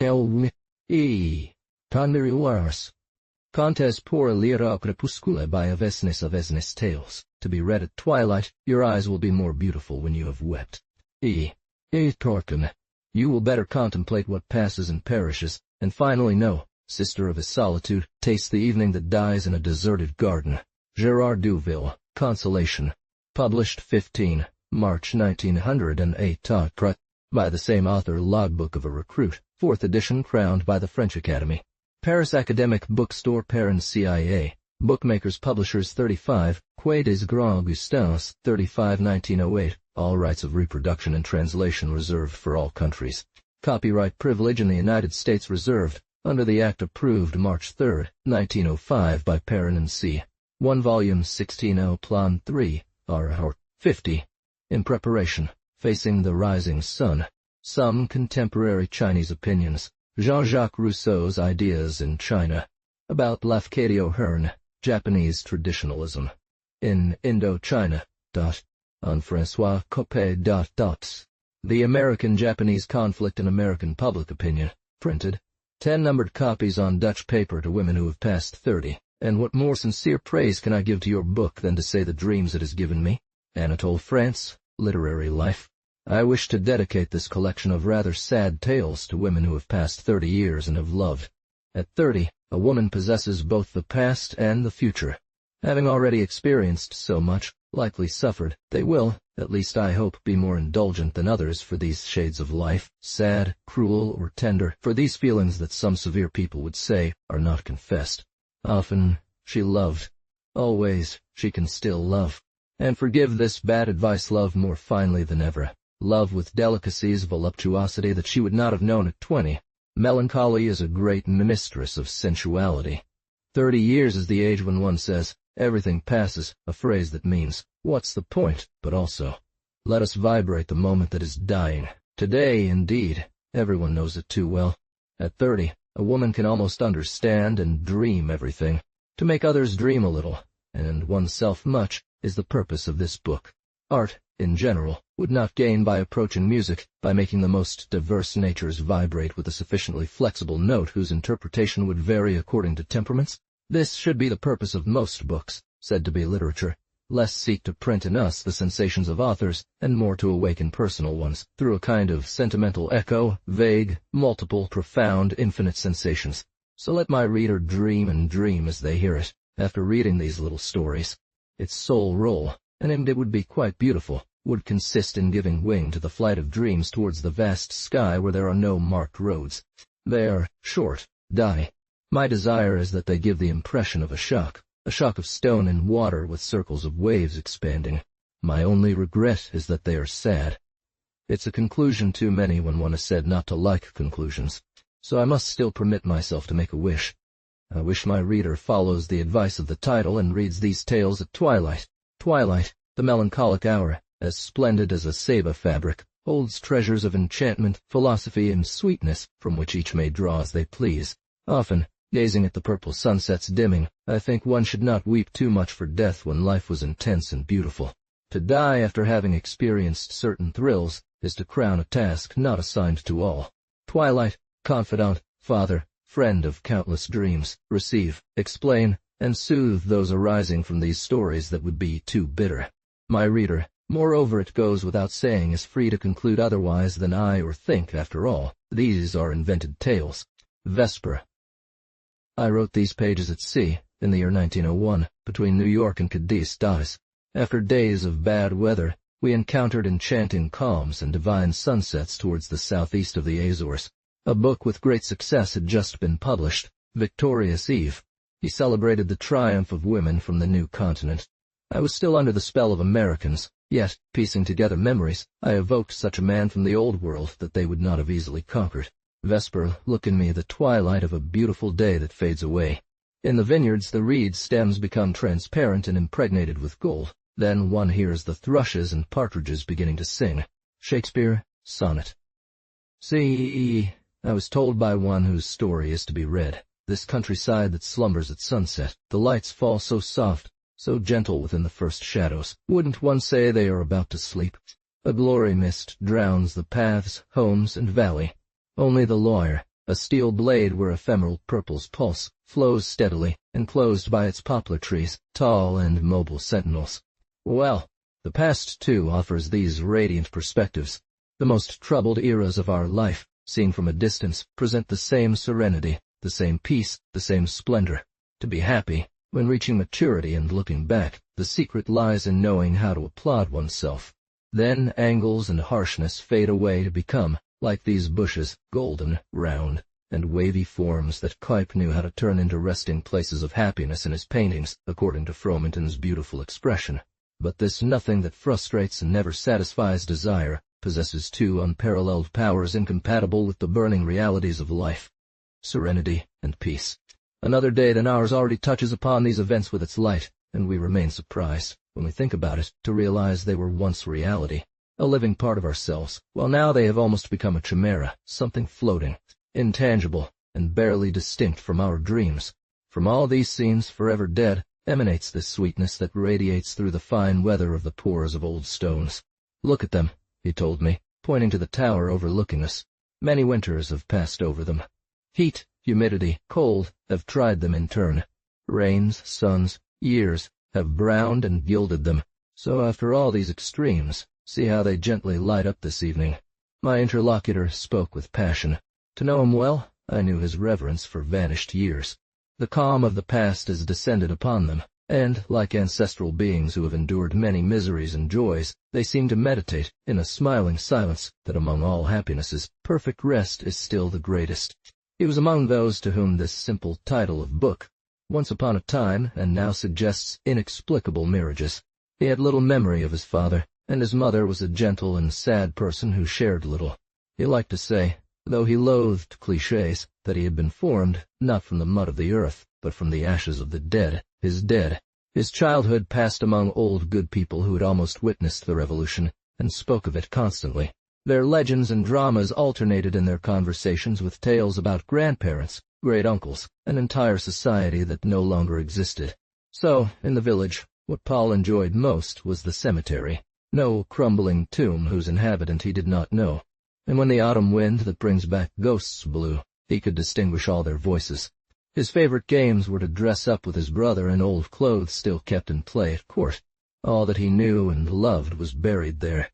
E. Tanmiriwaras. Contes por ler ao crepúsculo by Avesnes Tales. To be read at twilight, your eyes will be more beautiful when you have wept. E. Torquin. You will better contemplate what passes and perishes, and finally know, sister of his solitude, taste the evening that dies in a deserted garden. Gerard Duville, Consolation. Published 15 March 1908. By the same author. Logbook of a Recruit, 4th edition, crowned by the French Academy. Paris Academic Bookstore, Perrin CIA. Bookmakers Publishers 35, Quai des Grands Augustins, 35 1908. All rights of reproduction and translation reserved for all countries. Copyright privilege in the United States reserved, under the Act approved March 3, 1905 by Perrin C. 1 volume 16 Plan 3, R. 50. In preparation. Facing the Rising Sun. Some Contemporary Chinese Opinions. Jean-Jacques Rousseau's Ideas in China. About Lafcadio Hearn, Japanese Traditionalism. In Indochina. On François Coppée. The American-Japanese Conflict in American Public Opinion. Printed. 10 numbered copies on Dutch paper to women who have passed 30. And what more sincere praise can I give to your book than to say the dreams it has given me? Anatole France, Literary Life. I wish to dedicate this collection of rather sad tales to women who have passed 30 years and have loved. At 30, a woman possesses both the past and the future. Having already experienced so much, likely suffered, they will, at least I hope, be more indulgent than others for these shades of life, sad, cruel, or tender, for these feelings that some severe people would say are not confessed. Often, she loved. Always, she can still love. And forgive this bad advice, love more finely than ever. Love with delicacies, voluptuosity that she would not have known at 20. Melancholy is a great mistress of sensuality. 30 years is the age when one says, everything passes, a phrase that means, what's the point, but also, let us vibrate the moment that is dying. Today, indeed, everyone knows it too well. At 30, a woman can almost understand and dream everything. To make others dream a little, and oneself much, is the purpose of this book. Art, in general, would not gain by approaching music, by making the most diverse natures vibrate with a sufficiently flexible note whose interpretation would vary according to temperaments. This should be the purpose of most books, said to be literature. Less seek to print in us the sensations of authors, and more to awaken personal ones, through a kind of sentimental echo, vague, multiple, profound, infinite sensations. So let my reader dream and dream as they hear it, after reading these little stories. Its sole role, and it would be quite beautiful, would consist in giving wing to the flight of dreams towards the vast sky where there are no marked roads. They are short, My desire is that they give the impression of a shock of stone and water with circles of waves expanding. My only regret is that they are sad. It's a conclusion too many when one is said not to like conclusions, so I must still permit myself to make a wish. I wish my reader follows the advice of the title and reads these tales at twilight. Twilight, the melancholic hour, as splendid as a Saba fabric, holds treasures of enchantment, philosophy, and sweetness, from which each may draw as they please. Often, gazing at the purple sunsets dimming, I think one should not weep too much for death when life was intense and beautiful. To die after having experienced certain thrills is to crown a task not assigned to all. Twilight, confidant, father, friend of countless dreams, receive, explain, and soothe those arising from these stories that would be too bitter. My reader, moreover, it goes without saying, is free to conclude otherwise than I or think. After all, these are invented tales. Vesper. I wrote these pages at sea, in the year 1901, between New York and Cadiz. After days of bad weather, we encountered enchanting calms and divine sunsets towards the southeast of the Azores. A book with great success had just been published, Victorious Eve. He celebrated the triumph of women from the new continent. I was still under the spell of Americans, yet, piecing together memories, I evoked such a man from the old world that they would not have easily conquered. Vesper, look in me the twilight of a beautiful day that fades away. In the vineyards the reed stems become transparent and impregnated with gold. Then one hears the thrushes and partridges beginning to sing. Shakespeare, Sonnet. See, I was told by one whose story is to be read, this countryside that slumbers at sunset, the lights fall so soft, so gentle within the first shadows. Wouldn't one say they are about to sleep? A glory mist drowns the paths, homes, and valley. Only the lawyer, a steel blade where ephemeral purples pulse, flows steadily, enclosed by its poplar trees, tall and mobile sentinels. Well, the past too offers these radiant perspectives. The most troubled eras of our life, seen from a distance, present the same serenity, the same peace, the same splendor. To be happy, when reaching maturity and looking back, the secret lies in knowing how to applaud oneself. Then angles and harshness fade away to become, like these bushes, golden, round, and wavy forms that Cuyp knew how to turn into resting places of happiness in his paintings, according to Fromentin's beautiful expression. But this nothing that frustrates and never satisfies desire possesses two unparalleled powers incompatible with the burning realities of life: serenity and peace. Another day than ours already touches upon these events with its light, and we remain surprised, when we think about it, to realize they were once reality, a living part of ourselves, while now they have almost become a chimera, something floating, intangible, and barely distinct from our dreams. From all these scenes, forever dead, emanates this sweetness that radiates through the fine weather of the pores of old stones. Look at them, he told me, pointing to the tower overlooking us. Many winters have passed over them. Heat, humidity, cold, have tried them in turn. Rains, suns, years, have browned and gilded them. So after all these extremes, see how they gently light up this evening. My interlocutor spoke with passion. To know him well, I knew his reverence for vanished years. The calm of the past has descended upon them, and, like ancestral beings who have endured many miseries and joys, they seem to meditate, in a smiling silence, that among all happinesses, perfect rest is still the greatest. He was among those to whom this simple title of book, once upon a time, and now suggests inexplicable marriages. He had little memory of his father, and his mother was a gentle and sad person who shared little. He liked to say, though he loathed clichés, that he had been formed, not from the mud of the earth, but from the ashes of the dead, his dead. His childhood passed among old good people who had almost witnessed the revolution, and spoke of it constantly. Their legends and dramas alternated in their conversations with tales about grandparents, great-uncles, an entire society that no longer existed. So, in the village, what Paul enjoyed most was the cemetery, no crumbling tomb whose inhabitant he did not know. And when the autumn wind that brings back ghosts blew, he could distinguish all their voices. His favorite games were to dress up with his brother in old clothes still kept in play at court. All that he knew and loved was buried there.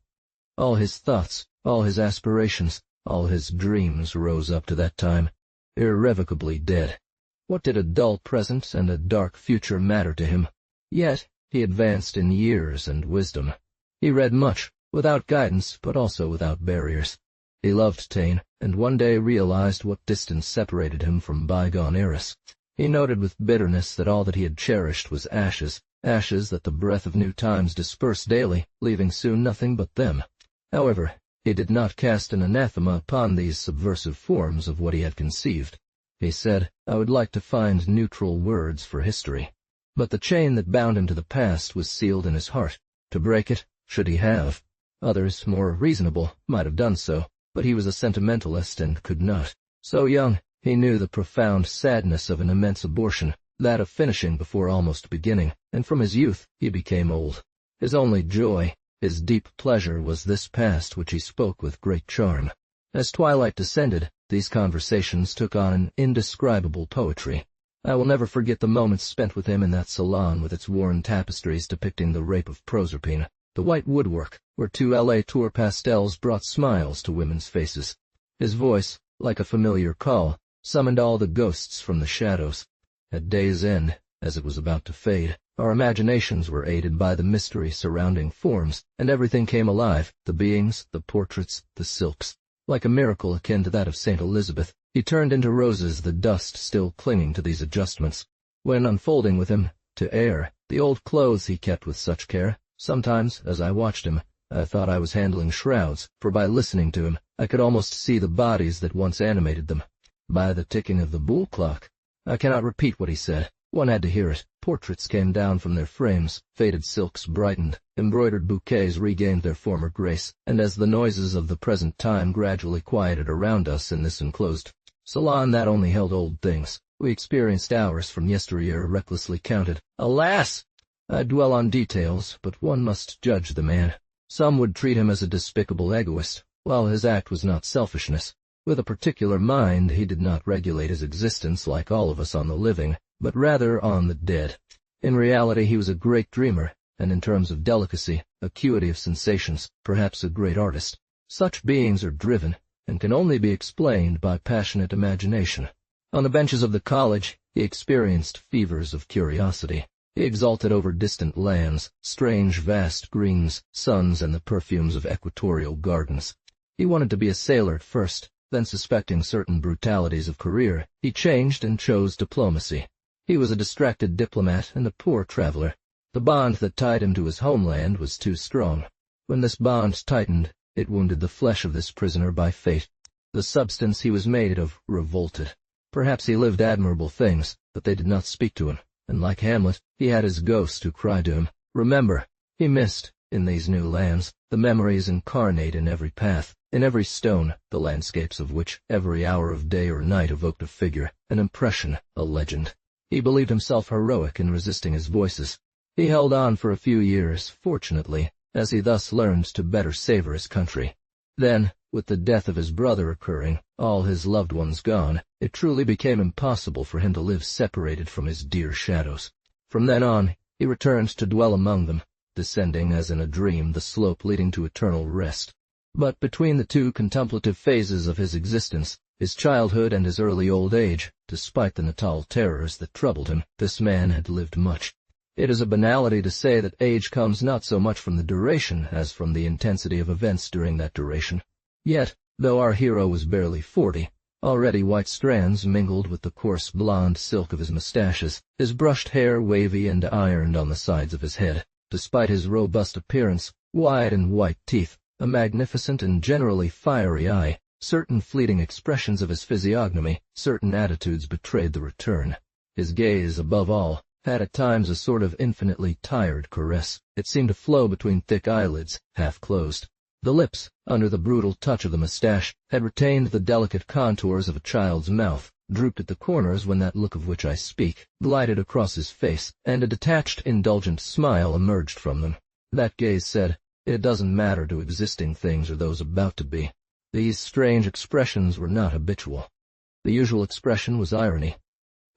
All his thoughts, all his aspirations, all his dreams rose up to that time, irrevocably dead. What did a dull present and a dark future matter to him? Yet he advanced in years and wisdom. He read much, without guidance but also without barriers. He loved Taine, and one day realized what distance separated him from bygone eras. He noted with bitterness that all that he had cherished was ashes, ashes that the breath of new times dispersed daily, leaving soon nothing but them. However, he did not cast an anathema upon these subversive forms of what he had conceived. He said, I would like to find neutral words for history. But the chain that bound him to the past was sealed in his heart. To break it, should he have. Others, more reasonable, might have done so, but he was a sentimentalist and could not. So young, he knew the profound sadness of an immense abortion, that of finishing before almost beginning, and from his youth he became old. His only joy, his deep pleasure, was this past which he spoke with great charm. As twilight descended, these conversations took on an indescribable poetry. I will never forget the moments spent with him in that salon with its worn tapestries depicting the rape of Proserpine, the white woodwork, where 2 L.A. Tour pastels brought smiles to women's faces. His voice, like a familiar call, summoned all the ghosts from the shadows. At day's end, as it was about to fade, our imaginations were aided by the mystery surrounding forms, and everything came alive, the beings, the portraits, the silks. Like a miracle akin to that of St. Elizabeth, he turned into roses the dust still clinging to these adjustments. When unfolding with him, to air, the old clothes he kept with such care, sometimes, as I watched him, I thought I was handling shrouds, for by listening to him, I could almost see the bodies that once animated them. By the ticking of the bull clock. I cannot repeat what he said. One had to hear it. Portraits came down from their frames, faded silks brightened, embroidered bouquets regained their former grace, and as the noises of the present time gradually quieted around us in this enclosed salon that only held old things, we experienced hours from yesteryear recklessly counted. Alas! I dwell on details, but one must judge the man. Some would treat him as a despicable egoist, while his act was not selfishness. With a particular mind, he did not regulate his existence like all of us on the living, but rather on the dead. In reality, he was a great dreamer, and in terms of delicacy, acuity of sensations, perhaps a great artist. Such beings are driven, and can only be explained by passionate imagination. On the benches of the college, he experienced fevers of curiosity. He exulted over distant lands, strange vast greens, suns, and the perfumes of equatorial gardens. He wanted to be a sailor at first, then suspecting certain brutalities of career, he changed and chose diplomacy. He was a distracted diplomat and a poor traveler. The bond that tied him to his homeland was too strong. When this bond tightened, it wounded the flesh of this prisoner by fate. The substance he was made of revolted. Perhaps he lived admirable things, but they did not speak to him, and like Hamlet, he had his ghost who cried to him, "Remember." He missed, in these new lands, the memories incarnate in every path, in every stone, the landscapes of which every hour of day or night evoked a figure, an impression, a legend. He believed himself heroic in resisting his voices. He held on for a few years, fortunately, as he thus learned to better savor his country. Then, with the death of his brother occurring, all his loved ones gone, it truly became impossible for him to live separated from his dear shadows. From then on, he returned to dwell among them, descending as in a dream the slope leading to eternal rest. But between the two contemplative phases of his existence, his childhood and his early old age, despite the natal terrors that troubled him, this man had lived much. It is a banality to say that age comes not so much from the duration as from the intensity of events during that duration. Yet, though our hero was barely 40, already white strands mingled with the coarse blonde silk of his mustaches, his brushed hair wavy and ironed on the sides of his head. Despite his robust appearance, wide and white teeth, a magnificent and generally fiery eye, certain fleeting expressions of his physiognomy, certain attitudes betrayed the return. His gaze, above all, had at times a sort of infinitely tired caress. It seemed to flow between thick eyelids, half closed. The lips, under the brutal touch of the mustache, had retained the delicate contours of a child's mouth, drooped at the corners when that look of which I speak glided across his face, and a detached, indulgent smile emerged from them. That gaze said, "It doesn't matter to existing things or those about to be." These strange expressions were not habitual. The usual expression was irony.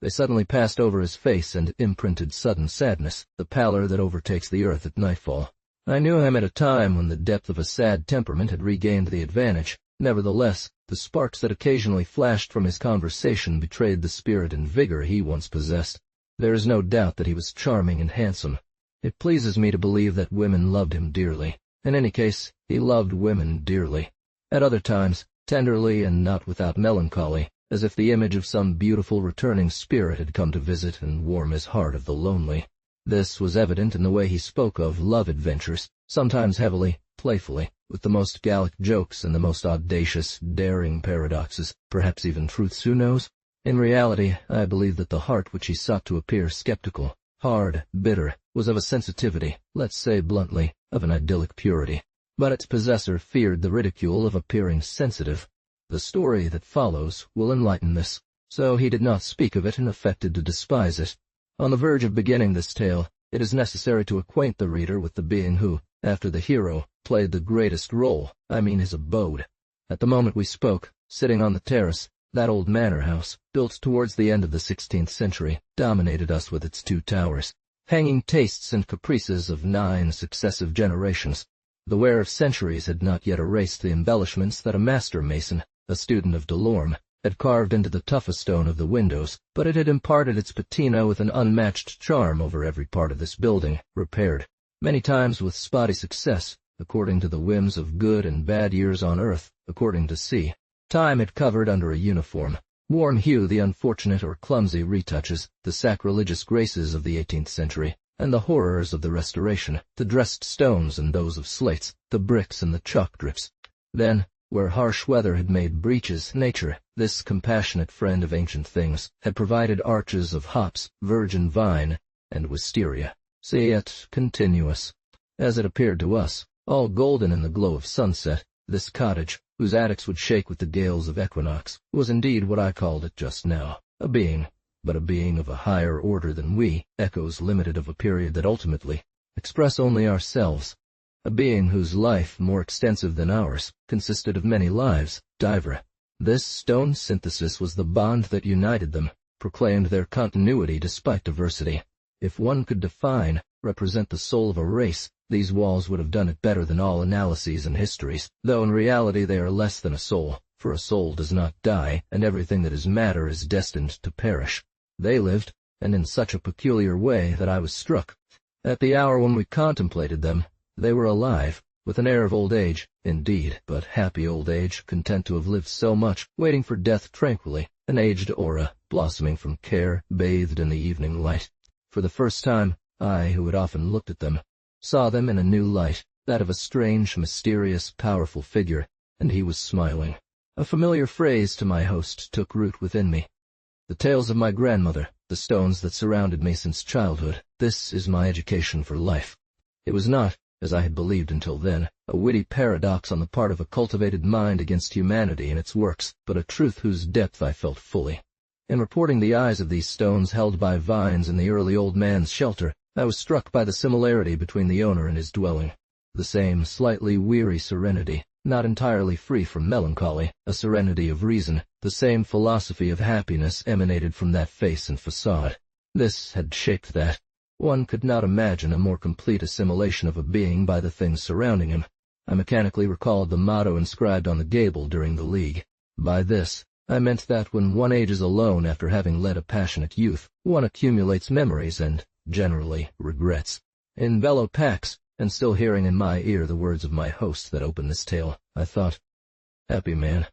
They suddenly passed over his face and imprinted sudden sadness, the pallor that overtakes the earth at nightfall. I knew him at a time when the depth of a sad temperament had regained the advantage. Nevertheless, the sparks that occasionally flashed from his conversation betrayed the spirit and vigor he once possessed. There is no doubt that he was charming and handsome. It pleases me to believe that women loved him dearly. In any case, he loved women dearly. At other times, tenderly and not without melancholy, as if the image of some beautiful returning spirit had come to visit and warm his heart of the lonely. This was evident in the way he spoke of love adventures, sometimes heavily, playfully, with the most Gallic jokes and the most audacious, daring paradoxes, perhaps even truths, who knows? In reality, I believe that the heart which he sought to appear skeptical, hard, bitter, was of a sensitivity, let's say bluntly, of an idyllic purity. But its possessor feared the ridicule of appearing sensitive. The story that follows will enlighten this. So he did not speak of it and affected to despise it. On the verge of beginning this tale, it is necessary to acquaint the reader with the being who, after the hero, played the greatest role, I mean his abode. At the moment we spoke, sitting on the terrace, that old manor house, built towards the end of the 16th century, dominated us with its 2 towers, hanging tastes and caprices of 9 successive generations. The wear of centuries had not yet erased the embellishments that a master mason, a student of Delorme, had carved into the toughest stone of the windows, but it had imparted its patina with an unmatched charm over every part of this building, repaired, many times with spotty success, according to the whims of good and bad years on earth, according to sea. Time had covered under a uniform, warm hue the unfortunate or clumsy retouches, the sacrilegious graces of the 18th century, and the horrors of the Restoration, the dressed stones and those of slates, the bricks and the chalk drips. Then, where harsh weather had made breaches, nature, this compassionate friend of ancient things, had provided arches of hops, virgin vine, and wisteria. See it continuous. As it appeared to us, all golden in the glow of sunset, this cottage, whose attics would shake with the gales of equinox, was indeed what I called it just now, a being, but a being of a higher order than we, echoes limited of a period that ultimately express only ourselves. A being whose life, more extensive than ours, consisted of many lives, divers, This stone synthesis was the bond that united them, proclaimed their continuity despite diversity. If one could define, represent the soul of a race, these walls would have done it better than all analyses and histories, though in reality they are less than a soul, for a soul does not die, and everything that is matter is destined to perish. They lived, and in such a peculiar way that I was struck. At the hour when we contemplated them, they were alive, with an air of old age, indeed, but happy old age, content to have lived so much, waiting for death tranquilly, an aged aura, blossoming from care, bathed in the evening light. For the first time, I, who had often looked at them, saw them in a new light, that of a strange, mysterious, powerful figure, and he was smiling. A familiar phrase to my host took root within me. The tales of my grandmother, the stones that surrounded me since childhood, this is my education for life. It was not, as I had believed until then, a witty paradox on the part of a cultivated mind against humanity and its works, but a truth whose depth I felt fully. In reporting the eyes of these stones held by vines in the early old man's shelter, I was struck by the similarity between the owner and his dwelling. The same slightly weary serenity, not entirely free from melancholy, a serenity of reason, the same philosophy of happiness emanated from that face and facade. This had shaped that. One could not imagine a more complete assimilation of a being by the things surrounding him. I mechanically recalled the motto inscribed on the gable during the League. By this, I meant that when one ages alone after having led a passionate youth, one accumulates memories and, generally, regrets. In bellow packs, and still hearing in my ear the words of my host that opened this tale, I thought, happy man.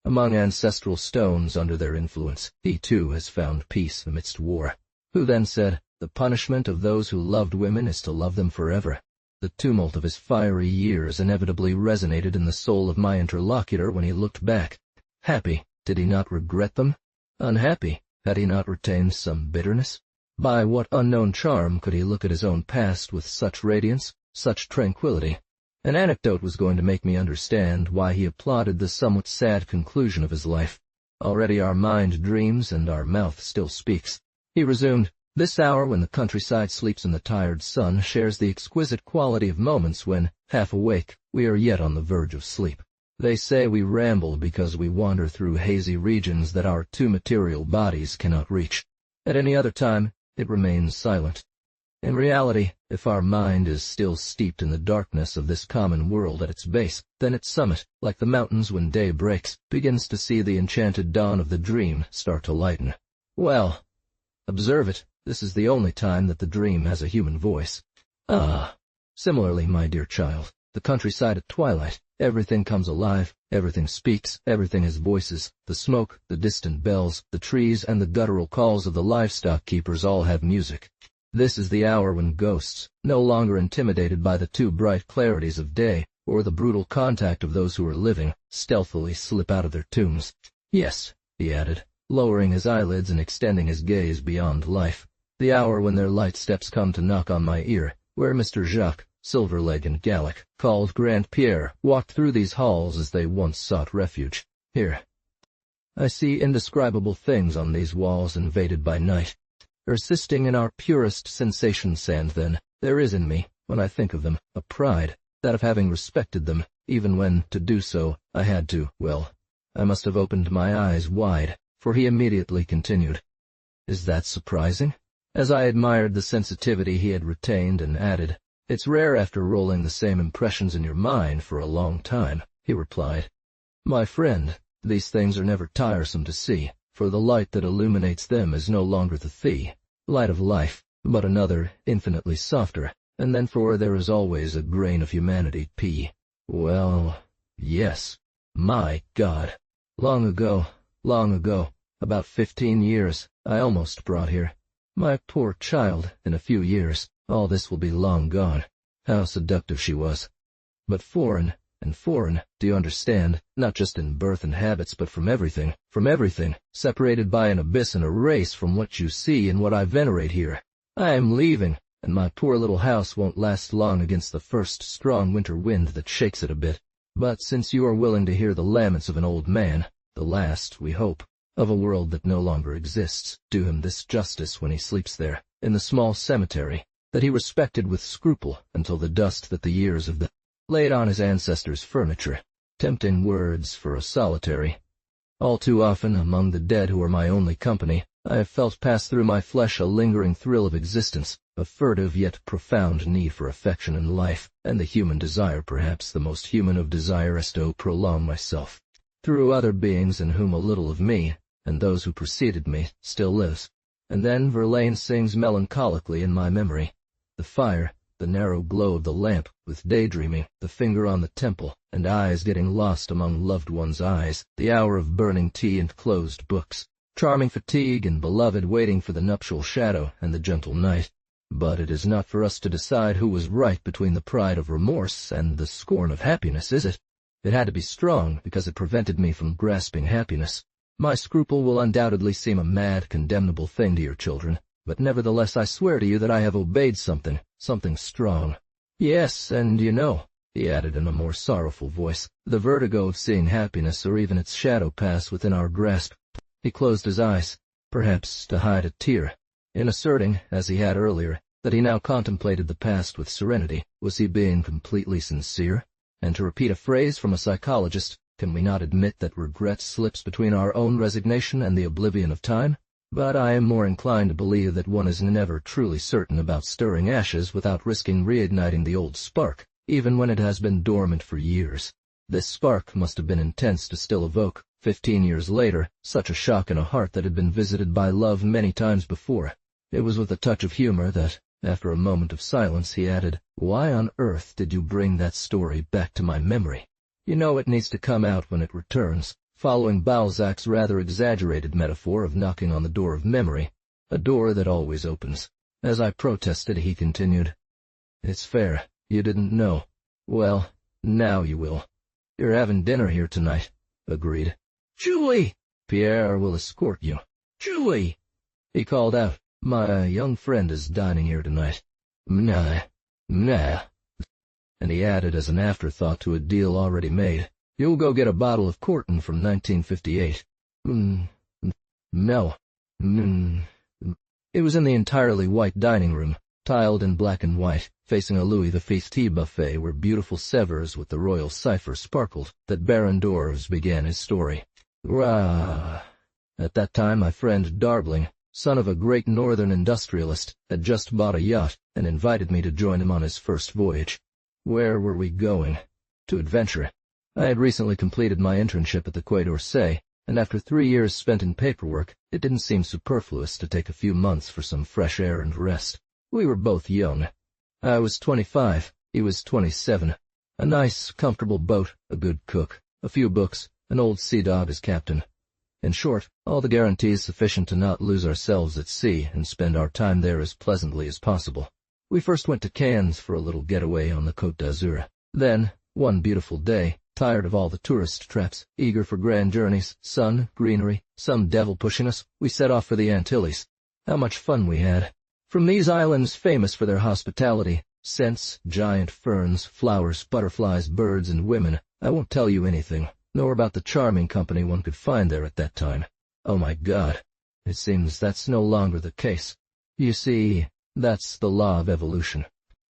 Among ancestral stones under their influence, he too has found peace amidst war. Who then said, the punishment of those who loved women is to love them forever? The tumult of his fiery years inevitably resonated in the soul of my interlocutor when he looked back. Happy, did he not regret them? Unhappy, had he not retained some bitterness? By what unknown charm could he look at his own past with such radiance, such tranquility? An anecdote was going to make me understand why he applauded the somewhat sad conclusion of his life. Already our mind dreams and our mouth still speaks. He resumed, this hour when the countryside sleeps in the tired sun shares the exquisite quality of moments when, half awake, we are yet on the verge of sleep. They say we ramble because we wander through hazy regions that our two material bodies cannot reach. At any other time, it remains silent. In reality, if our mind is still steeped in the darkness of this common world at its base, then its summit, like the mountains when day breaks, begins to see the enchanted dawn of the dream start to lighten. Well, observe it, this is the only time that the dream has a human voice. Ah! Similarly, my dear child, the countryside at twilight, everything comes alive, everything speaks, everything has voices, the smoke, the distant bells, the trees, and the guttural calls of the livestock keepers all have music. This is the hour when ghosts, no longer intimidated by the too bright clarities of day, or the brutal contact of those who are living, stealthily slip out of their tombs. Yes, he added, lowering his eyelids and extending his gaze beyond life, the hour when their light steps come to knock on my ear, where Mr. Jacques, Silverleg and Gallic, called Grand Pierre, walked through these halls as they once sought refuge. Here. I see indescribable things on these walls invaded by night. Persisting in our purest sensation sand, then, there is in me, when I think of them, a pride, that of having respected them, even when, to do so, I had to, well, I must have opened my eyes wide, for he immediately continued, is that surprising? As I admired the sensitivity he had retained and added, it's rare after rolling the same impressions in your mind for a long time, he replied. My friend, these things are never tiresome to see, for the light that illuminates them is no longer the light of life, but another, infinitely softer, and then for there is always a grain of humanity, Well, yes. My God. Long ago, about 15 years, I almost brought here. My poor child, in a few years, all this will be long gone. How seductive she was. But foreign, do you understand, not just in birth and habits, but from everything, separated by an abyss and a race from what you see and what I venerate here. I am leaving, and my poor little house won't last long against the first strong winter wind that shakes it a bit. But since you are willing to hear the laments of an old man, the last, we hope, of a world that no longer exists, do him this justice when he sleeps there, in the small cemetery, that he respected with scruple until the dust that the years of the laid on his ancestors' furniture. Tempting words for a solitary, All too often, among the dead who are my only company, I have felt pass through my flesh a lingering thrill of existence, a furtive yet profound need for affection and life, and the human desire, perhaps the most human of desires, to prolong myself through other beings in whom a little of me, and those who preceded me, still lives. And then Verlaine sings melancholically in my memory. The fire, the narrow glow of the lamp, with daydreaming, the finger on the temple, and eyes getting lost among loved ones' eyes, the hour of burning tea and closed books, charming fatigue and beloved waiting for the nuptial shadow and the gentle night. But it is not for us to decide who was right between the pride of remorse and the scorn of happiness, is it? It had to be strong because it prevented me from grasping happiness. My scruple will undoubtedly seem a mad, condemnable thing to your children, but nevertheless I swear to you that I have obeyed something strong. Yes, and you know, he added in a more sorrowful voice, the vertigo of seeing happiness or even its shadow pass within our grasp. He closed his eyes, perhaps to hide a tear. In asserting, as he had earlier, that he now contemplated the past with serenity, was he being completely sincere? And to repeat a phrase from a psychologist, can we not admit that regret slips between our own resignation and the oblivion of time? But I am more inclined to believe that one is never truly certain about stirring ashes without risking reigniting the old spark, even when it has been dormant for years. This spark must have been intense to still evoke, 15 years later, such a shock in a heart that had been visited by love many times before. It was with a touch of humor that, after a moment of silence, he added, "Why on earth did you bring that story back to my memory? You know it needs to come out when it returns," following Balzac's rather exaggerated metaphor of knocking on the door of memory, a door that always opens. As I protested, he continued, "It's fair, you didn't know. Well, now you will. You're having dinner here tonight." "Agreed." "Julie!" "Pierre will escort you." "Julie!" He called out, "My young friend is dining here tonight." Nah. And he added as an afterthought to a deal already made, "You'll go get a bottle of Corton from 1958. No. It was in the entirely white dining room, tiled in black and white, facing a Louis XV tea buffet where beautiful Sevres with the royal cipher sparkled, that Baron d'Orves began his story. At that time my friend Darbling, son of a great northern industrialist, had just bought a yacht and invited me to join him on his first voyage. Where were we going? To adventure. I had recently completed my internship at the Quai d'Orsay, and after 3 years spent in paperwork, it didn't seem superfluous to take a few months for some fresh air and rest. We were both young. I was 25, he was 27. A nice, comfortable boat, a good cook, a few books, an old sea dog as captain. In short, all the guarantees sufficient to not lose ourselves at sea and spend our time there as pleasantly as possible. We first went to Cannes for a little getaway on the Côte d'Azur. Then, one beautiful day, tired of all the tourist traps, eager for grand journeys, sun, greenery, some devil pushing us, we set off for the Antilles. How much fun we had! From these islands famous for their hospitality, scents, giant ferns, flowers, butterflies, birds, and women, I won't tell you anything, nor about the charming company one could find there at that time. Oh my God! It seems that's no longer the case. You see, that's the law of evolution.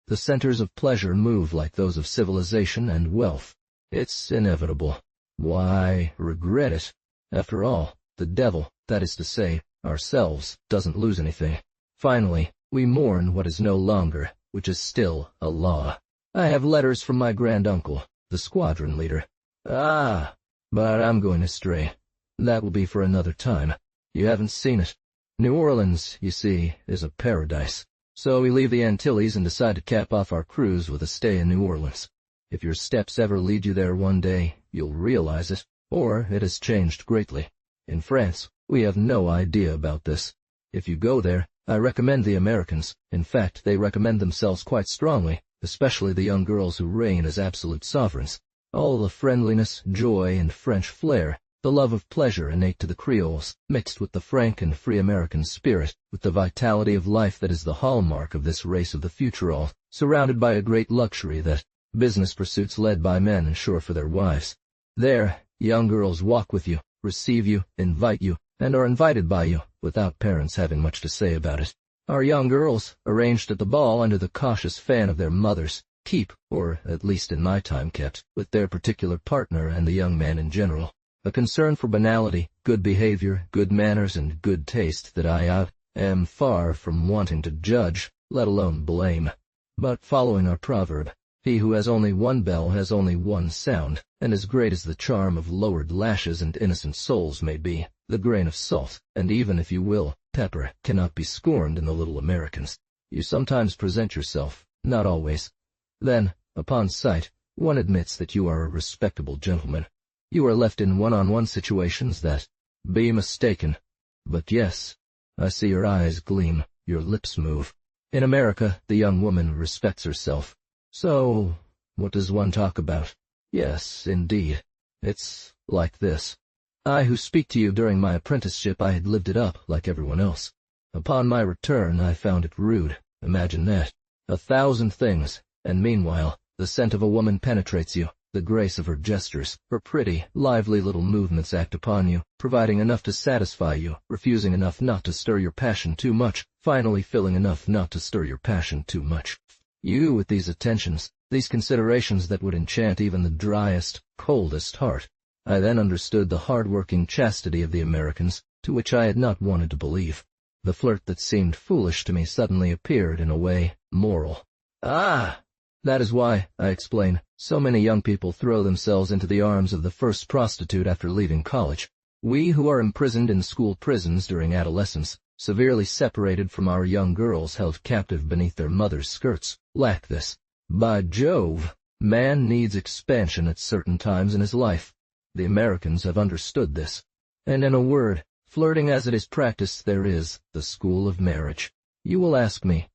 The centers of pleasure move like those of civilization and wealth. It's inevitable. Why regret it? After all, the devil, that is to say, ourselves, doesn't lose anything. Finally, we mourn what is no longer, which is still a law. I have letters from my granduncle, the squadron leader. But I'm going astray. That will be for another time. You haven't seen it. New Orleans, you see, is a paradise. So we leave the Antilles and decide to cap off our cruise with a stay in New Orleans. If your steps ever lead you there one day, you'll realize it, or it has changed greatly. In France, we have no idea about this. If you go there, I recommend the Americans. In fact, they recommend themselves quite strongly, especially the young girls who reign as absolute sovereigns. All the friendliness, joy, and French flair, the love of pleasure innate to the Creoles, mixed with the frank and free American spirit, with the vitality of life that is the hallmark of this race of the future, all surrounded by a great luxury that business pursuits led by men ensure for their wives. There, young girls walk with you, receive you, invite you, and are invited by you, without parents having much to say about it. Our young girls, arranged at the ball under the cautious fan of their mothers, keep, or at least in my time kept, with their particular partner and the young man in general. a concern for banality, good behavior, good manners, and good taste that I am far from wanting to judge, let alone blame. But following our proverb, he who has only one bell has only one sound, and as great as the charm of lowered lashes and innocent souls may be, the grain of salt, and even, if you will, pepper, cannot be scorned in the little Americans. You sometimes present yourself, not always. Then, upon sight, one admits that you are a respectable gentleman. You are left in one-on-one situations that be mistaken. But yes, I see your eyes gleam, your lips move. In America, the young woman respects herself. So, what does one talk about? Yes, indeed. It's like this. I who speak to you during my apprenticeship, I had lived it up like everyone else. Upon my return, I found it rude. Imagine that. 1,000 things, and meanwhile, the scent of a woman penetrates you. The grace of her gestures, her pretty, lively little movements act upon you, providing enough to satisfy you, refusing enough not to stir your passion too much, finally filling enough not to stir your passion too much. You with these attentions, these considerations that would enchant even the driest, coldest heart. I then understood the hard-working chastity of the Americans, to which I had not wanted to believe. The flirt that seemed foolish to me suddenly appeared, in a way, moral. Ah! That is why, I explain, so many young people throw themselves into the arms of the first prostitute after leaving college. We who are imprisoned in school prisons during adolescence, severely separated from our young girls held captive beneath their mothers' skirts, lack this. By Jove, man needs expansion at certain times in his life. The Americans have understood this. And in a word, flirting as it is practiced, there is the school of marriage. You will ask me,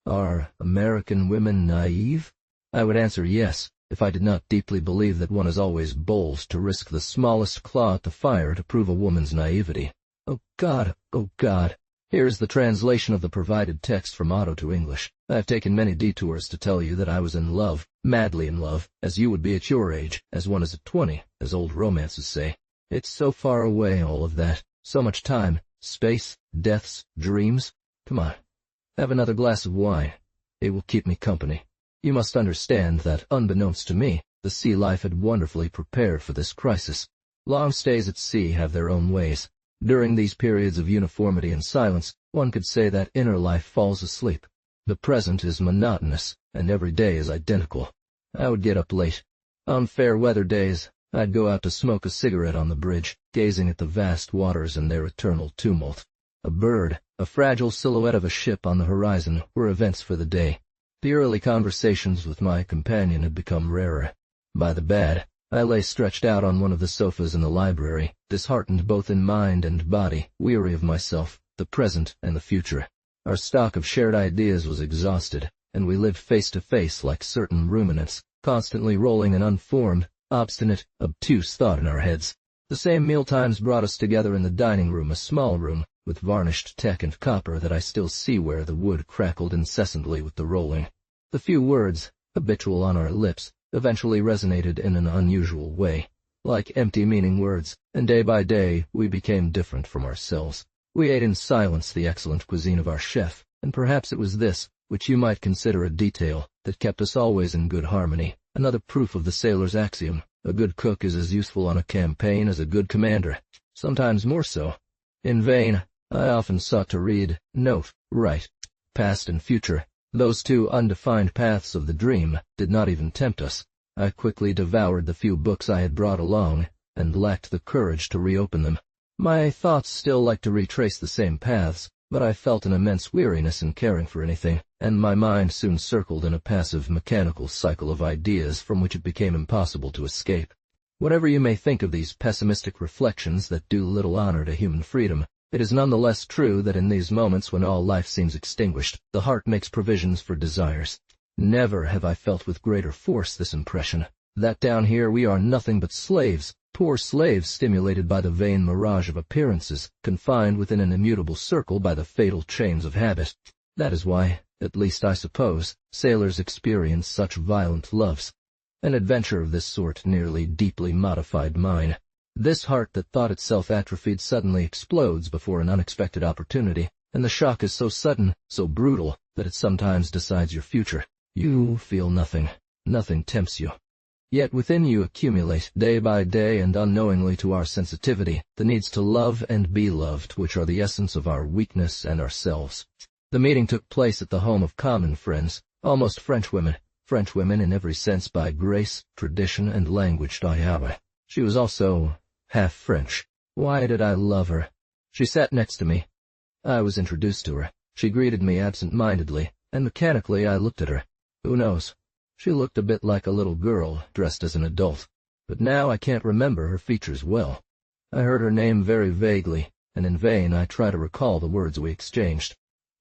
are American women naive? I would answer yes, if I did not deeply believe that one is always bold to risk the smallest claw at the fire to prove a woman's naivety. Oh God, oh God. Here is the translation of the provided text from Auto to English. I have taken many detours to tell you that I was in love, madly in love, as you would be at your age, as one is at 20, as old romances say. It's so far away, all of that. So much time, space, deaths, dreams. Come on. Have another glass of wine. It will keep me company. You must understand that, unbeknownst to me, the sea life had wonderfully prepared for this crisis. Long stays at sea have their own ways. During these periods of uniformity and silence, one could say that inner life falls asleep. The present is monotonous, and every day is identical. I would get up late. On fair weather days, I'd go out to smoke a cigarette on the bridge, gazing at the vast waters and their eternal tumult. A bird, a fragile silhouette of a ship on the horizon were events for the day. The early conversations with my companion had become rarer. By the bed, I lay stretched out on one of the sofas in the library, disheartened both in mind and body, weary of myself, the present, and the future. Our stock of shared ideas was exhausted, and we lived face to face like certain ruminants, constantly rolling an unformed, obstinate, obtuse thought in our heads. The same mealtimes brought us together in the dining room, a small room, with varnished teak and copper that I still see where the wood crackled incessantly with the rolling. The few words, habitual on our lips, eventually resonated in an unusual way, like empty-meaning words, and day by day we became different from ourselves. We ate in silence the excellent cuisine of our chef, and perhaps it was this, which you might consider a detail, that kept us always in good harmony, another proof of the sailor's axiom, a good cook is as useful on a campaign as a good commander, sometimes more so. In vain, I often sought to read, note, write. Past and future, those two undefined paths of the dream, did not even tempt us. I quickly devoured the few books I had brought along, and lacked the courage to reopen them. My thoughts still liked to retrace the same paths, but I felt an immense weariness in caring for anything, and my mind soon circled in a passive, mechanical cycle of ideas from which it became impossible to escape. Whatever you may think of these pessimistic reflections that do little honor to human freedom, it is none the less true that in these moments when all life seems extinguished, the heart makes provisions for desires. Never have I felt with greater force this impression, that down here we are nothing but slaves, poor slaves stimulated by the vain mirage of appearances, confined within an immutable circle by the fatal chains of habit. That is why, at least I suppose, sailors experience such violent loves. An adventure of this sort nearly deeply modified mine. This heart that thought itself atrophied suddenly explodes before an unexpected opportunity, and the shock is so sudden, so brutal, that it sometimes decides your future. You feel nothing. Nothing tempts you. Yet within you accumulate, day by day and unknowingly to our sensitivity, the needs to love and be loved, which are the essence of our weakness and ourselves. The meeting took place at the home of common friends, almost Frenchwomen in every sense by grace, tradition, and language d'Ayaba. She was also half French. Why did I love her? She sat next to me. I was introduced to her. She greeted me absent-mindedly, and mechanically I looked at her. Who knows? She looked a bit like a little girl, dressed as an adult. But now I can't remember her features well. I heard her name very vaguely, and in vain I try to recall the words we exchanged.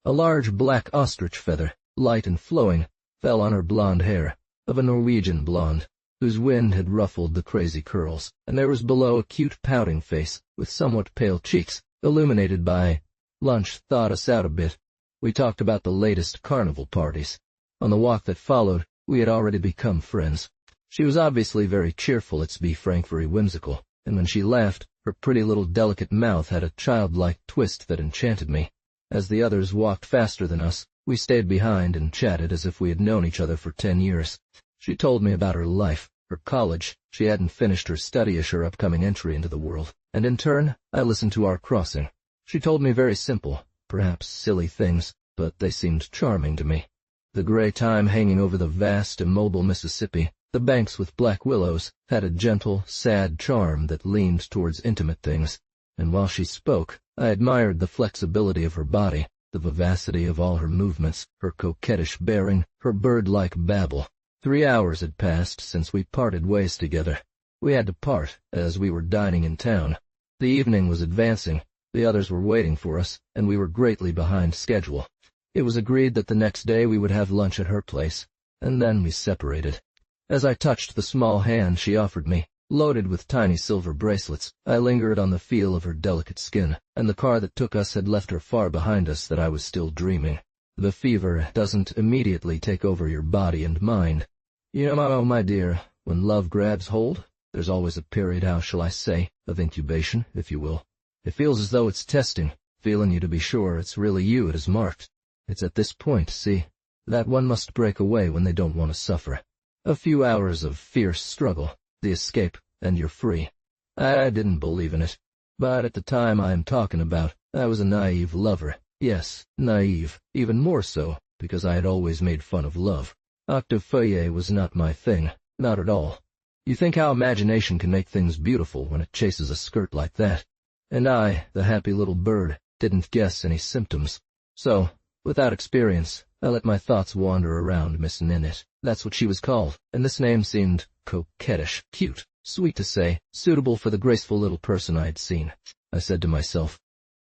A large black ostrich feather, light and flowing, fell on her blonde hair, of a Norwegian blonde, whose wind had ruffled the crazy curls, and there was below a cute pouting face, with somewhat pale cheeks, illuminated by... Lunch thawed us out a bit. We talked about the latest carnival parties. On the walk that followed, we had already become friends. She was obviously very cheerful, let's be frank, very whimsical, and when she laughed, her pretty little delicate mouth had a childlike twist that enchanted me. As the others walked faster than us, we stayed behind and chatted as if we had known each other for 10 years. She told me about her life, her college. She hadn't finished her study-ish, her upcoming entry into the world, and in turn, I listened to our crossing. She told me very simple, perhaps silly things, but they seemed charming to me. The gray time hanging over the vast, immobile Mississippi, the banks with black willows, had a gentle, sad charm that leaned towards intimate things, and while she spoke, I admired the flexibility of her body, the vivacity of all her movements, her coquettish bearing, her bird-like babble. 3 hours had passed since we parted ways together. We had to part, as we were dining in town. The evening was advancing, the others were waiting for us, and we were greatly behind schedule. It was agreed that the next day we would have lunch at her place, and then we separated. As I touched the small hand she offered me, loaded with tiny silver bracelets, I lingered on the feel of her delicate skin, and the car that took us had left her far behind us that I was still dreaming. The fever doesn't immediately take over your body and mind. You know, my dear, when love grabs hold, there's always a period, how shall I say, of incubation, if you will. It feels as though it's testing, feeling you to be sure it's really you it has marked. It's at this point, see, that one must break away when they don't want to suffer. A few hours of fierce struggle, the escape, and you're free. I didn't believe in it, but at the time I am talking about, I was a naive lover. Yes, naive, even more so, because I had always made fun of love. Octave feuillet was not my thing, not at all. You think how imagination can make things beautiful when it chases a skirt like that. And I, the happy little bird, didn't guess any symptoms. So, without experience, I let my thoughts wander around Miss Ninette. That's what she was called, and this name seemed coquettish, cute, sweet to say, suitable for the graceful little person I had seen. I said to myself,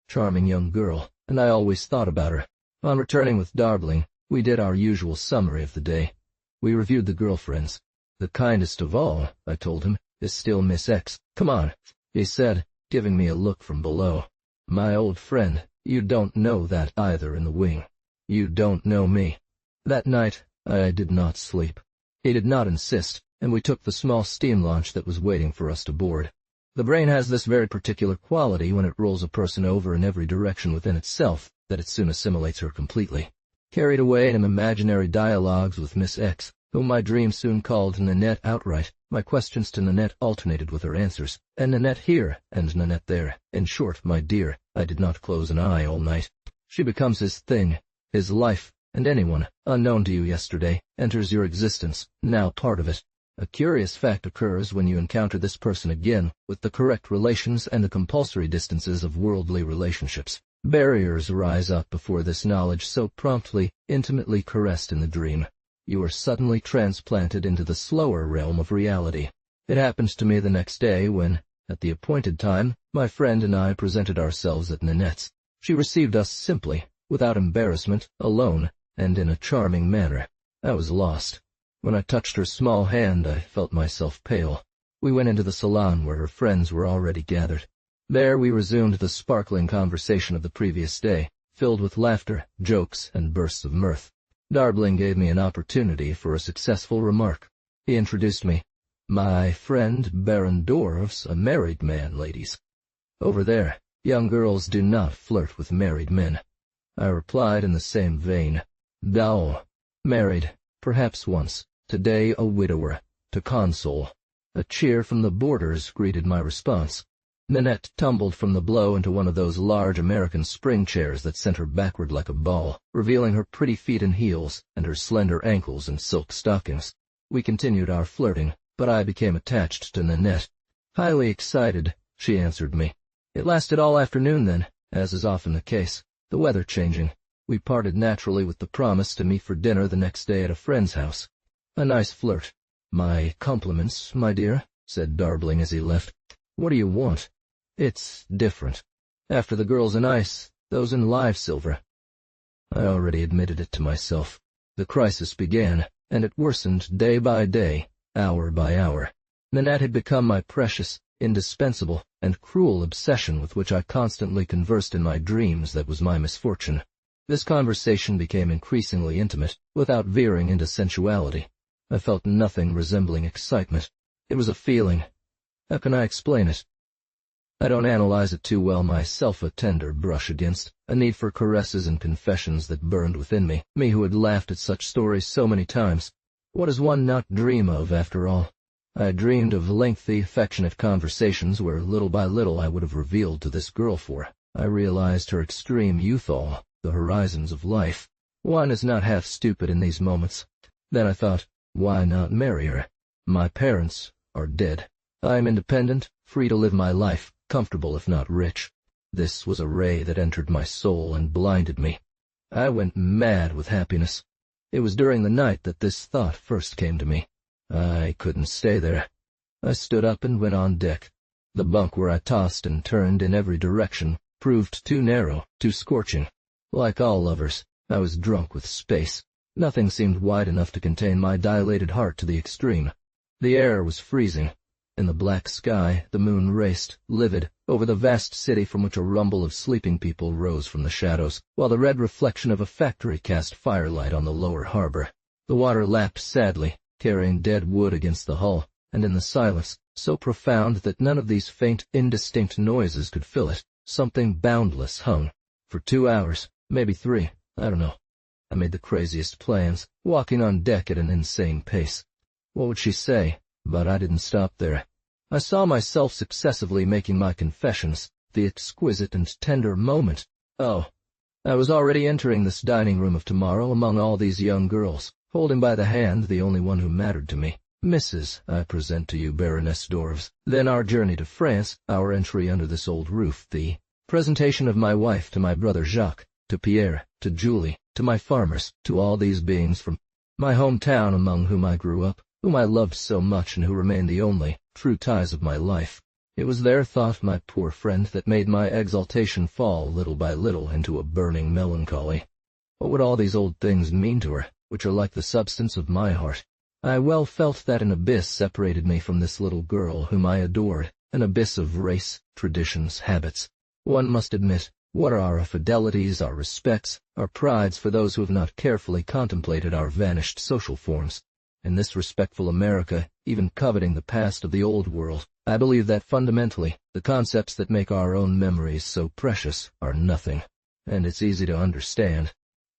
charming young girl, and I always thought about her. On returning with Darjeeling, we did our usual summary of the day. We reviewed the girlfriends. The kindest of all, I told him, is still Miss X. Come on, he said, giving me a look from below. My old friend, you don't know that either in the wing. You don't know me. That night, I did not sleep. He did not insist, and we took the small steam launch that was waiting for us to board. The brain has this very particular quality when it rolls a person over in every direction within itself, that it soon assimilates her completely. Carried away in imaginary dialogues with Miss X, whom my dream soon called Ninette outright, my questions to Ninette alternated with her answers, and Ninette here, and Ninette there. In short, my dear, I did not close an eye all night. She becomes his thing, his life, and anyone, unknown to you yesterday, enters your existence, now part of it. A curious fact occurs when you encounter this person again, with the correct relations and the compulsory distances of worldly relationships. Barriers rise up before this knowledge so promptly, intimately caressed in the dream. You are suddenly transplanted into the slower realm of reality. It happened to me the next day when, at the appointed time, my friend and I presented ourselves at Ninette's. She received us simply, without embarrassment, alone, and in a charming manner. I was lost. When I touched her small hand, I felt myself pale. We went into the salon where her friends were already gathered. There we resumed the sparkling conversation of the previous day, filled with laughter, jokes, and bursts of mirth. Darjeeling gave me an opportunity for a successful remark. He introduced me. My friend Baron Dorf's a married man, ladies. Over there, young girls do not flirt with married men. I replied in the same vein. Married, perhaps once, today a widower, to console. A cheer from the boarders greeted my response. Nanette tumbled from the blow into one of those large American spring chairs that sent her backward like a ball, revealing her pretty feet in heels and her slender ankles in silk stockings. We continued our flirting, but I became attached to Nanette. Highly excited, she answered me. It lasted all afternoon then, as is often the case, the weather changing. We parted naturally with the promise to meet for dinner the next day at a friend's house. A nice flirt. "My compliments, my dear," said Darbling as he left. "What do you want?" "It's different. After the girls in ice, those in live silver." I already admitted it to myself. The crisis began, and it worsened day by day, hour by hour. Nanette had become my precious, indispensable, and cruel obsession with which I constantly conversed in my dreams. That was my misfortune. This conversation became increasingly intimate, without veering into sensuality. I felt nothing resembling excitement. It was a feeling. How can I explain it? I don't analyze it too well myself, a tender brush against, a need for caresses and confessions that burned within me, me who had laughed at such stories so many times. What does one not dream of, after all? I dreamed of lengthy, affectionate conversations where little by little I would have revealed to this girl, for I realized her extreme youthful, the horizons of life. One is not half stupid in these moments. Then I thought, why not marry her? My parents are dead. I am independent, free to live my life, comfortable if not rich. This was a ray that entered my soul and blinded me. I went mad with happiness. It was during the night that this thought first came to me. I couldn't stay there. I stood up and went on deck. The bunk where I tossed and turned in every direction proved too narrow, too scorching. Like all lovers, I was drunk with space. Nothing seemed wide enough to contain my dilated heart to the extreme. The air was freezing. In the black sky, the moon raced, livid, over the vast city from which a rumble of sleeping people rose from the shadows, while the red reflection of a factory cast firelight on the lower harbor. The water lapped sadly, carrying dead wood against the hull, and in the silence, so profound that none of these faint, indistinct noises could fill it, something boundless hung. For 2 hours, maybe 3, I don't know. I made the craziest plans, walking on deck at an insane pace. What would she say? But I didn't stop there. I saw myself successively making my confessions, the exquisite and tender moment. Oh, I was already entering this dining room of tomorrow among all these young girls, holding by the hand the only one who mattered to me. "Mrs., I present to you Baroness d'Orves." Then our journey to France, our entry under this old roof, the presentation of my wife to my brother Jacques, to Pierre, to Julie, to my farmers, to all these beings from my hometown among whom I grew up, whom I loved so much and who remain the only true ties of my life. It was their thought, my poor friend, that made my exaltation fall little by little into a burning melancholy. What would all these old things mean to her, which are like the substance of my heart? I well felt that an abyss separated me from this little girl whom I adored, an abyss of race, traditions, habits. One must admit, what are our fidelities, our respects, our prides for those who have not carefully contemplated our vanished social forms? In this respectful America, even coveting the past of the old world, I believe that fundamentally, the concepts that make our own memories so precious are nothing. And it's easy to understand.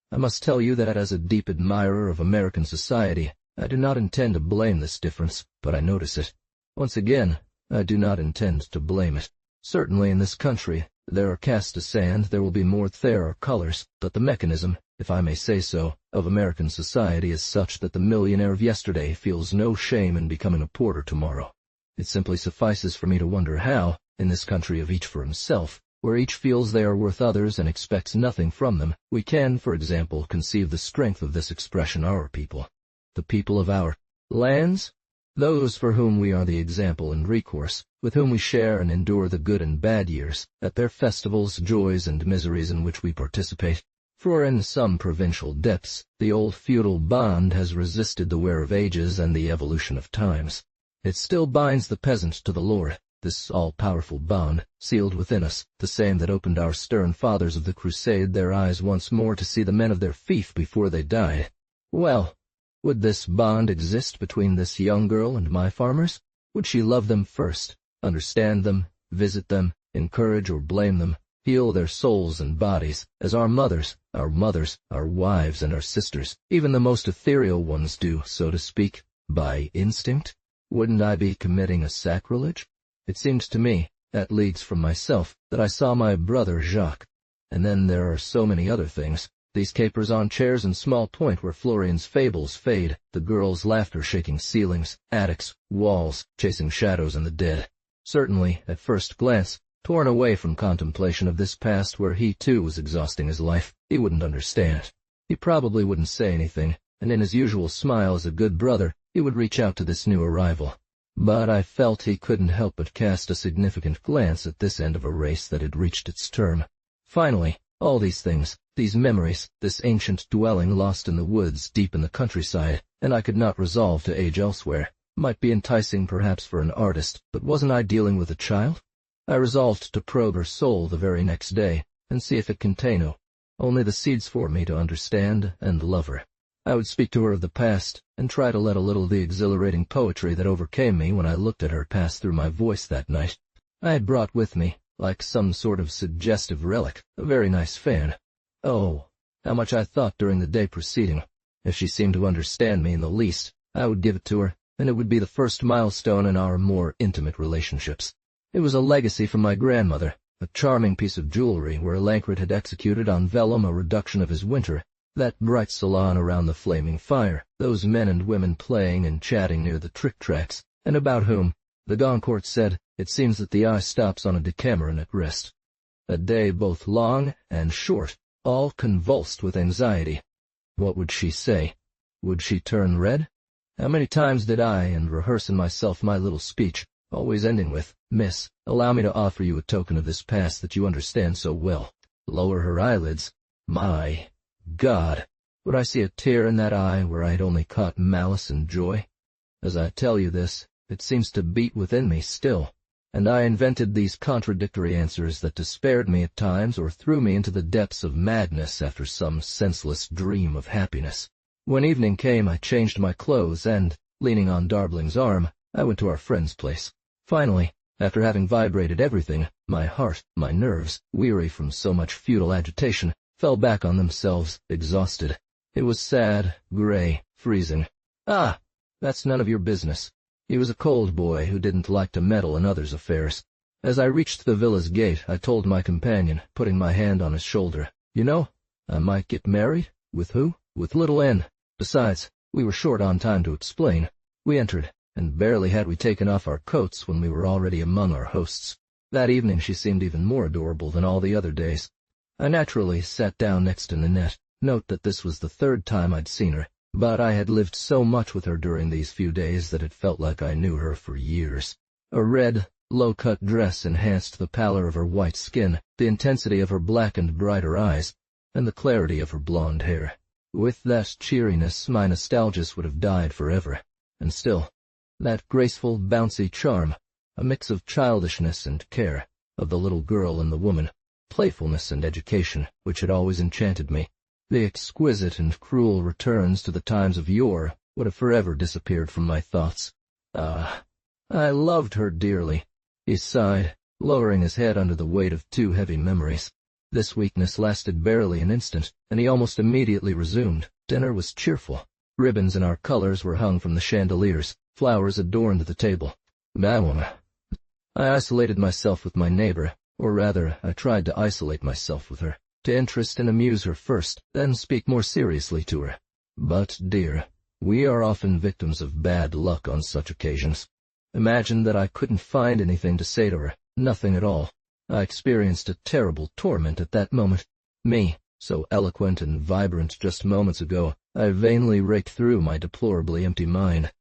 I must tell you that as a deep admirer of American society, I do not intend to blame this difference, but I notice it. Once again, I do not intend to blame it. Certainly in this country, there are casts of sand, there will be more there are colors, but the mechanism, if I may say so, of American society is such that the millionaire of yesterday feels no shame in becoming a porter tomorrow. It simply suffices for me to wonder how, in this country of each for himself, where each feels they are worth others and expects nothing from them, we can, for example, conceive the strength of this expression, our people. The people of our lands? Those for whom we are the example and recourse, with whom we share and endure the good and bad years, at their festivals, joys, and miseries in which we participate. For in some provincial depths, the old feudal bond has resisted the wear of ages and the evolution of times. It still binds the peasant to the lord, this all-powerful bond, sealed within us, the same that opened our stern fathers of the crusade their eyes once more to see the men of their fief before they died. Well, would this bond exist between this young girl and my farmers? Would she love them first, understand them, visit them, encourage or blame them, heal their souls and bodies, as our mothers, our wives, and our sisters, even the most ethereal ones do, so to speak? By instinct? Wouldn't I be committing a sacrilege? It seemed to me, at leagues from myself, that I saw my brother Jacques. And then there are so many other things. These capers on chairs in Small Point where Florian's fables fade, the girls' laughter shaking ceilings, attics, walls, chasing shadows and the dead. Certainly, at first glance, torn away from contemplation of this past where he too was exhausting his life, he wouldn't understand. He probably wouldn't say anything, and in his usual smile as a good brother, he would reach out to this new arrival. But I felt he couldn't help but cast a significant glance at this end of a race that had reached its term. Finally, all these things, these memories, this ancient dwelling lost in the woods deep in the countryside, and I could not resolve to age elsewhere, might be enticing perhaps for an artist, but wasn't I dealing with a child? I resolved to probe her soul the very next day, and see if it contained only the seeds for me to understand and love her. I would speak to her of the past, and try to let a little of the exhilarating poetry that overcame me when I looked at her pass through my voice that night. I had brought with me, like some sort of suggestive relic, a very nice fan. Oh, how much I thought during the day preceding. If she seemed to understand me in the least, I would give it to her, and it would be the first milestone in our more intimate relationships. It was a legacy from my grandmother, a charming piece of jewelry where Lancret had executed on vellum a reduction of his winter, that bright salon around the flaming fire, those men and women playing and chatting near the trick tracks, and about whom, the Goncourt said, it seems that the eye stops on a Decameron at rest. A day both long and short, all convulsed with anxiety. What would she say? Would she turn red? How many times did I rehearse in myself my little speech, always ending with, "Miss, allow me to offer you a token of this past that you understand so well." Lower her eyelids. My God! Would I see a tear in that eye where I had only caught malice and joy? As I tell you this, it seems to beat within me still, and I invented these contradictory answers that despaired me at times or threw me into the depths of madness after some senseless dream of happiness. When evening came, I changed my clothes and, leaning on Darbling's arm, I went to our friend's place. Finally, after having vibrated everything, my heart, my nerves, weary from so much futile agitation, fell back on themselves, exhausted. It was sad, gray, freezing. Ah, that's none of your business. He was a cold boy who didn't like to meddle in others' affairs. As I reached the villa's gate, I told my companion, putting my hand on his shoulder, "You know, I might get married." "With who?" "With little N. Besides, we were short on time to explain. We entered, and barely had we taken off our coats when we were already among our hosts. That evening she seemed even more adorable than all the other days. I naturally sat down next to Ninette. Note that this was the third time I'd seen her, but I had lived so much with her during these few days that it felt like I knew her for years. A red, low-cut dress enhanced the pallor of her white skin, the intensity of her black and brighter eyes, and the clarity of her blonde hair. With that cheeriness my nostalgias would have died forever, and still, that graceful, bouncy charm, a mix of childishness and care, of the little girl and the woman, playfulness and education, which had always enchanted me. The exquisite and cruel returns to the times of yore would have forever disappeared from my thoughts. Ah, I loved her dearly. He sighed, lowering his head under the weight of two heavy memories. This weakness lasted barely an instant, and he almost immediately resumed. Dinner was cheerful. Ribbons in our colors were hung from the chandeliers. Flowers adorned the table. I isolated myself with my neighbor, or rather, I tried to isolate myself with her, to interest and amuse her first, then speak more seriously to her. But, dear, we are often victims of bad luck on such occasions. Imagine that I couldn't find anything to say to her, nothing at all. I experienced a terrible torment at that moment. Me, so eloquent and vibrant just moments ago, I vainly raked through my deplorably empty mind.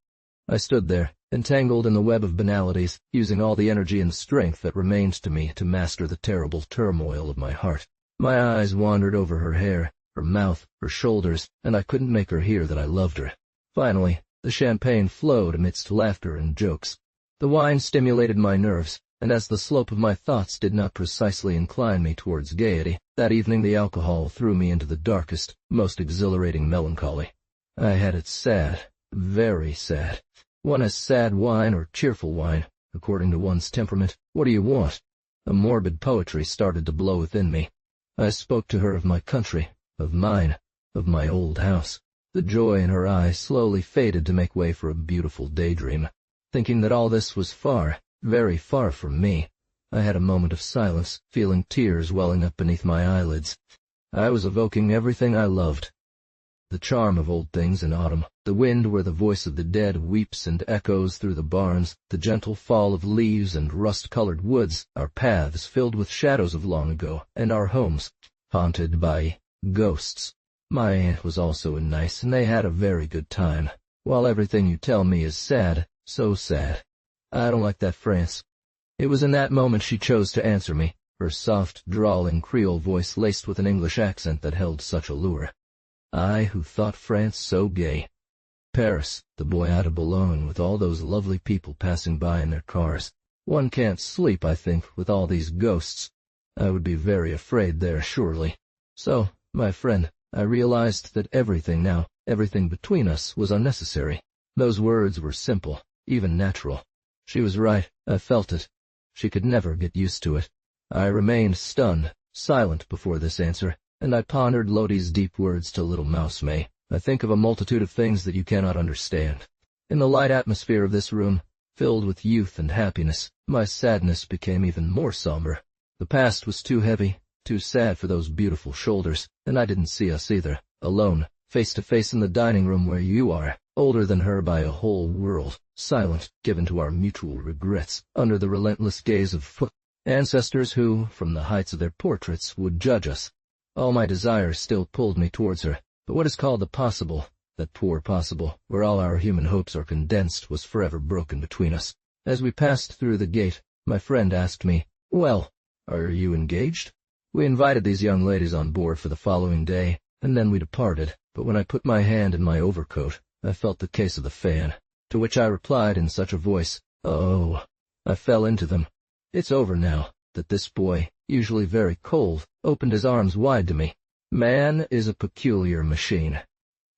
I stood there, entangled in the web of banalities, using all the energy and strength that remained to me to master the terrible turmoil of my heart. My eyes wandered over her hair, her mouth, her shoulders, and I couldn't make her hear that I loved her. Finally, the champagne flowed amidst laughter and jokes. The wine stimulated my nerves, and as the slope of my thoughts did not precisely incline me towards gaiety, that evening the alcohol threw me into the darkest, most exhilarating melancholy. I had it sad, very sad. One has sad wine or cheerful wine, according to one's temperament. What do you want? A morbid poetry started to blow within me. I spoke to her of my country, of mine, of my old house. The joy in her eyes slowly faded to make way for a beautiful daydream. Thinking that all this was far, very far from me, I had a moment of silence, feeling tears welling up beneath my eyelids. I was evoking everything I loved. The charm of old things in autumn, the wind where the voice of the dead weeps and echoes through the barns, the gentle fall of leaves and rust-colored woods, our paths filled with shadows of long ago, and our homes haunted by ghosts. My aunt was also nice, and they had a very good time, while everything you tell me is sad, so sad. I don't like that France. It was in that moment she chose to answer me, her soft, drawling Creole voice laced with an English accent that held such allure. I who thought France so gay. Paris, the boyada alone with all those lovely people passing by in their cars. One can't sleep, I think, with all these ghosts. I would be very afraid there, surely. So, my friend, I realized that everything now, everything between us, was unnecessary. Those words were simple, even natural. She was right, I felt it. She could never get used to it. I remained stunned, silent before this answer, and I pondered Lotie's deep words to little Mouse May. I think of a multitude of things that you cannot understand. In the light atmosphere of this room, filled with youth and happiness, my sadness became even more somber. The past was too heavy, too sad for those beautiful shoulders, and I didn't see us either, alone, face to face in the dining room where you are, older than her by a whole world, silent, given to our mutual regrets, under the relentless gaze of ancestors who, from the heights of their portraits, would judge us. All my desires still pulled me towards her, but what is called the possible, that poor possible, where all our human hopes are condensed, was forever broken between us. As we passed through the gate, my friend asked me, "Well, are you engaged?" We invited these young ladies on board for the following day, and then we departed, but when I put my hand in my overcoat, I felt the case of the fan, to which I replied in such a voice, "Oh." I fell into them. It's over now, that this boy, usually very cold, opened his arms wide to me. Man is a peculiar machine.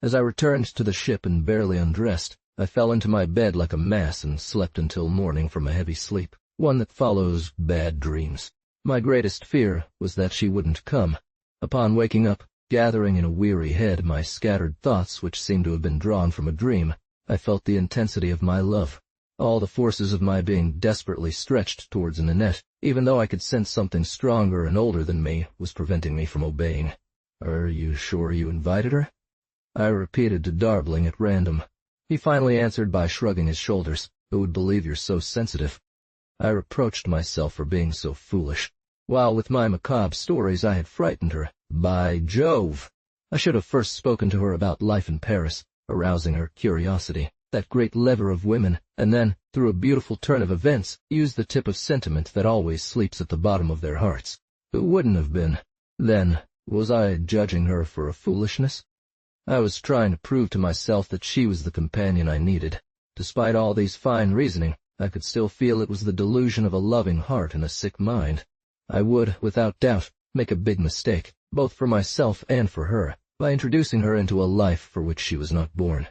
As I returned to the ship and barely undressed, I fell into my bed like a mass and slept until morning from a heavy sleep, one that follows bad dreams. My greatest fear was that she wouldn't come. Upon waking up, gathering in a weary head my scattered thoughts which seemed to have been drawn from a dream, I felt the intensity of my love. All the forces of my being desperately stretched towards Nanette, even though I could sense something stronger and older than me was preventing me from obeying. "Are you sure you invited her?" I repeated to Darbling at random. He finally answered by shrugging his shoulders. "Who would believe you're so sensitive?" I reproached myself for being so foolish. While with my macabre stories I had frightened her. By Jove! I should have first spoken to her about life in Paris, arousing her curiosity, that great lever of women, and then, through a beautiful turn of events, use the tip of sentiment that always sleeps at the bottom of their hearts. It wouldn't have been. Then, was I judging her for a foolishness? I was trying to prove to myself that she was the companion I needed. Despite all these fine reasoning, I could still feel it was the delusion of a loving heart and a sick mind. I would, without doubt, make a big mistake, both for myself and for her, by introducing her into a life for which she was not born.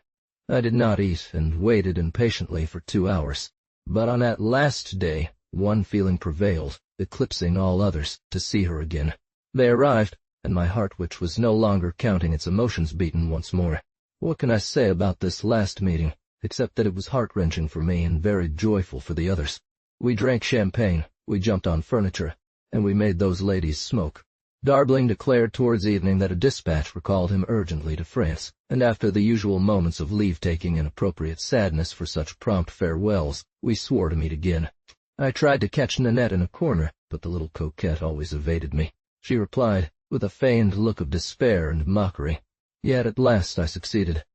I did not eat, and waited impatiently for 2 hours. But on that last day, one feeling prevailed, eclipsing all others, to see her again. They arrived, and my heart, which was no longer counting its emotions, beaten once more. What can I say about this last meeting, except that it was heart-wrenching for me and very joyful for the others? We drank champagne, we jumped on furniture, and we made those ladies smoke. Darbling declared towards evening that a dispatch recalled him urgently to France, and after the usual moments of leave-taking and appropriate sadness for such prompt farewells, we swore to meet again. I tried to catch Nanette in a corner, but the little coquette always evaded me. She replied, with a feigned look of despair and mockery. Yet at last I succeeded.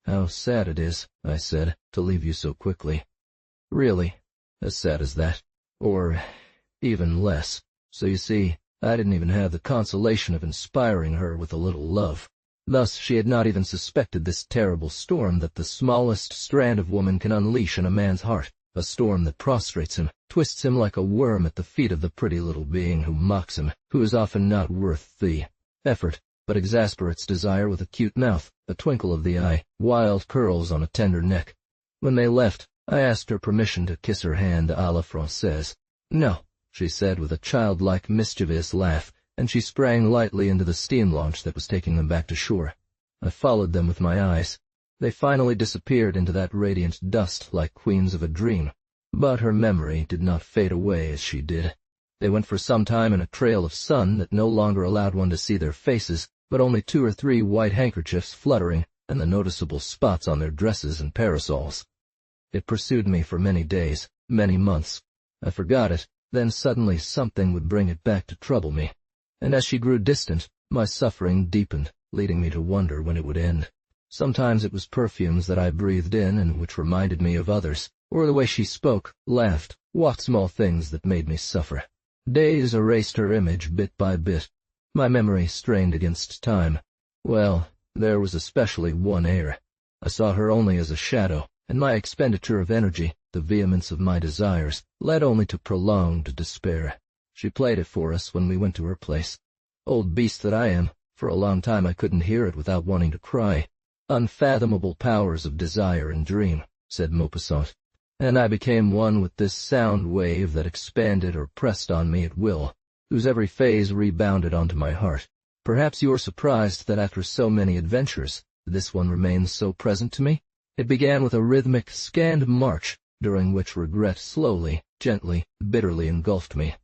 "How sad it is," I said, "to leave you so quickly." "Really, as sad as that? Or even less. So you see, I didn't even have the consolation of inspiring her with a little love. Thus she had not even suspected this terrible storm that the smallest strand of woman can unleash in a man's heart, a storm that prostrates him, twists him like a worm at the feet of the pretty little being who mocks him, who is often not worth the effort, but exasperates desire with a cute mouth, a twinkle of the eye, wild curls on a tender neck. When they left, I asked her permission to kiss her hand à la Française. "No," she said with a childlike, mischievous laugh, and she sprang lightly into the steam launch that was taking them back to shore. I followed them with my eyes. They finally disappeared into that radiant dust like queens of a dream. But her memory did not fade away as she did. They went for some time in a trail of sun that no longer allowed one to see their faces, but only 2 or 3 white handkerchiefs fluttering, and the noticeable spots on their dresses and parasols. It pursued me for many days, many months. I forgot it, then suddenly something would bring it back to trouble me. And as she grew distant, my suffering deepened, leading me to wonder when it would end. Sometimes it was perfumes that I breathed in and which reminded me of others, or the way she spoke, laughed, what small things that made me suffer. Days erased her image bit by bit. My memory strained against time. Well, there was especially one air. I saw her only as a shadow, and my expenditure of energy, the vehemence of my desires, led only to prolonged despair. She played it for us when we went to her place. Old beast that I am, for a long time I couldn't hear it without wanting to cry. Unfathomable powers of desire and dream, said Maupassant, and I became one with this sound wave that expanded or pressed on me at will, whose every phase rebounded onto my heart. Perhaps you are surprised that after so many adventures, this one remains so present to me? It began with a rhythmic, scanned march, during which regret slowly, gently, bitterly engulfed me.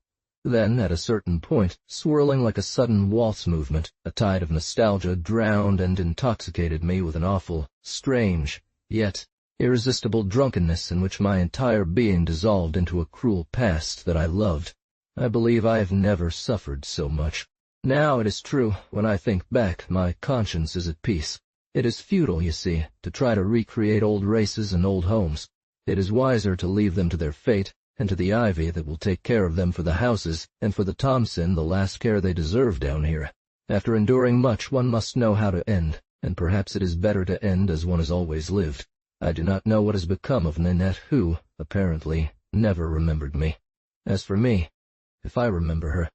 Then, at a certain point, swirling like a sudden waltz movement, a tide of nostalgia drowned and intoxicated me with an awful, strange, yet irresistible drunkenness in which my entire being dissolved into a cruel past that I loved. I believe I have never suffered so much. Now, it is true, when I think back, my conscience is at peace. It is futile, you see, to try to recreate old races and old homes. It is wiser to leave them to their fate, and to the ivy that will take care of them for the houses, and for the Thompson the last care they deserve down here. After enduring much, one must know how to end, and perhaps it is better to end as one has always lived. I do not know what has become of Ninette, who, apparently, never remembered me. As for me, if I remember her,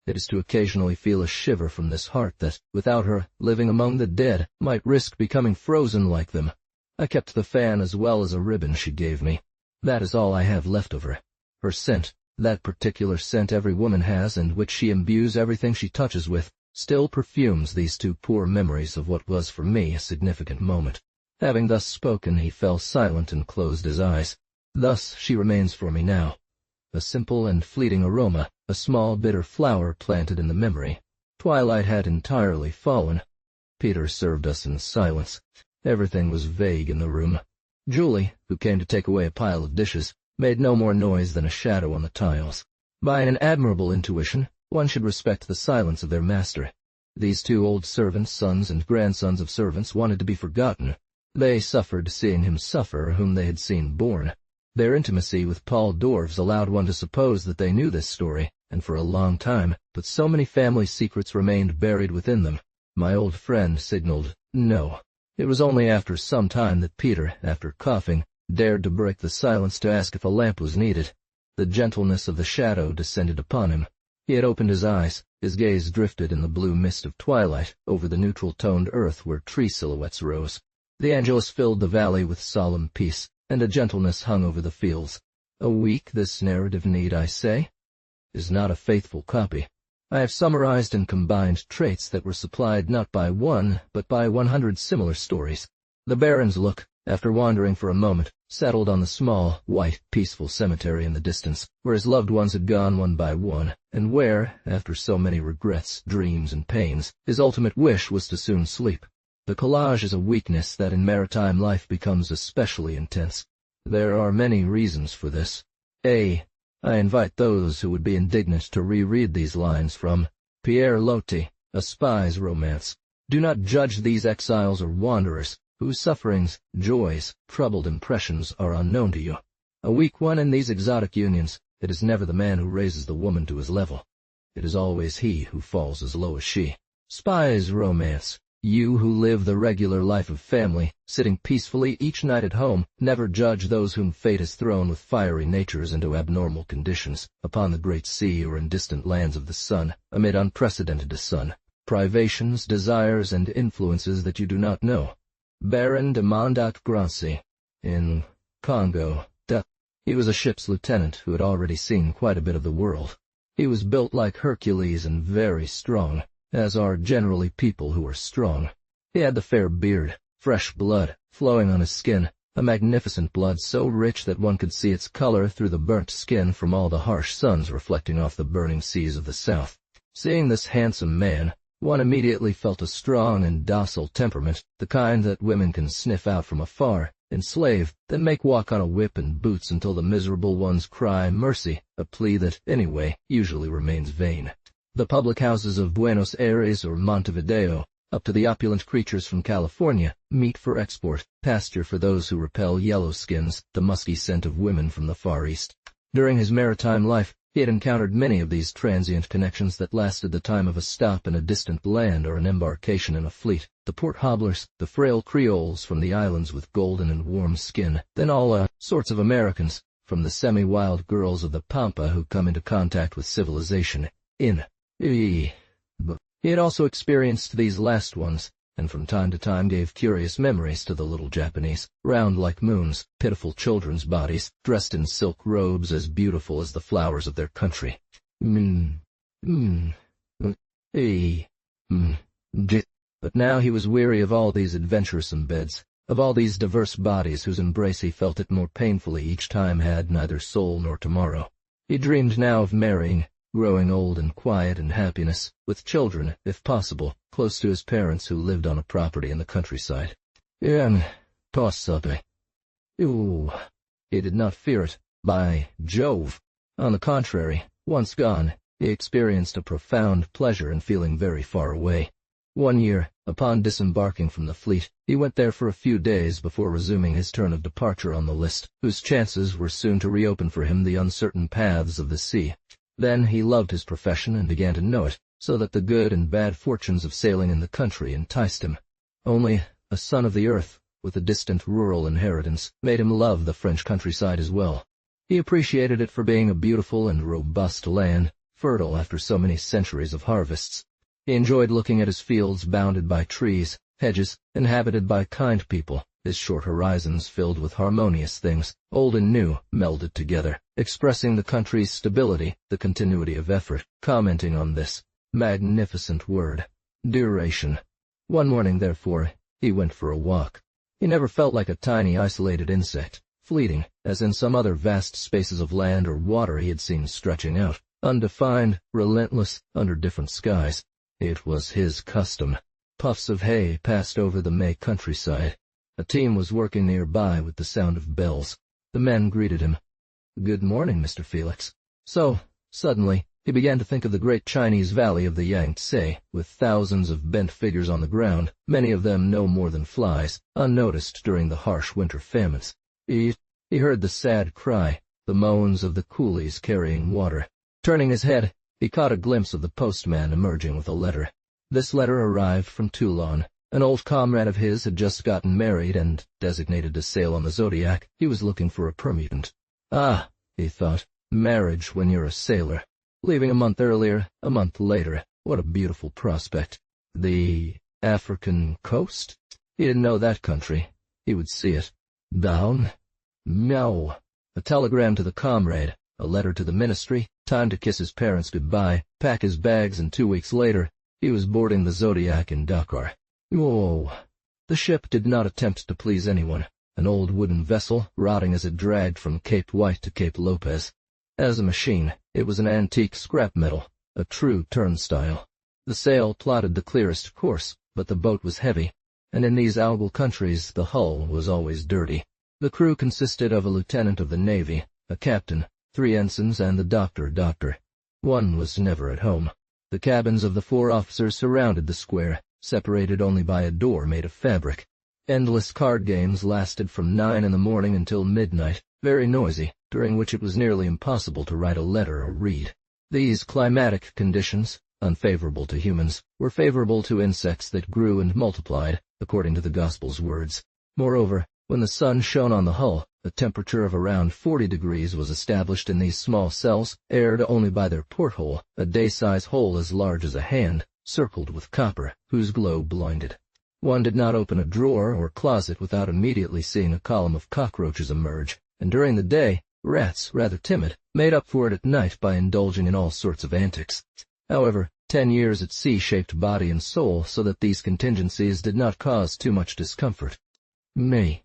it is to occasionally feel a shiver from this heart that, without her, living among the dead, might risk becoming frozen like them. I kept the fan as well as a ribbon she gave me. That is all I have left of her. Her scent, that particular scent every woman has and which she imbues everything she touches with, still perfumes these 2 poor memories of what was for me a significant moment. Having thus spoken, he fell silent and closed his eyes. Thus she remains for me now. A simple and fleeting aroma, a small bitter flower planted in the memory. Twilight had entirely fallen. Peter served us in silence. Everything was vague in the room. Julie, who came to take away a pile of dishes, made no more noise than a shadow on the tiles. By an admirable intuition, one should respect the silence of their master. These 2 old servants, sons and grandsons of servants, wanted to be forgotten. They suffered seeing him suffer whom they had seen born. Their intimacy with Paul Dorves allowed one to suppose that they knew this story, and for a long time, but so many family secrets remained buried within them. My old friend signaled, no. It was only after some time that Peter, after coughing, dared to break the silence to ask if a lamp was needed. The gentleness of the shadow descended upon him. He had opened his eyes, his gaze drifted in the blue mist of twilight over the neutral-toned earth where tree silhouettes rose. The Angelus filled the valley with solemn peace, and a gentleness hung over the fields. A weak, this narrative need, I say, is not a faithful copy. I have summarized and combined traits that were supplied not by one, but by 100 similar stories. The Baron's look, after wandering for a moment, settled on the small, white, peaceful cemetery in the distance, where his loved ones had gone one by one, and where, after so many regrets, dreams, and pains, his ultimate wish was to soon sleep. The collage is a weakness that in maritime life becomes especially intense. There are many reasons for this. I invite those who would be indignant to reread these lines from Pierre Loti, A Spy's Romance. Do not judge these exiles or wanderers, whose sufferings, joys, troubled impressions are unknown to you. A weak one in these exotic unions, it is never the man who raises the woman to his level. It is always he who falls as low as she. Spy's Romance. You who live the regular life of family, sitting peacefully each night at home, never judge those whom fate has thrown with fiery natures into abnormal conditions, upon the great sea or in distant lands of the sun, amid unprecedented sun, privations, desires, and influences that you do not know. Baron de Mondat-Grancy, in Congo. He was a ship's lieutenant who had already seen quite a bit of the world. He was built like Hercules and very strong, as are generally people who are strong. He had the fair beard, fresh blood flowing on his skin, a magnificent blood so rich that one could see its color through the burnt skin from all the harsh suns reflecting off the burning seas of the south. Seeing this handsome man, one immediately felt a strong and docile temperament, the kind that women can sniff out from afar, enslave, then make walk on a whip and boots until the miserable ones cry mercy, a plea that, anyway, usually remains vain. The public houses of Buenos Aires or Montevideo, up to the opulent creatures from California, meat for export, pasture for those who repel yellow-skins, the musky scent of women from the Far East. During his maritime life, he had encountered many of these transient connections that lasted the time of a stop in a distant land or an embarkation in a fleet, the port hobblers, the frail Creoles from the islands with golden and warm skin, then all sorts of Americans, from the semi-wild girls of the Pampa who come into contact with civilization He had also experienced these last ones, and from time to time gave curious memories to the little Japanese, round like moons, pitiful children's bodies, dressed in silk robes as beautiful as the flowers of their country. But now he was weary of all these adventuresome beds, of all these diverse bodies whose embrace he felt it more painfully each time had neither soul nor tomorrow. He dreamed now of marrying, growing old in quiet and happiness, with children, if possible, close to his parents who lived on a property in the countryside. Possibly. He did not fear it, by Jove. On the contrary, once gone, he experienced a profound pleasure in feeling very far away. One year, upon disembarking from the fleet, he went there for a few days before resuming his turn of departure on the list, whose chances were soon to reopen for him the uncertain paths of the sea. Then he loved his profession and began to know it, so that the good and bad fortunes of sailing in the country enticed him. Only a son of the earth, with a distant rural inheritance, made him love the French countryside as well. He appreciated it for being a beautiful and robust land, fertile after so many centuries of harvests. He enjoyed looking at his fields bounded by trees, hedges, inhabited by kind people, his short horizons filled with harmonious things, old and new, melded together, expressing the country's stability, the continuity of effort, commenting on this magnificent word, duration. One morning, therefore, he went for a walk. He never felt like a tiny isolated insect, fleeting, as in some other vast spaces of land or water he had seen stretching out, undefined, relentless, under different skies. It was his custom. Puffs of hay passed over the May countryside. A team was working nearby with the sound of bells. The men greeted him. "Good morning, Mr. Felix." So, suddenly, he began to think of the great Chinese valley of the Yangtze, with thousands of bent figures on the ground, many of them no more than flies, unnoticed during the harsh winter famines. He heard the sad cry, the moans of the coolies carrying water. Turning his head, he caught a glimpse of the postman emerging with a letter. This letter arrived from Toulon. An old comrade of his had just gotten married, and, designated to sail on the Zodiac, he was looking for a permutant. Ah, he thought, marriage when you're a sailor. Leaving a month earlier, a month later, what a beautiful prospect. The African coast? He didn't know that country. He would see it. Down? Meow. A telegram to the comrade, a letter to the ministry, time to kiss his parents goodbye, pack his bags, and 2 weeks later, he was boarding the Zodiac in Dakar. The ship did not attempt to please anyone, an old wooden vessel, rotting as it dragged from Cape White to Cape Lopez. As a machine, it was an antique scrap metal, a true turnstile. The sail plotted the clearest course, but the boat was heavy, and in these algal countries the hull was always dirty. The crew consisted of a lieutenant of the Navy, a captain, 3 ensigns, and the doctor. One was never at home. The cabins of the 4 officers surrounded the square, separated only by a door made of fabric. Endless card games lasted from 9 in the morning until midnight, very noisy, during which it was nearly impossible to write a letter or read. These climatic conditions, unfavorable to humans, were favorable to insects that grew and multiplied, according to the Gospel's words. Moreover, when the sun shone on the hull, a temperature of around 40 degrees was established in these small cells, aired only by their porthole, a day-size hole as large as a hand, circled with copper, whose glow blinded. One did not open a drawer or closet without immediately seeing a column of cockroaches emerge, and during the day, rats, rather timid, made up for it at night by indulging in all sorts of antics. However, 10 years at sea shaped body and soul so that these contingencies did not cause too much discomfort. Me.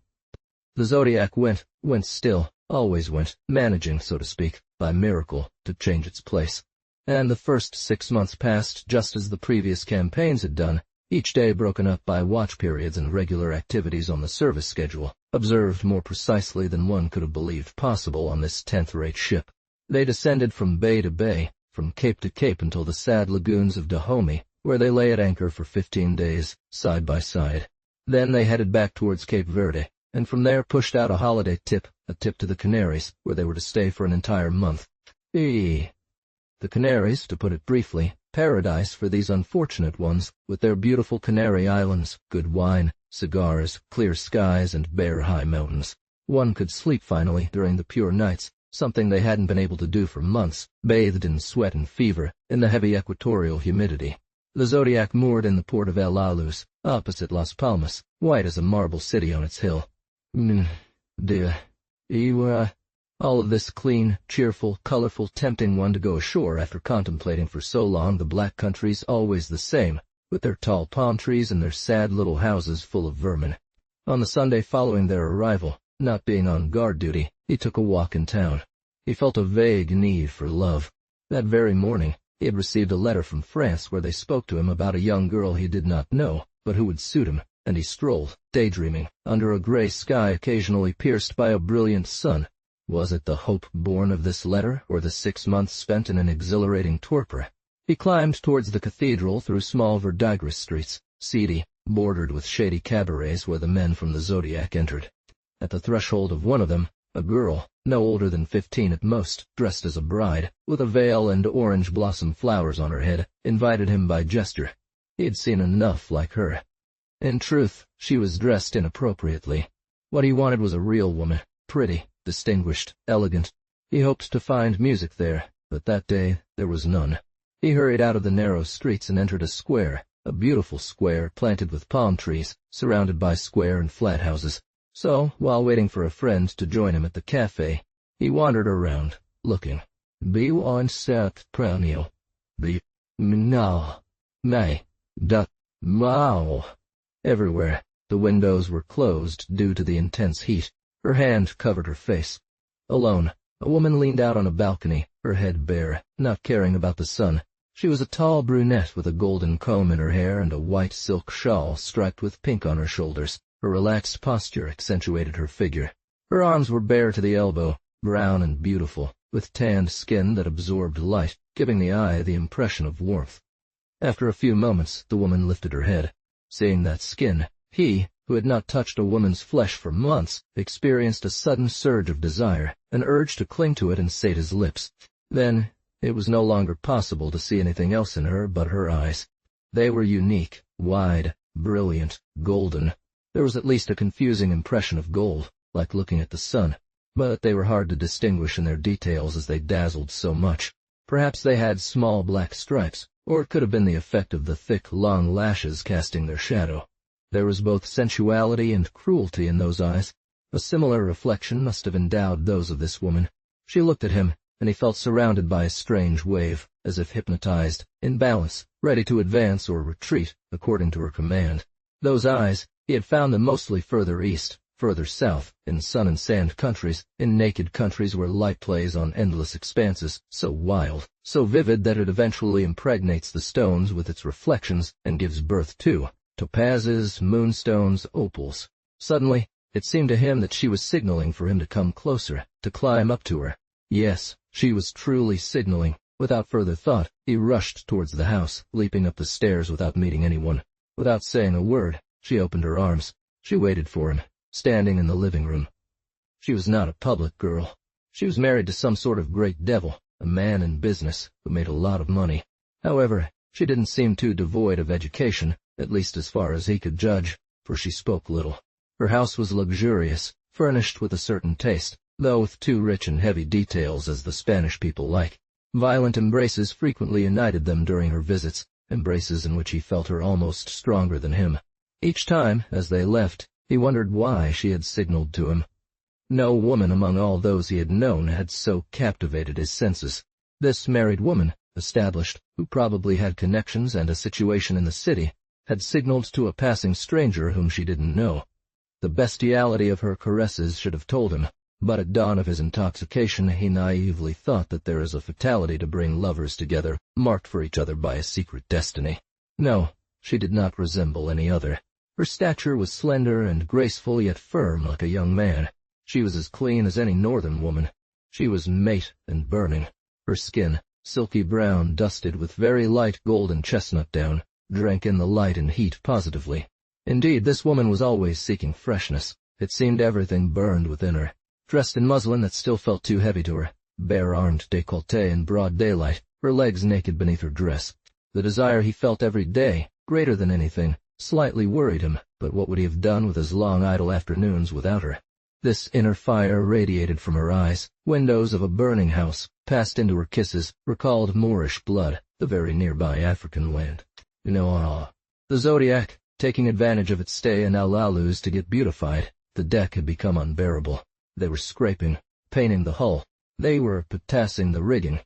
The zodiac went still, always went, managing, so to speak, by miracle, to change its place. And the first 6 months passed just as the previous campaigns had done, each day broken up by watch periods and regular activities on the service schedule, observed more precisely than one could have believed possible on this 10th-rate ship. They descended from bay to bay, from cape to cape until the sad lagoons of Dahomey, where they lay at anchor for 15 days, side by side. Then they headed back towards Cape Verde, and from there pushed out a holiday tip, a tip to the Canaries, where they were to stay for an entire month. The Canaries, to put it briefly, paradise for these unfortunate ones, with their beautiful Canary Islands, good wine, cigars, clear skies, and bare high mountains. One could sleep finally during the pure nights, something they hadn't been able to do for months, bathed in sweat and fever, in the heavy equatorial humidity. The Zodiac moored in the port of El Alus, opposite Las Palmas, white as a marble city on its hill. All of this clean, cheerful, colorful, tempting one to go ashore after contemplating for so long the black countries always the same, with their tall palm trees and their sad little houses full of vermin. On the Sunday following their arrival, not being on guard duty, he took a walk in town. He felt a vague need for love. That very morning, he had received a letter from France where they spoke to him about a young girl he did not know, but who would suit him, and he strolled, daydreaming, under a gray sky occasionally pierced by a brilliant sun. Was it the hope born of this letter, or the 6 months spent in an exhilarating torpor? He climbed towards the cathedral through small verdigris streets, seedy, bordered with shady cabarets where the men from the Zodiac entered. At the threshold of one of them, a girl, no older than 15 at most, dressed as a bride, with a veil and orange blossom flowers on her head, invited him by gesture. He had seen enough like her. In truth, she was dressed inappropriately. What he wanted was a real woman, pretty, distinguished, elegant. He hoped to find music there, but that day there was none. He hurried out of the narrow streets and entered a square, a beautiful square planted with palm trees, surrounded by square and flat houses. So, while waiting for a friend to join him at the cafe, he wandered around, looking. Be on set pranio. Be now. May. Dat. Mao. Everywhere, the windows were closed due to the intense heat. Her hand covered her face. Alone, a woman leaned out on a balcony, her head bare, not caring about the sun. She was a tall brunette with a golden comb in her hair and a white silk shawl striped with pink on her shoulders. Her relaxed posture accentuated her figure. Her arms were bare to the elbow, brown and beautiful, with tanned skin that absorbed light, giving the eye the impression of warmth. After a few moments, the woman lifted her head. Seeing that skin, he, who had not touched a woman's flesh for months, experienced a sudden surge of desire, an urge to cling to it and sate his lips. Then, it was no longer possible to see anything else in her but her eyes. They were unique, wide, brilliant, golden. There was at least a confusing impression of gold, like looking at the sun, but they were hard to distinguish in their details as they dazzled so much. Perhaps they had small black stripes, or it could have been the effect of the thick, long lashes casting their shadow. There was both sensuality and cruelty in those eyes. A similar reflection must have endowed those of this woman. She looked at him, and he felt surrounded by a strange wave, as if hypnotized, in balance, ready to advance or retreat, according to her command. Those eyes, he had found them mostly further east, further south, in sun and sand countries, in naked countries where light plays on endless expanses, so wild, so vivid that it eventually impregnates the stones with its reflections and gives birth to topazes, moonstones, opals. Suddenly, it seemed to him that she was signaling for him to come closer, to climb up to her. Yes, she was truly signaling. Without further thought, he rushed towards the house, leaping up the stairs without meeting anyone. Without saying a word, she opened her arms. She waited for him, standing in the living room. She was not a public girl. She was married to some sort of great devil, a man in business, who made a lot of money. However, she didn't seem too devoid of education, at least as far as he could judge, for she spoke little. Her house was luxurious, furnished with a certain taste, though with too rich and heavy details as the Spanish people like. Violent embraces frequently united them during her visits, embraces in which he felt her almost stronger than him. Each time, as they left, he wondered why she had signaled to him. No woman among all those he had known had so captivated his senses. This married woman, established, who probably had connections and a situation in the city, had signaled to a passing stranger whom she didn't know. The bestiality of her caresses should have told him, but at dawn of his intoxication he naively thought that there is a fatality to bring lovers together, marked for each other by a secret destiny. No, she did not resemble any other. Her stature was slender and graceful yet firm like a young man. She was as clean as any northern woman. She was mate and burning. Her skin, silky brown dusted with very light golden chestnut down, drank in the light and heat positively. Indeed, this woman was always seeking freshness. It seemed everything burned within her. Dressed in muslin that still felt too heavy to her, bare-armed décolleté in broad daylight, her legs naked beneath her dress. The desire he felt every day, greater than anything, slightly worried him, but what would he have done with his long idle afternoons without her? This inner fire radiated from her eyes. Windows of a burning house, passed into her kisses, recalled Moorish blood, the very nearby African land. The Zodiac, taking advantage of its stay in Al-Alus to get beautified, the deck had become unbearable. They were scraping, painting the hull. They were potassing the rigging.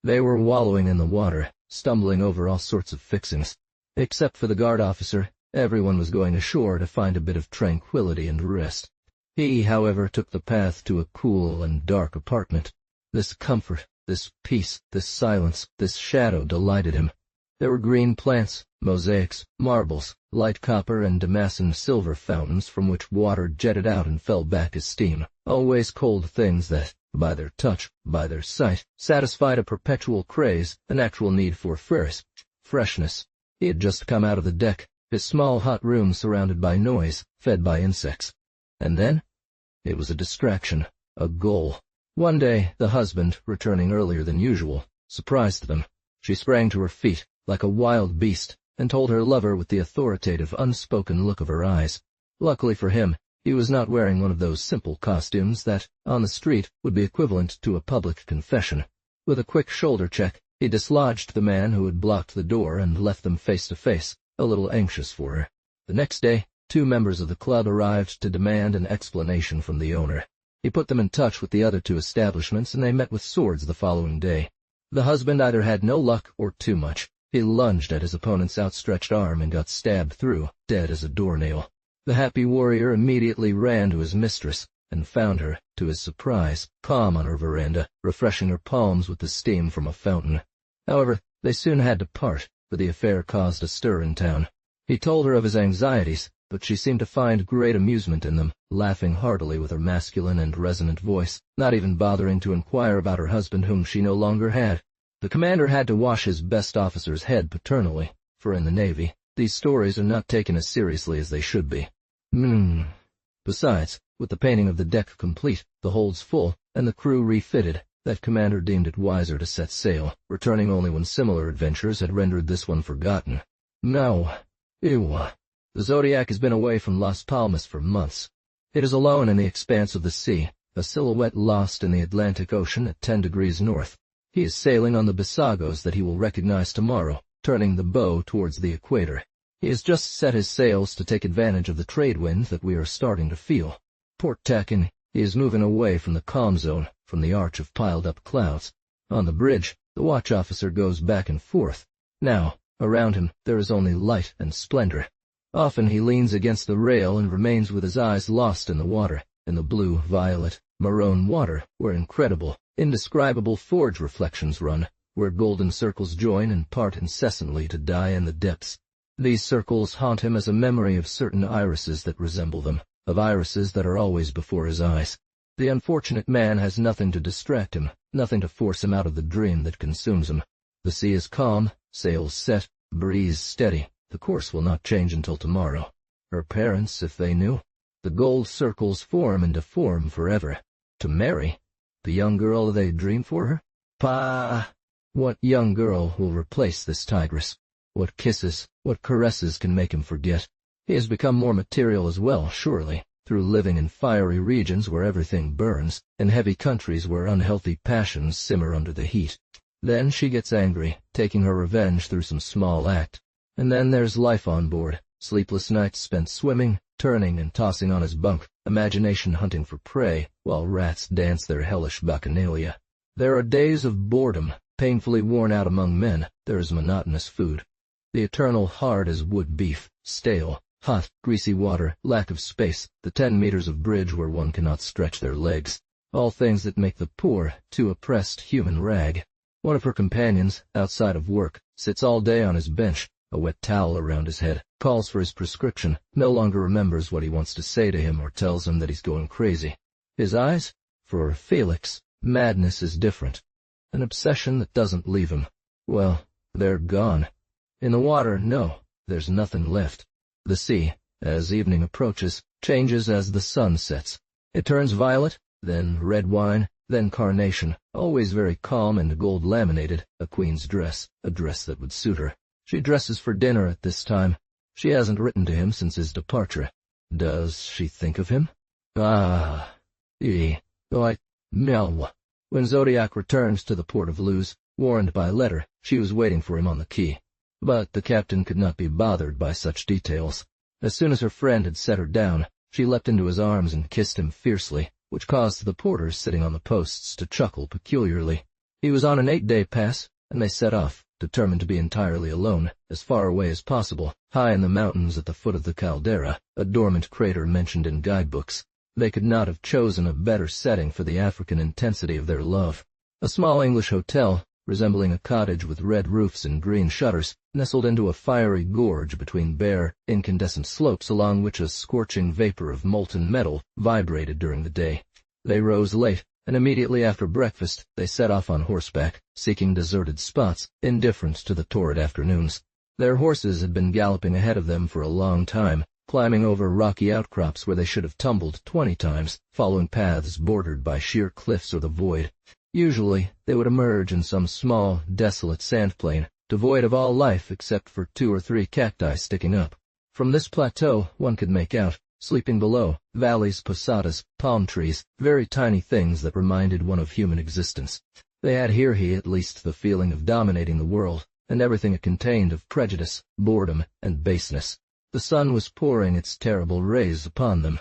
They were wallowing in the water, stumbling over all sorts of fixings. Except for the guard officer, everyone was going ashore to find a bit of tranquility and rest. He, however, took the path to a cool and dark apartment. This comfort, this peace, this silence, this shadow delighted him. There were green plants, mosaics, marbles, light copper and Damascene silver fountains from which water jetted out and fell back as steam, always cold things that, by their touch, by their sight, satisfied a perpetual craze, an actual need for freshness. He had just come out of the deck, his small hot room surrounded by noise, fed by insects. And then? It was a distraction, a goal. One day, the husband, returning earlier than usual, surprised them. She sprang to her feet, like a wild beast, and told her lover with the authoritative, unspoken look of her eyes. Luckily for him, he was not wearing one of those simple costumes that, on the street, would be equivalent to a public confession. With a quick shoulder check, he dislodged the man who had blocked the door and left them face to face, a little anxious for her. The next day, 2 members of the club arrived to demand an explanation from the owner. He put them in touch with the other 2 establishments, and they met with swords the following day. The husband either had no luck or too much. He lunged at his opponent's outstretched arm and got stabbed through, dead as a doornail. The happy warrior immediately ran to his mistress, and found her, to his surprise, calm on her veranda, refreshing her palms with the steam from a fountain. However, they soon had to part, for the affair caused a stir in town. He told her of his anxieties, but she seemed to find great amusement in them, laughing heartily with her masculine and resonant voice, not even bothering to inquire about her husband whom she no longer had. The commander had to wash his best officer's head paternally, for in the Navy, these stories are not taken as seriously as they should be. Besides, with the painting of the deck complete, the holds full, and the crew refitted, that commander deemed it wiser to set sail, returning only when similar adventures had rendered this one forgotten. The Zodiac has been away from Las Palmas for months. It is alone in the expanse of the sea, a silhouette lost in the Atlantic Ocean at 10 degrees north. He is sailing on the Bisagos that he will recognize tomorrow, turning the bow towards the equator. He has just set his sails to take advantage of the trade wind that we are starting to feel. Port tacking, he is moving away from the calm zone, from the arch of piled-up clouds. On the bridge, the watch officer goes back and forth. Now, around him, there is only light and splendor. Often he leans against the rail and remains with his eyes lost in the water, in the blue, violet, maroon water, where incredible, indescribable forge reflections run, where golden circles join and part incessantly to die in the depths. These circles haunt him as a memory of certain irises that resemble them, of irises that are always before his eyes. The unfortunate man has nothing to distract him, nothing to force him out of the dream that consumes him. The sea is calm, sails set, breeze steady. The course will not change until tomorrow. Her parents, if they knew. The gold circles form and deform forever. To marry? The young girl they dream for her? Pah! What young girl will replace this tigress? What kisses, what caresses can make him forget? He has become more material as well, surely, through living in fiery regions where everything burns, in heavy countries where unhealthy passions simmer under the heat. Then she gets angry, taking her revenge through some small act. And then there's life on board, sleepless nights spent swimming, turning and tossing on his bunk, imagination hunting for prey, while rats dance their hellish bacchanalia. There are days of boredom, Painfully worn out among men, there is monotonous food. The eternal hard as wood beef, stale, hot, greasy water, lack of space, the 10 meters of bridge where one cannot stretch their legs. All things that make the poor, too oppressed human rag. One of her companions, outside of work, sits all day on his bench, a wet towel around his head, calls for his prescription, no longer remembers what he wants to say to him or tells him that he's going crazy. His eyes? For Felix, madness is different. An obsession that doesn't leave him. Well, they're gone. In the water, no, there's nothing left. The sea, as evening approaches, changes as the sun sets. It turns violet, then red wine, then carnation, always very calm and gold-laminated, a queen's dress, a dress that would suit her. She dresses for dinner at this time. She hasn't written to him since his departure. Does she think of him? Meow. When Zodiac returned to the port of Luz, warned by letter, she was waiting for him on the quay. But the captain could not be bothered by such details. As soon as her friend had set her down, she leapt into his arms and kissed him fiercely, which caused the porters sitting on the posts to chuckle peculiarly. He was on an 8-day pass, and they set off, determined to be entirely alone, as far away as possible, high in the mountains at the foot of the caldera, a dormant crater mentioned in guidebooks. They could not have chosen a better setting for the African intensity of their love. A small English hotel, resembling a cottage with red roofs and green shutters, nestled into a fiery gorge between bare, incandescent slopes along which a scorching vapor of molten metal vibrated during the day. They rose late, and immediately after breakfast they set off on horseback, seeking deserted spots, indifferent to the torrid afternoons. Their horses had been galloping ahead of them for a long time, climbing over rocky outcrops where they should have tumbled 20 times, following paths bordered by sheer cliffs or the void. Usually, they would emerge in some small, desolate sandplain, devoid of all life except for 2 or 3 cacti sticking up. From this plateau, one could make out, sleeping below, valleys, posadas, palm trees, very tiny things that reminded one of human existence. They had here at least the feeling of dominating the world, and everything it contained of prejudice, boredom, and baseness. The sun was pouring its terrible rays upon them.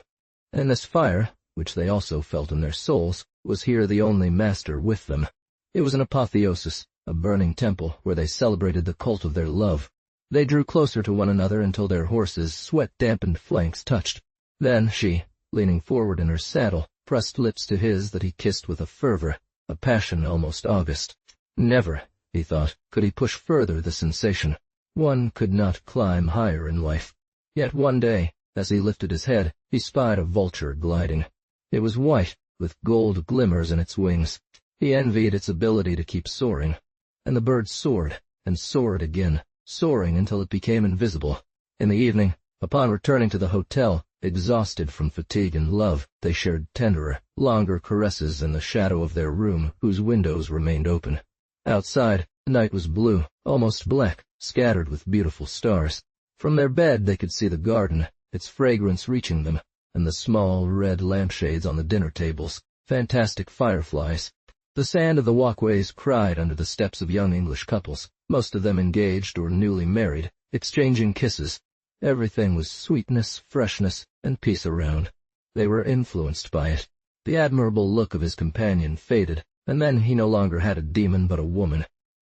And this fire, which they also felt in their souls, was here the only master with them. It was an apotheosis, a burning temple where they celebrated the cult of their love. They drew closer to one another until their horses' sweat-dampened flanks touched. Then she, leaning forward in her saddle, pressed lips to his that he kissed with a fervor, a passion almost august. Never, he thought, could he push further the sensation. One could not climb higher in life. Yet one day, as he lifted his head, he spied a vulture gliding. It was white, with gold glimmers in its wings. He envied its ability to keep soaring. And the bird soared, and soared again, soaring until it became invisible. In the evening, upon returning to the hotel, exhausted from fatigue and love, they shared tenderer, longer caresses in the shadow of their room, whose windows remained open. Outside, the night was blue, almost black, scattered with beautiful stars. From their bed they could see the garden, its fragrance reaching them, and the small red lampshades on the dinner tables, fantastic fireflies. The sand of the walkways cried under the steps of young English couples, most of them engaged or newly married, exchanging kisses. Everything was sweetness, freshness, and peace around. They were influenced by it. The admirable look of his companion faded, and then he no longer had a demon but a woman.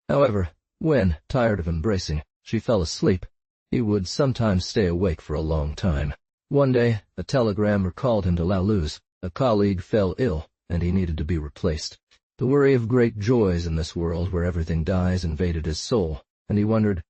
However, when, tired of embracing, she fell asleep, he would sometimes stay awake for a long time. One day, a telegram recalled him to La Luz. A colleague fell ill, and he needed to be replaced. The worry of great joys in this world where everything dies invaded his soul, and he wondered,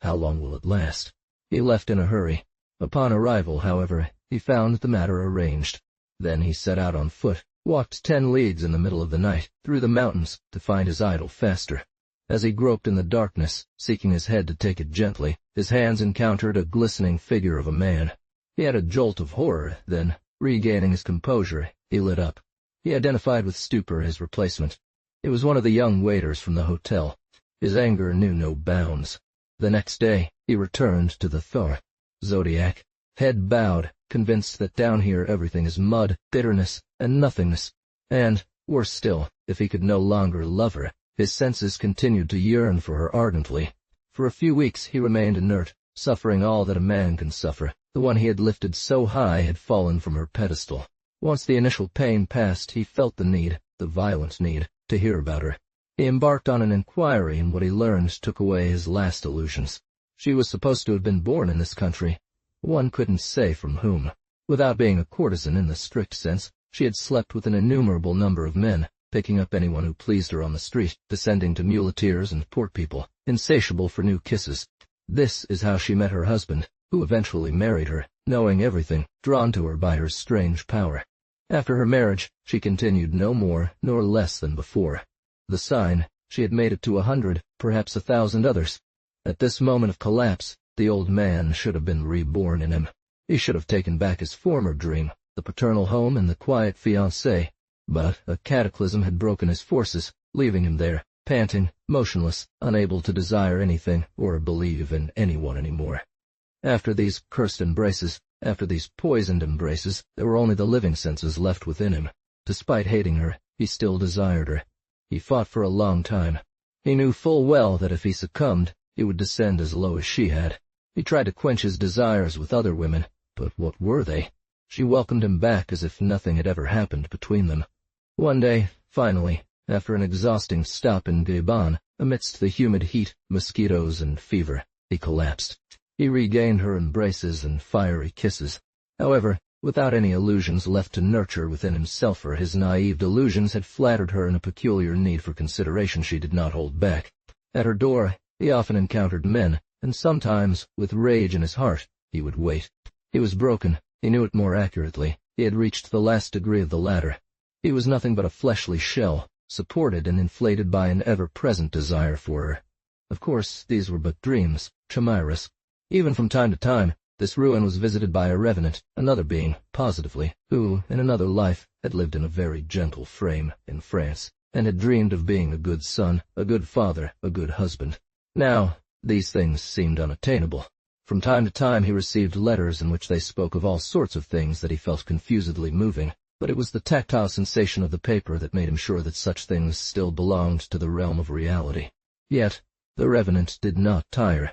how long will it last? He left in a hurry. Upon arrival, however, he found the matter arranged. Then he set out on foot, walked 10 leagues in the middle of the night, through the mountains, to find his idol faster. As he groped in the darkness, seeking his head to take it gently, his hands encountered a glistening figure of a man. He had a jolt of horror, then, regaining his composure, he lit up. He identified with stupor his replacement. It was one of the young waiters from the hotel. His anger knew no bounds. The next day, he returned to the Thor. Zodiac, head bowed, convinced that down here everything is mud, bitterness, and nothingness. And, worse still, if he could no longer love her, his senses continued to yearn for her ardently. For a few weeks he remained inert, suffering all that a man can suffer. The one he had lifted so high had fallen from her pedestal. Once the initial pain passed, he felt the need, the violent need, to hear about her. He embarked on an inquiry, and what he learned took away his last illusions. She was supposed to have been born in this country. One couldn't say from whom. Without being a courtesan in the strict sense, she had slept with an innumerable number of men, picking up anyone who pleased her on the street, descending to muleteers and port people, insatiable for new kisses. This is how she met her husband, who eventually married her, knowing everything, drawn to her by her strange power. After her marriage, she continued no more nor less than before. The sign, she had made it to 100, perhaps 1,000 others. At this moment of collapse, the old man should have been reborn in him. He should have taken back his former dream, the paternal home and the quiet fiancée. But a cataclysm had broken his forces, leaving him there, panting, motionless, unable to desire anything or believe in anyone anymore. After these cursed embraces, after these poisoned embraces, there were only the living senses left within him. Despite hating her, he still desired her. He fought for a long time. He knew full well that if he succumbed, he would descend as low as she had. He tried to quench his desires with other women, but what were they? She welcomed him back as if nothing had ever happened between them. One day, finally, after an exhausting stop in Gabon, amidst the humid heat, mosquitoes, and fever, he collapsed. He regained her embraces and fiery kisses. However, without any illusions left to nurture within himself, for his naive delusions had flattered her in a peculiar need for consideration she did not hold back. At her door, he often encountered men, and sometimes, with rage in his heart, he would wait. He was broken. He knew it more accurately. He had reached the last degree of the ladder. He was nothing but a fleshly shell, supported and inflated by an ever-present desire for her. Of course, these were but dreams, chimeras. Even from time to time, this ruin was visited by a revenant, another being, positively, who, in another life, had lived in a very gentle frame in France, and had dreamed of being a good son, a good father, a good husband. Now, these things seemed unattainable. From time to time he received letters in which they spoke of all sorts of things that he felt confusedly moving, but it was the tactile sensation of the paper that made him sure that such things still belonged to the realm of reality. Yet, the revenant did not tire.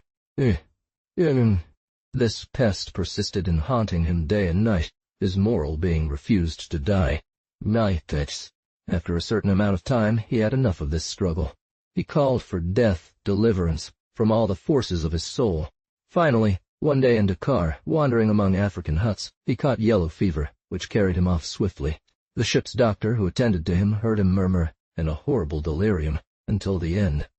This pest persisted in haunting him day and night, his moral being refused to die. After a certain amount of time, he had enough of this struggle. He called for death, deliverance, from all the forces of his soul. Finally, one day in Dakar, wandering among African huts, he caught yellow fever, which carried him off swiftly. The ship's doctor who attended to him heard him murmur, in a horrible delirium, until the end.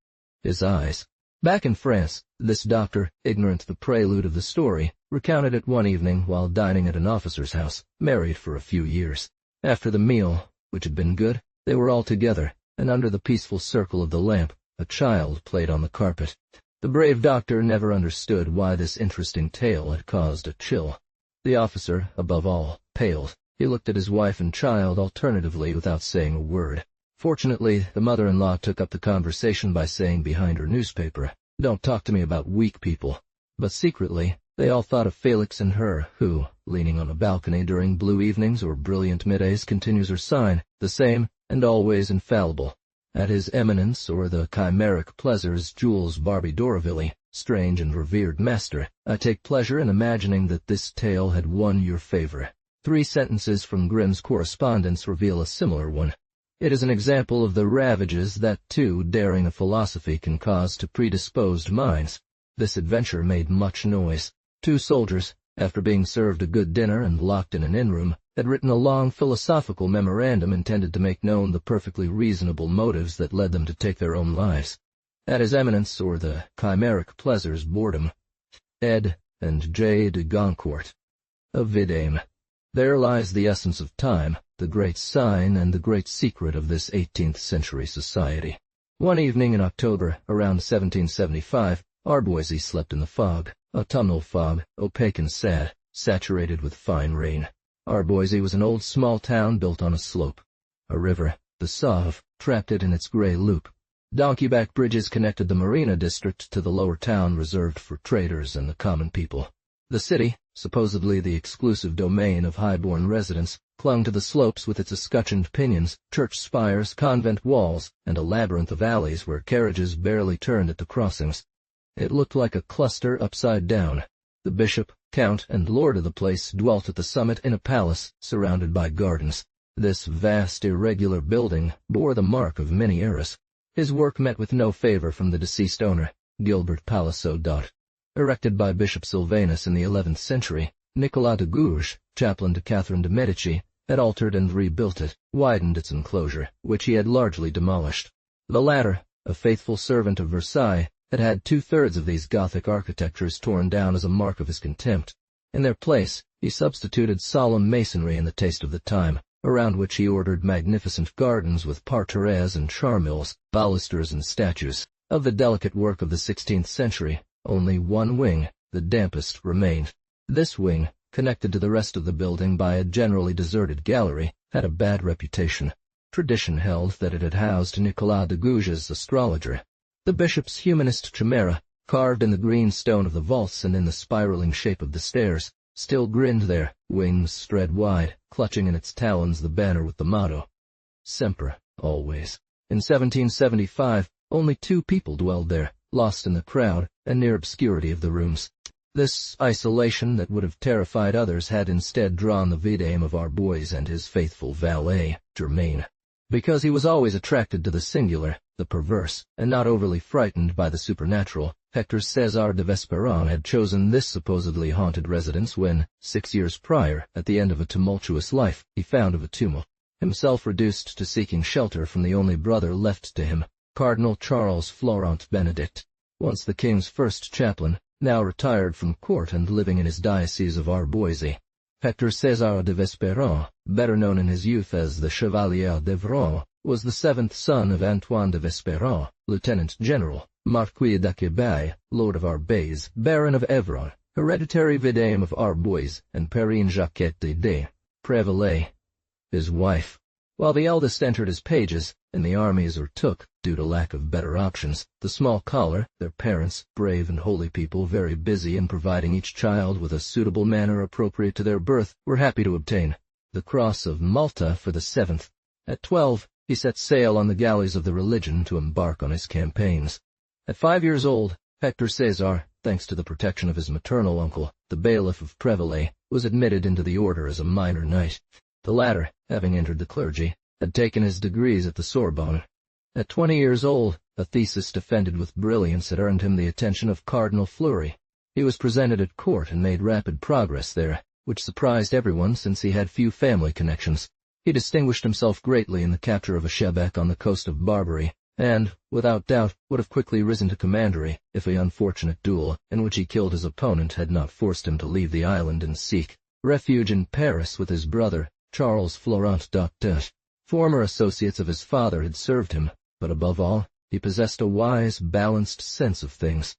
His eyes. Back in France, this doctor, ignorant the prelude of the story, recounted it one evening while dining at an officer's house, married for a few years. After the meal, which had been good, they were all together, and under the peaceful circle of the lamp, a child played on the carpet. The brave doctor never understood why this interesting tale had caused a chill. The officer, above all, paled. He looked at his wife and child alternatively without saying a word. Fortunately, the mother-in-law took up the conversation by saying behind her newspaper, "Don't talk to me about weak people." But secretly, they all thought of Felix and her, who, leaning on a balcony during blue evenings or brilliant middays, continues her sign, the same, and always infallible. At his eminence, or the chimeric pleasures Jules Barbie d'Aurevilly, strange and revered master, I take pleasure in imagining that this tale had won your favor. 3 sentences from Grimm's correspondence reveal a similar one. It is an example of the ravages that too daring a philosophy can cause to predisposed minds. This adventure made much noise. 2 soldiers, after being served a good dinner and locked in an inn-room, had written a long philosophical memorandum intended to make known the perfectly reasonable motives that led them to take their own lives. At his eminence, or the chimeric pleasures boredom, Ed and J. de Goncourt. A vidame. There lies the essence of time, the great sign and the great secret of this 18th-century society. One evening in October, around 1775, Arboisy slept in the fog, autumnal fog, opaque and sad, saturated with fine rain. Arboisy was an old small town built on a slope. A river, the Sauve, trapped it in its grey loop. Donkey-back bridges connected the marina district to the lower town reserved for traders and the common people. The city, supposedly the exclusive domain of high-born residents, clung to the slopes with its escutcheoned pinions, church spires, convent walls, and a labyrinth of alleys where carriages barely turned at the crossings. It looked like a cluster upside down. The bishop, count, and lord of the place dwelt at the summit in a palace surrounded by gardens. This vast, irregular building bore the mark of many eras. His work met with no favor from the deceased owner, Gilbert Palissot. Erected by Bishop Sylvanus in the 11th century, Nicolas de Gouges, chaplain to Catherine de' Medici, had altered and rebuilt it, widened its enclosure, which he had largely demolished. The latter, a faithful servant of Versailles, had had 2/3 of these Gothic architectures torn down as a mark of his contempt. In their place, he substituted solemn masonry in the taste of the time, around which he ordered magnificent gardens with parterres and charmilles, balusters and statues. Of the delicate work of the 16th century, only one wing, the dampest, remained. This wing, connected to the rest of the building by a generally deserted gallery, had a bad reputation. Tradition held that it had housed Nicolas de Gouges' astrologer. The bishop's humanist chimera, carved in the green stone of the vaults and in the spiraling shape of the stairs, still grinned there, wings spread wide, clutching in its talons the banner with the motto, Semper, always. In 1775, only 2 people dwelled there, lost in the crowd and near obscurity of the rooms. This isolation that would have terrified others had instead drawn the vidame of Arbois and his faithful valet, Germain. Because he was always attracted to the singular, the perverse, and not overly frightened by the supernatural, Hector César de Vesperan had chosen this supposedly haunted residence when, 6 years prior, at the end of a tumultuous life, he found of a tumult, himself reduced to seeking shelter from the only brother left to him, Cardinal Charles Florent Benedict, once the king's first chaplain, now retired from court and living in his diocese of Arbois. Hector César de Vesperan, better known in his youth as the Chevalier d'Evron, was the 7th son of Antoine de Vesperan, lieutenant general, Marquis d'Aquebay, lord of Arbais, baron of Evron, hereditary vidame of Arbois, and Perrine Jacquette de Prévalet, his wife. While the eldest entered as pages, in the armies or took, due to lack of better options, the small collar, their parents, brave and holy people very busy in providing each child with a suitable manner appropriate to their birth, were happy to obtain the Cross of Malta for the 7th. At 12, he set sail on the galleys of the religion to embark on his campaigns. At 5 years old, Hector César, thanks to the protection of his maternal uncle, the bailiff of Prévalet, was admitted into the order as a minor knight. The latter, having entered the clergy, had taken his degrees at the Sorbonne. At 20 years old, a thesis defended with brilliance had earned him the attention of Cardinal Fleury. He was presented at court and made rapid progress there, which surprised everyone since he had few family connections. He distinguished himself greatly in the capture of a shebek on the coast of Barbary, and, without doubt, would have quickly risen to commandery if the unfortunate duel, in which he killed his opponent, had not forced him to leave the island and seek refuge in Paris with his brother, Charles Florent d'Artois. Former associates of his father had served him, but above all, he possessed a wise, balanced sense of things.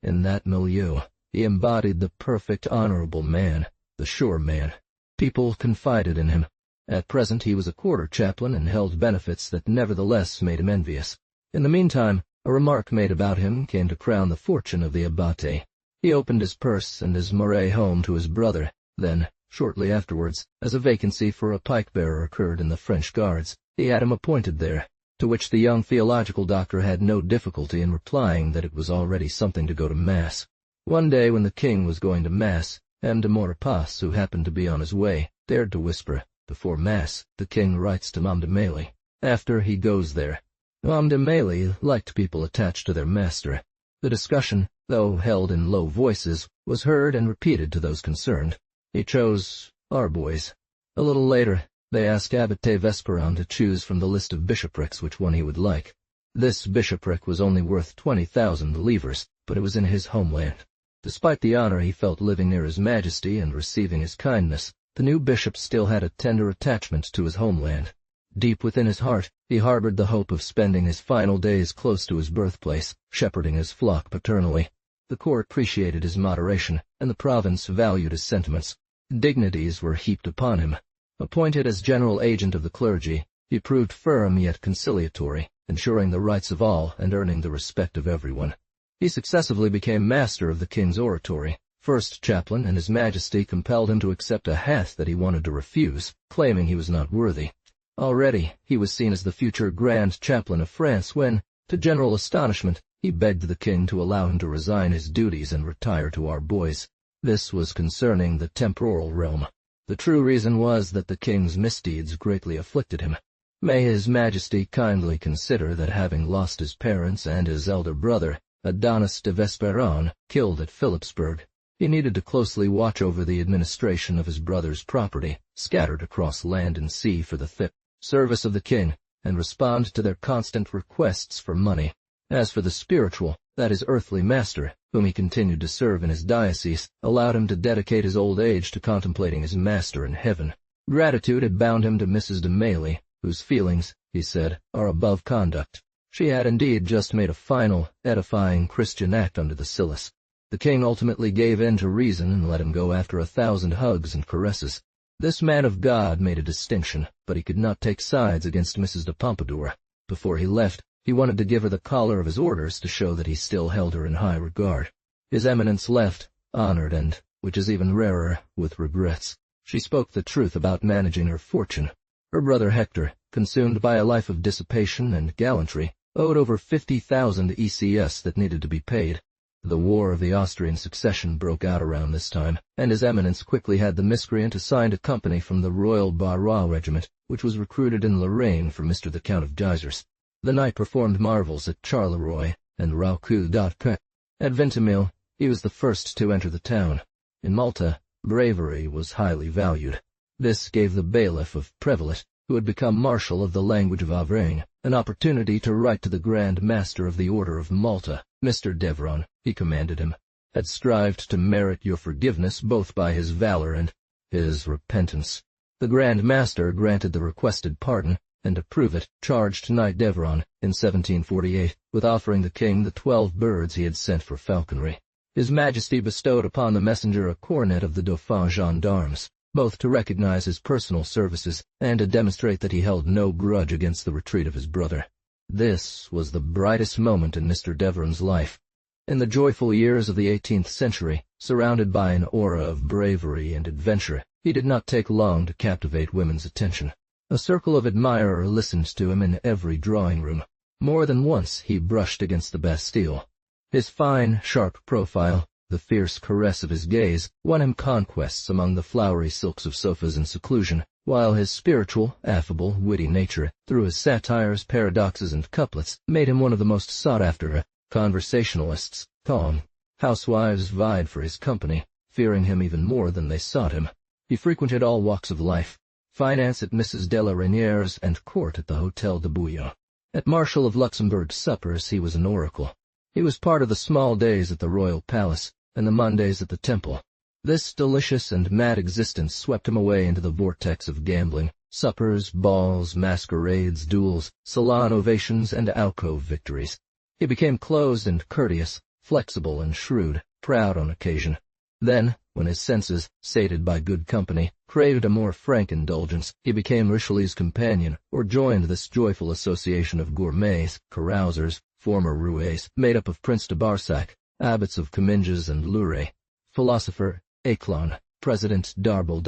In that milieu, he embodied the perfect honorable man, the sure man. People confided in him. At present he was a quarter chaplain and held benefits that nevertheless made him envious. In the meantime, a remark made about him came to crown the fortune of the Abate. He opened his purse and his Moray home to his brother. Then, shortly afterwards, as a vacancy for a pike-bearer occurred in the French Guards, he had him appointed there, to which the young theological doctor had no difficulty in replying that it was already something to go to Mass. One day when the king was going to Mass, M. de Maurepas, who happened to be on his way, dared to whisper, "Before Mass, the king writes to Mame de Mailly. After, he goes there." Mame de Mailly liked people attached to their master. The discussion, though held in low voices, was heard and repeated to those concerned. He chose Arbois. A little later, they asked Abbate Vesperan to choose from the list of bishoprics which one he would like. This bishopric was only worth 20,000 livres, but it was in his homeland. Despite the honor he felt living near His Majesty and receiving his kindness, the new bishop still had a tender attachment to his homeland. Deep within his heart, he harbored the hope of spending his final days close to his birthplace, shepherding his flock paternally. The court appreciated his moderation, and the province valued his sentiments. Dignities were heaped upon him. Appointed as general agent of the clergy, he proved firm yet conciliatory, ensuring the rights of all and earning the respect of everyone. He successively became master of the king's oratory, first chaplain, and His Majesty compelled him to accept a hat that he wanted to refuse, claiming he was not worthy. Already, he was seen as the future Grand Chaplain of France when, to general astonishment, he begged the king to allow him to resign his duties and retire to Arbois. This was concerning the temporal realm. The true reason was that the king's misdeeds greatly afflicted him. May His Majesty kindly consider that having lost his parents and his elder brother, Adonis de Vesperon, killed at Philipsburg, he needed to closely watch over the administration of his brother's property, scattered across land and sea for the thick service of the king, and respond to their constant requests for money. As for the spiritual, that his earthly master, whom he continued to serve in his diocese, allowed him to dedicate his old age to contemplating his master in heaven. Gratitude had bound him to Mrs. de Mailly, whose feelings, he said, are above conduct. She had indeed just made a final, edifying Christian act under the Silas. The king ultimately gave in to reason and let him go after 1,000 hugs and caresses. This man of God made a distinction, but he could not take sides against Mrs. de Pompadour. Before he left, he wanted to give her the collar of his orders to show that he still held her in high regard. His Eminence left, honored and, which is even rarer, with regrets. She spoke the truth about managing her fortune. Her brother Hector, consumed by a life of dissipation and gallantry, owed over 50,000 ECS that needed to be paid. The War of the Austrian Succession broke out around this time, and His Eminence quickly had the miscreant assigned a company from the Royal Barrois Regiment, which was recruited in Lorraine for Mr. the Count of Geysers. The knight performed marvels at Charleroi and Raucoux-d'Arc. At Vintimille, he was the first to enter the town. In Malta, bravery was highly valued. This gave the bailiff of Prevelet, who had become Marshal of the language of Avesnes, an opportunity to write to the Grand Master of the Order of Malta. Mr. Deveron, he commanded him, had strived to merit your forgiveness both by his valor and his repentance. The Grand Master granted the requested pardon, and to prove it, charged Knight Deveron, in 1748, with offering the king the 12 birds he had sent for falconry. His Majesty bestowed upon the messenger a cornet of the Dauphin gendarmes, both to recognize his personal services and to demonstrate that he held no grudge against the retreat of his brother. This was the brightest moment in Mr. Deveron's life. In the joyful years of the 18th century, surrounded by an aura of bravery and adventure, he did not take long to captivate women's attention. A circle of admirers listened to him in every drawing-room. More than once he brushed against the Bastille. His fine, sharp profile, the fierce caress of his gaze, won him conquests among the flowery silks of sofas in seclusion, while his spiritual, affable, witty nature, through his satires, paradoxes, and couplets, made him one of the most sought-after conversationalists. Calm. Housewives vied for his company, fearing him even more than they sought him. He frequented all walks of life, finance at Mrs. de la Reynier's and court at the Hôtel de Bouillon. At Marshal of Luxembourg's suppers he was an oracle. He was part of the small days at the royal palace, and the Mondays at the temple. This delicious and mad existence swept him away into the vortex of gambling, suppers, balls, masquerades, duels, salon ovations, and alcove victories. He became closed and courteous, flexible and shrewd, proud on occasion. Then, when his senses, sated by good company, craved a more frank indulgence, he became Richelieu's companion, or joined this joyful association of gourmets, carousers, former roués, made up of Prince de Barsac, abbots of Comminges and Louré, philosopher, Éclon, President Darble.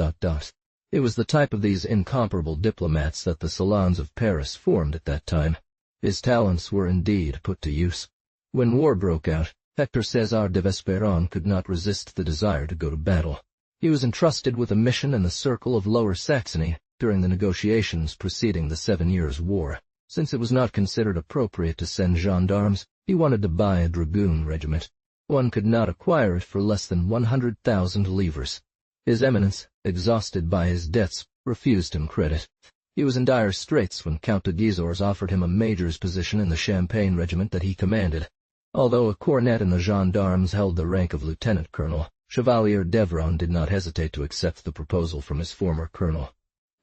It was the type of these incomparable diplomats that the salons of Paris formed at that time. His talents were indeed put to use. When war broke out, Hector César de Vesperon could not resist the desire to go to battle. He was entrusted with a mission in the circle of Lower Saxony during the negotiations preceding the 7 Years' War. Since it was not considered appropriate to send gendarmes, he wanted to buy a dragoon regiment. One could not acquire it for less than 100,000 livres. His Eminence, exhausted by his debts, refused him credit. He was in dire straits when Count de Gisors offered him a major's position in the Champagne regiment that he commanded. Although a cornet in the gendarmes held the rank of lieutenant colonel, Chevalier Deveron did not hesitate to accept the proposal from his former colonel.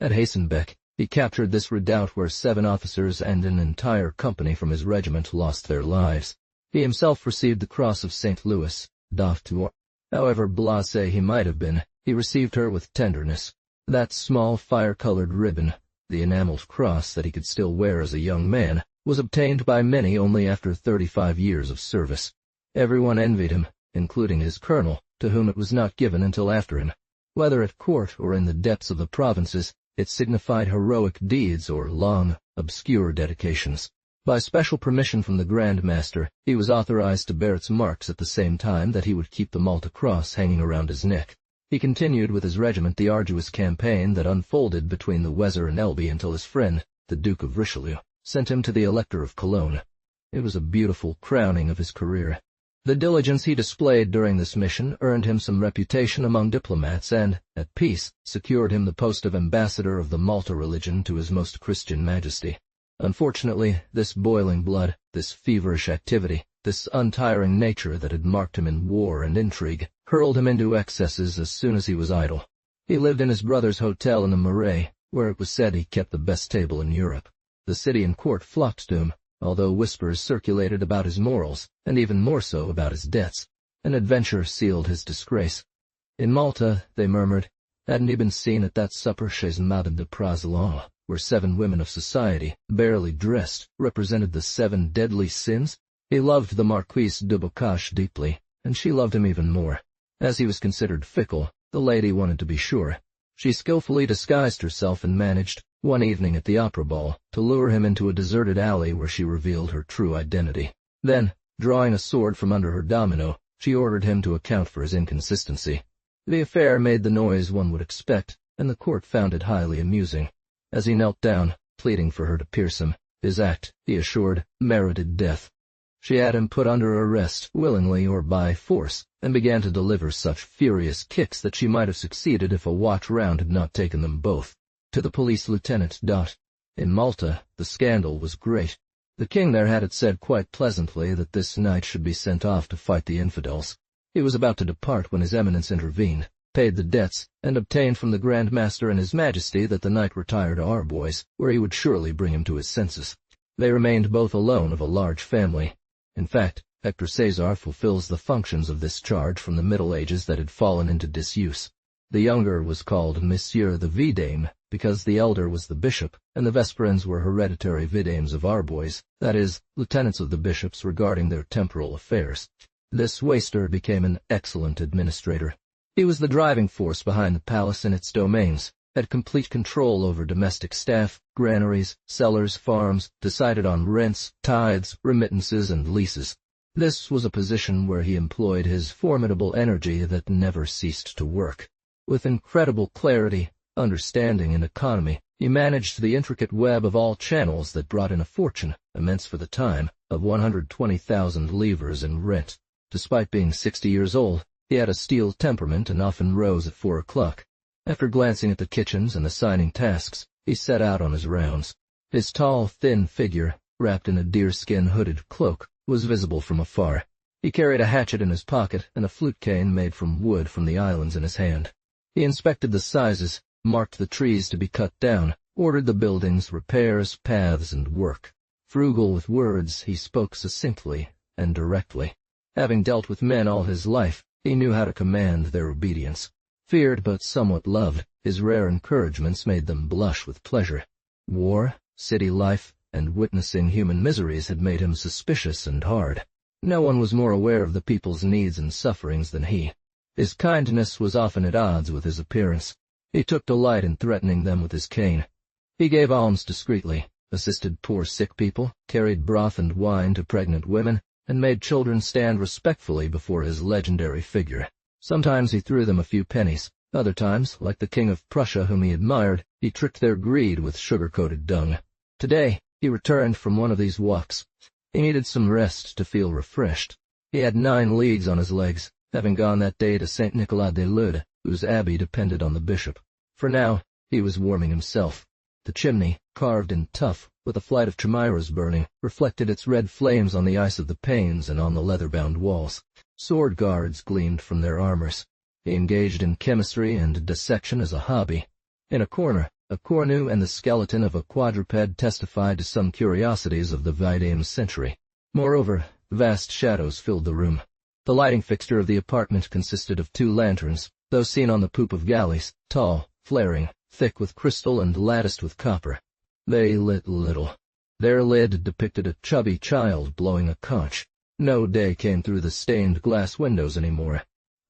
At Hasenbeck, he captured this redoubt where 7 officers and an entire company from his regiment lost their lives. He himself received the Cross of St. Louis, d'Artois. However blasé he might have been, he received her with tenderness. That small fire-colored ribbon, the enameled cross that he could still wear as a young man, was obtained by many only after 35 years of service. Everyone envied him, including his colonel, to whom it was not given until after him. Whether at court or in the depths of the provinces, it signified heroic deeds or long, obscure dedications. By special permission from the Grand Master, he was authorized to bear its marks at the same time that he would keep the Malta Cross hanging around his neck. He continued with his regiment the arduous campaign that unfolded between the Weser and Elbe until his friend, the Duke of Richelieu, sent him to the Elector of Cologne. It was a beautiful crowning of his career. The diligence he displayed during this mission earned him some reputation among diplomats and, at peace, secured him the post of ambassador of the Malta religion to His Most Christian Majesty. Unfortunately, this boiling blood, this feverish activity, this untiring nature that had marked him in war and intrigue, hurled him into excesses as soon as he was idle. He lived in his brother's hotel in the Marais, where it was said he kept the best table in Europe. The city and court flocked to him, although whispers circulated about his morals, and even more so about his debts. An adventure sealed his disgrace. In Malta, they murmured, hadn't he been seen at that supper chez Madame de Praslin, where 7 women of society, barely dressed, represented the 7 deadly sins? He loved the Marquise de Bocage deeply, and she loved him even more. As he was considered fickle, the lady wanted to be sure. She skillfully disguised herself and managed, one evening at the opera ball, to lure him into a deserted alley where she revealed her true identity. Then, drawing a sword from under her domino, she ordered him to account for his inconsistency. The affair made the noise one would expect, and the court found it highly amusing. As he knelt down, pleading for her to pierce him, his act, he assured, merited death. She had him put under arrest, willingly or by force, and began to deliver such furious kicks that she might have succeeded if a watch round had not taken them both. To the police lieutenant. In Malta, the scandal was great. The king there had it said quite pleasantly that this knight should be sent off to fight the infidels. He was about to depart when His Eminence intervened, paid the debts, and obtained from the Grand Master and His Majesty that the knight retire to Arbois, where he would surely bring him to his senses. They remained both alone of a large family. In fact, Hector Cesar fulfills the functions of this charge from the Middle Ages that had fallen into disuse. The younger was called Monsieur the Vidame, because the elder was the bishop, and the Vesperins were hereditary vidames of Arbois, that is, lieutenants of the bishops regarding their temporal affairs. This waster became an excellent administrator. He was the driving force behind the palace and its domains, had complete control over domestic staff, granaries, cellars, farms, decided on rents, tithes, remittances, and leases. This was a position where he employed his formidable energy that never ceased to work. With incredible clarity, understanding, and economy, he managed the intricate web of all channels that brought in a fortune, immense for the time, of 120,000 livres in rent. Despite being 60 years old, he had a steel temperament and often rose at 4 o'clock. After glancing at the kitchens and assigning tasks, he set out on his rounds. His tall, thin figure, wrapped in a deerskin hooded cloak, was visible from afar. He carried a hatchet in his pocket and a flute cane made from wood from the islands in his hand. He inspected the sizes, marked the trees to be cut down, ordered the buildings, repairs, paths, and work. Frugal with words, he spoke succinctly and directly. Having dealt with men all his life, he knew how to command their obedience. Feared but somewhat loved, his rare encouragements made them blush with pleasure. War, city life, and witnessing human miseries had made him suspicious and hard. No one was more aware of the people's needs and sufferings than he. His kindness was often at odds with his appearance. He took delight in threatening them with his cane. He gave alms discreetly, assisted poor sick people, carried broth and wine to pregnant women, and made children stand respectfully before his legendary figure. Sometimes he threw them a few pennies. Other times, like the King of Prussia whom he admired, he tricked their greed with sugar-coated dung. Today, he returned from one of these walks. He needed some rest to feel refreshed. He had 9 leagues on his legs, having gone that day to St. Nicolas de Lude, whose abbey depended on the bishop. For now, he was warming himself. The chimney, carved in tuff, with a flight of chimeras burning, reflected its red flames on the ice of the panes and on the leather-bound walls. Sword guards gleamed from their armors. He engaged in chemistry and dissection as a hobby. In a corner, a cornu and the skeleton of a quadruped testified to some curiosities of the Vidame century. Moreover, vast shadows filled the room. The lighting fixture of the apartment consisted of 2 lanterns, those seen on the poop of galleys, tall, flaring, thick with crystal and latticed with copper. They lit little. Their lid depicted a chubby child blowing a conch. No day came through the stained glass windows any more.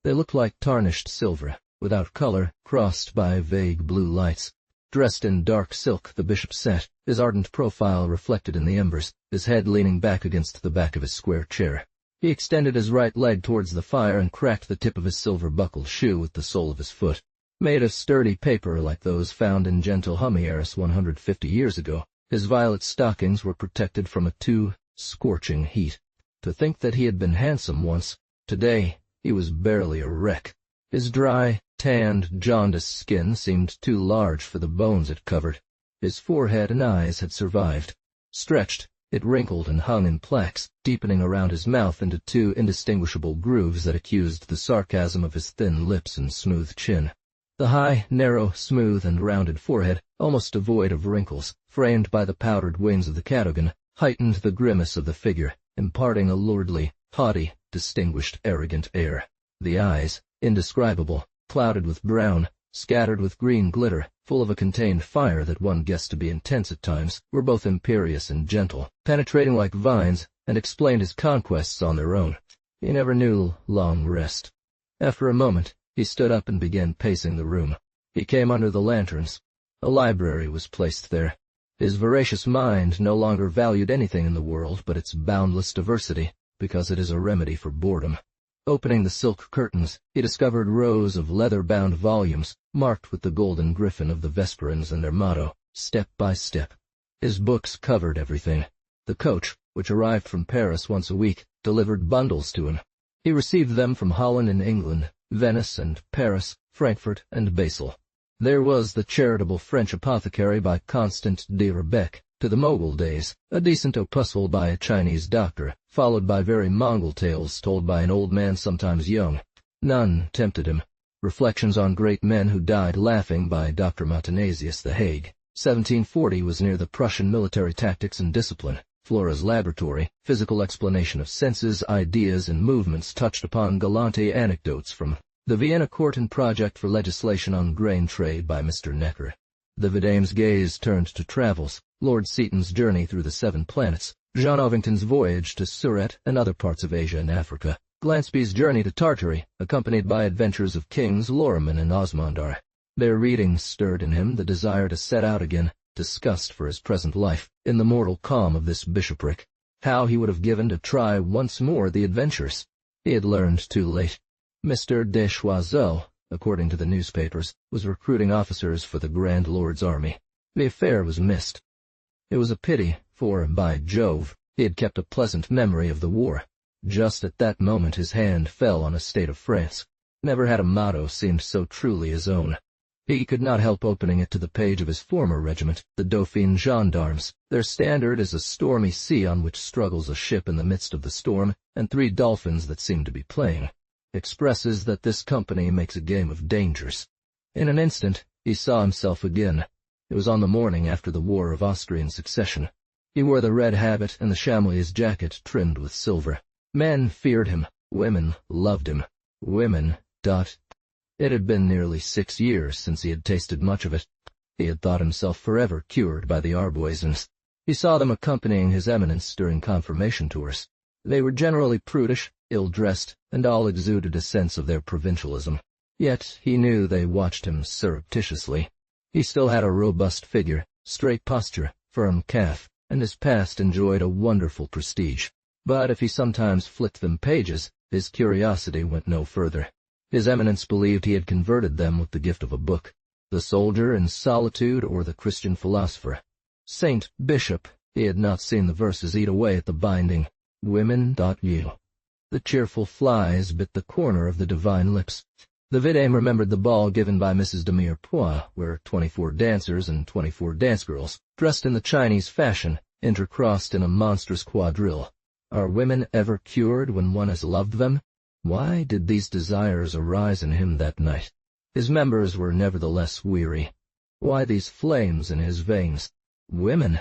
They looked like tarnished silver, without color, crossed by vague blue lights. Dressed in dark silk, the bishop sat, his ardent profile reflected in the embers, his head leaning back against the back of his square chair. He extended his right leg towards the fire and cracked the tip of his silver-buckled shoe with the sole of his foot. Made of sturdy paper like those found in gentle Homieres 150 years ago, His violet stockings were protected from a too scorching heat. To think that he had been handsome once, today he was barely a wreck. His dry, tanned, jaundiced skin seemed too large for the bones it covered. His forehead and eyes had survived. Stretched, it wrinkled and hung in plaques, deepening around his mouth into two indistinguishable grooves that accused the sarcasm of his thin lips and smooth chin. The high, narrow, smooth, and rounded forehead, almost devoid of wrinkles, framed by the powdered wings of the catagon, heightened the grimace of the figure, imparting a lordly, haughty, distinguished, arrogant air. The eyes, indescribable, clouded with brown, scattered with green glitter, full of a contained fire that one guessed to be intense at times, were both imperious and gentle, penetrating like vines, and explained his conquests on their own. He never knew long rest. After a moment, he stood up and began pacing the room. He came under the lanterns. A library was placed there. His voracious mind no longer valued anything in the world but its boundless diversity, because it is a remedy for boredom. Opening the silk curtains, he discovered rows of leather-bound volumes, marked with the golden griffin of the Vesperines and their motto, "Step by Step." His books covered everything. The coach, which arrived from Paris once a week, delivered bundles to him. He received them from Holland and England, Venice and Paris, Frankfurt and Basel. There was the charitable French apothecary by Constant de Rebecque, to the Mogul days, a decent opuscle by a Chinese doctor, followed by very Mongol tales told by an old man sometimes young. None tempted him. Reflections on Great Men Who Died Laughing by Dr. Montanasius, The Hague. 1740 was near the Prussian military tactics and discipline. Flora's Laboratory, physical explanation of senses, ideas, and movements touched upon galante anecdotes from the Vienna Court and Project for Legislation on Grain Trade by Mr. Necker. The vidame's gaze turned to travels, Lord Seaton's journey through the 7 planets, Jean Ovington's voyage to Surat and other parts of Asia and Africa, Glansby's journey to Tartary, accompanied by adventures of Kings Loriman and Osmondar. Their reading stirred in him the desire to set out again, disgust for his present life, in the mortal calm of this bishopric. How he would have given to try once more the adventures. He had learned too late. Mr. de Choiseul, according to the newspapers, was recruiting officers for the Grand Lord's army. The affair was missed. It was a pity, for, by Jove, he had kept a pleasant memory of the war. Just at that moment his hand fell on a state of France. Never had a motto seemed so truly his own. He could not help opening it to the page of his former regiment, the Dauphine Gendarmes. Their standard is a stormy sea on which struggles a ship in the midst of the storm, and 3 dolphins that seem to be playing. Expresses that this company makes a game of dangers. In an instant, he saw himself again. It was on the morning after the War of Austrian Succession. He wore the red habit and the chamois jacket trimmed with silver. Men feared him. Women loved him. Women, It had been nearly 6 years since he had tasted much of it. He had thought himself forever cured by the Arboisins. He saw them accompanying His Eminence during confirmation tours. They were generally prudish, ill-dressed, and all exuded a sense of their provincialism. Yet he knew they watched him surreptitiously. He still had a robust figure, straight posture, firm calf, and his past enjoyed a wonderful prestige. But if he sometimes flicked them pages, his curiosity went no further. His Eminence believed he had converted them with the gift of a book, The Soldier in Solitude or the Christian Philosopher. Saint Bishop, he had not seen the verses eat away at the binding. Women.you. The cheerful flies bit the corner of the divine lips. The vidame remembered the ball given by Mrs. de Mirepoix, where 24 dancers and 24 dance-girls, dressed in the Chinese fashion, intercrossed in a monstrous quadrille. Are women ever cured when one has loved them? Why did these desires arise in him that night? His members were nevertheless weary. Why these flames in his veins? Women!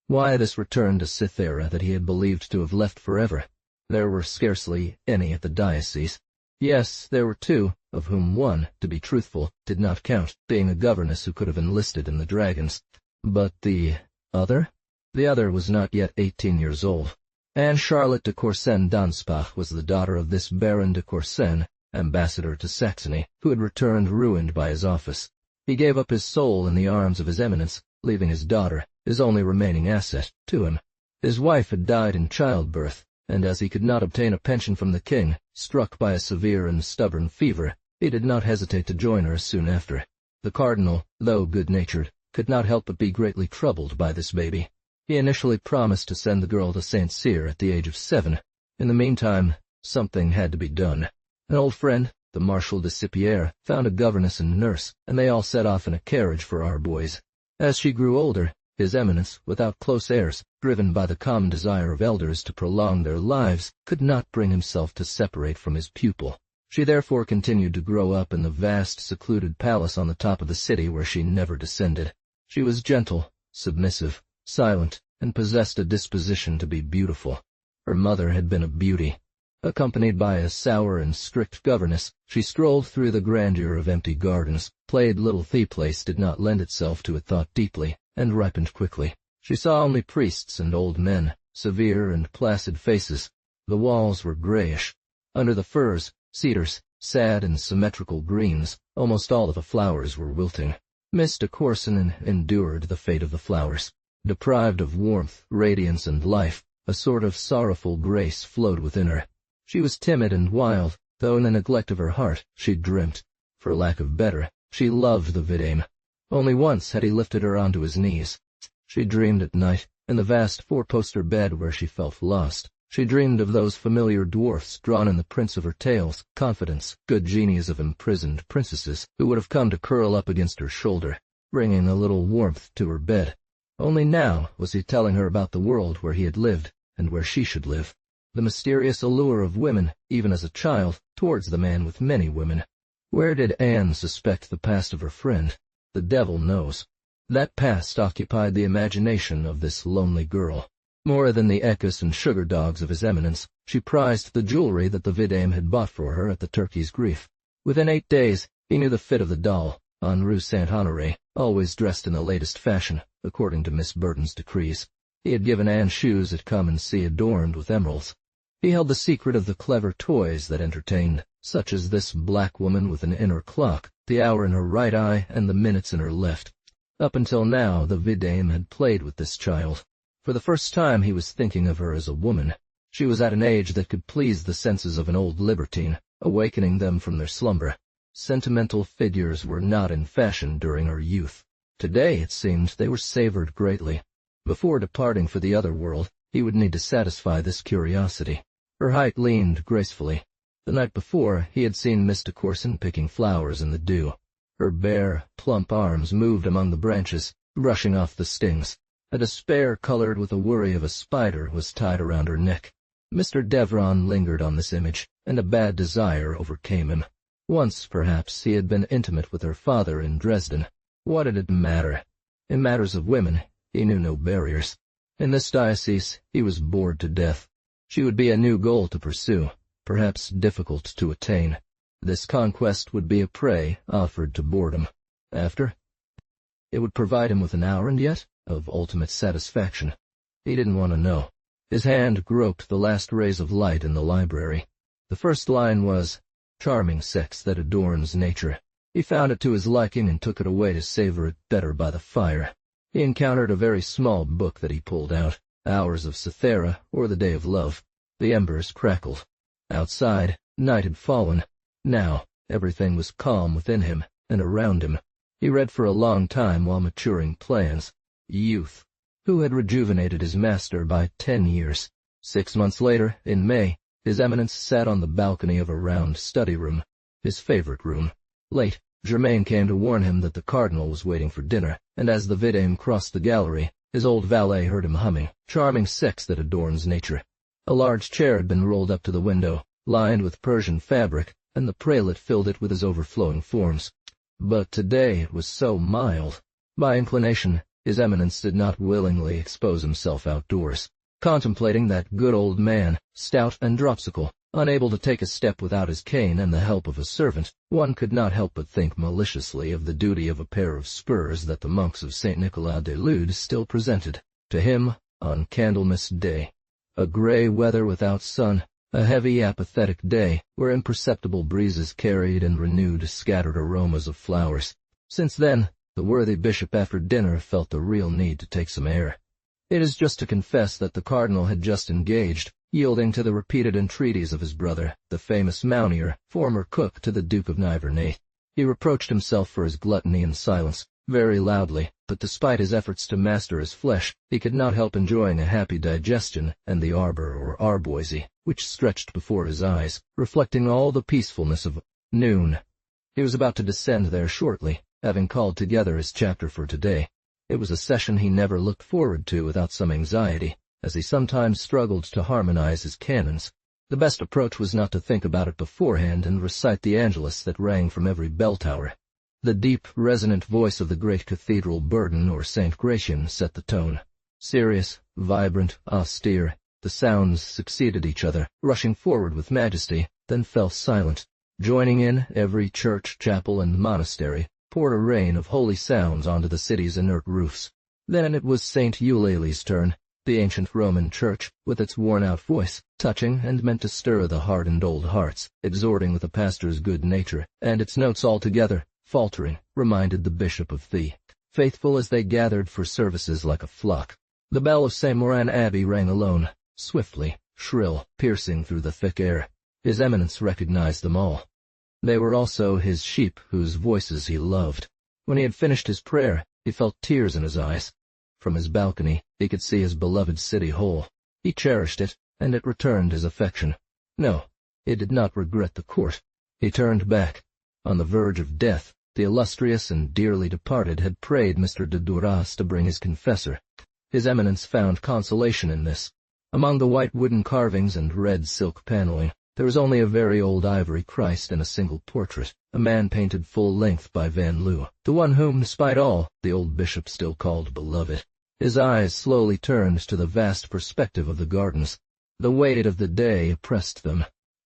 Why this return to Cythera that he had believed to have left forever? There were scarcely any at the diocese. Yes, there were 2, of whom one, to be truthful, did not count, being a governess who could have enlisted in the Dragons. But the other? The other was not yet 18 years old. Anne Charlotte de Coursen d'Anspach was the daughter of this Baron de Coursen, ambassador to Saxony, who had returned ruined by his office. He gave up his soul in the arms of His Eminence, leaving his daughter, his only remaining asset, to him. His wife had died in childbirth, and as he could not obtain a pension from the king, struck by a severe and stubborn fever, he did not hesitate to join her soon after. The cardinal, though good-natured, could not help but be greatly troubled by this baby. He initially promised to send the girl to St. Cyr at the age of 7. In the meantime, something had to be done. An old friend, the Marshal de Sipierre, found a governess and nurse, and they all set off in a carriage for Arbois. As she grew older, His Eminence, without close heirs, driven by the common desire of elders to prolong their lives, could not bring himself to separate from his pupil. She therefore continued to grow up in the vast, secluded palace on the top of the city where she never descended. She was gentle, submissive, silent, and possessed a disposition to be beautiful. Her mother had been a beauty. Accompanied by a sour and strict governess, she strolled through the grandeur of empty gardens, played little the place did not lend itself to it thought deeply, and ripened quickly. She saw only priests and old men, severe and placid faces. The walls were grayish. Under the firs, cedars, sad and symmetrical greens, almost all of the flowers were wilting. Miss de Courson endured the fate of the flowers. Deprived of warmth, radiance, and life, a sort of sorrowful grace flowed within her. She was timid and wild, though in the neglect of her heart she dreamt. For lack of better, she loved the vidame. Only once had he lifted her onto his knees. She dreamed at night, in the vast four-poster bed where she felt lost. She dreamed of those familiar dwarfs drawn in the prints of her tales, confidants, good genies of imprisoned princesses, who would have come to curl up against her shoulder, bringing a little warmth to her bed. Only now was he telling her about the world where he had lived, and where she should live. The mysterious allure of women, even as a child, towards the man with many women. Where did Anne suspect the past of her friend? The devil knows. That past occupied the imagination of this lonely girl. More than the ecus and sugar dogs of His Eminence, she prized the jewelry that the vidame had bought for her at the turkey's grief. Within 8 days, he knew the fit of the doll, en rue Saint-Honoré, always dressed in the latest fashion, according to Miss Burton's decrees. He had given Anne shoes at Come-and-See adorned with emeralds. He held the secret of the clever toys that entertained, such as this black woman with an inner clock, the hour in her right eye and the minutes in her left. Up until now, the vidame had played with this child. For the first time he was thinking of her as a woman. She was at an age that could please the senses of an old libertine, awakening them from their slumber. Sentimental figures were not in fashion during her youth. Today, it seemed, they were savored greatly. Before departing for the other world, he would need to satisfy this curiosity. Her height leaned gracefully. The night before, he had seen Miss de Courson picking flowers in the dew. Her bare, plump arms moved among the branches, brushing off the stings. A despair colored with a worry of a spider was tied around her neck. Mr. Devron lingered on this image, and a bad desire overcame him. Once, perhaps, he had been intimate with her father in Dresden. What did it matter? In matters of women, he knew no barriers. In this diocese, he was bored to death. She would be a new goal to pursue, perhaps difficult to attain. This conquest would be a prey offered to boredom. After, it would provide him with an hour and yet of ultimate satisfaction. He didn't want to know. His hand groped the last rays of light in the library. The first line was, "Charming sex that adorns nature." He found it to his liking and took it away to savor it better by the fire. He encountered a very small book that he pulled out, Hours of Cythera, or The Day of Love. The embers crackled. Outside, night had fallen. Now, everything was calm within him and around him. He read for a long time while maturing plans. Youth. Who had rejuvenated his master by 10 years? 6 months later, in May, His Eminence sat on the balcony of a round study room, his favorite room. Late, Germain came to warn him that the cardinal was waiting for dinner, and as the vidame crossed the gallery, his old valet heard him humming, "Charming sex that adorns nature." A large chair had been rolled up to the window, lined with Persian fabric, and the prelate filled it with his overflowing forms. But today it was so mild. By inclination, His Eminence did not willingly expose himself outdoors. Contemplating that good old man, stout and dropsical, unable to take a step without his cane and the help of a servant, one could not help but think maliciously of the duty of a pair of spurs that the monks of St. Nicolas de Lude still presented to him on Candlemas Day. A gray weather without sun, a heavy, apathetic day, where imperceptible breezes carried and renewed scattered aromas of flowers. Since then, the worthy bishop after dinner felt the real need to take some air. It is just to confess that the cardinal had just engaged, yielding to the repeated entreaties of his brother, the famous Mounier, former cook to the Duke of Nivernais. He reproached himself for his gluttony and silence, very loudly, but despite his efforts to master his flesh, he could not help enjoying a happy digestion and the arbor or arboisy, which stretched before his eyes, reflecting all the peacefulness of noon. He was about to descend there shortly, having called together his chapter for today. It was a session he never looked forward to without some anxiety, as he sometimes struggled to harmonize his canons. The best approach was not to think about it beforehand and recite the Angelus that rang from every bell tower. The deep, resonant voice of the great cathedral burden or St. Gratian set the tone. Serious, vibrant, austere, the sounds succeeded each other, rushing forward with majesty, then fell silent. Joining in, every church, chapel, and monastery poured a rain of holy sounds onto the city's inert roofs. Then it was St. Eulalie's turn, the ancient Roman church, with its worn-out voice, touching and meant to stir the hardened old hearts, exhorting with the pastor's good nature, and its notes altogether, faltering, reminded the bishop of the faithful as they gathered for services like a flock. The bell of St. Moran Abbey rang alone, swiftly, shrill, piercing through the thick air. His Eminence recognized them all. They were also his sheep whose voices he loved. When he had finished his prayer, he felt tears in his eyes. From his balcony, he could see his beloved city whole. He cherished it, and it returned his affection. No, he did not regret the court. He turned back. On the verge of death, the illustrious and dearly departed had prayed Mr. de Duras to bring his confessor. His Eminence found consolation in this. Among the white wooden carvings and red silk paneling, there was only a very old ivory Christ and a single portrait, a man painted full length by Van Loo, the one whom, despite all, the old bishop still called beloved. His eyes slowly turned to the vast perspective of the gardens. The weight of the day oppressed them.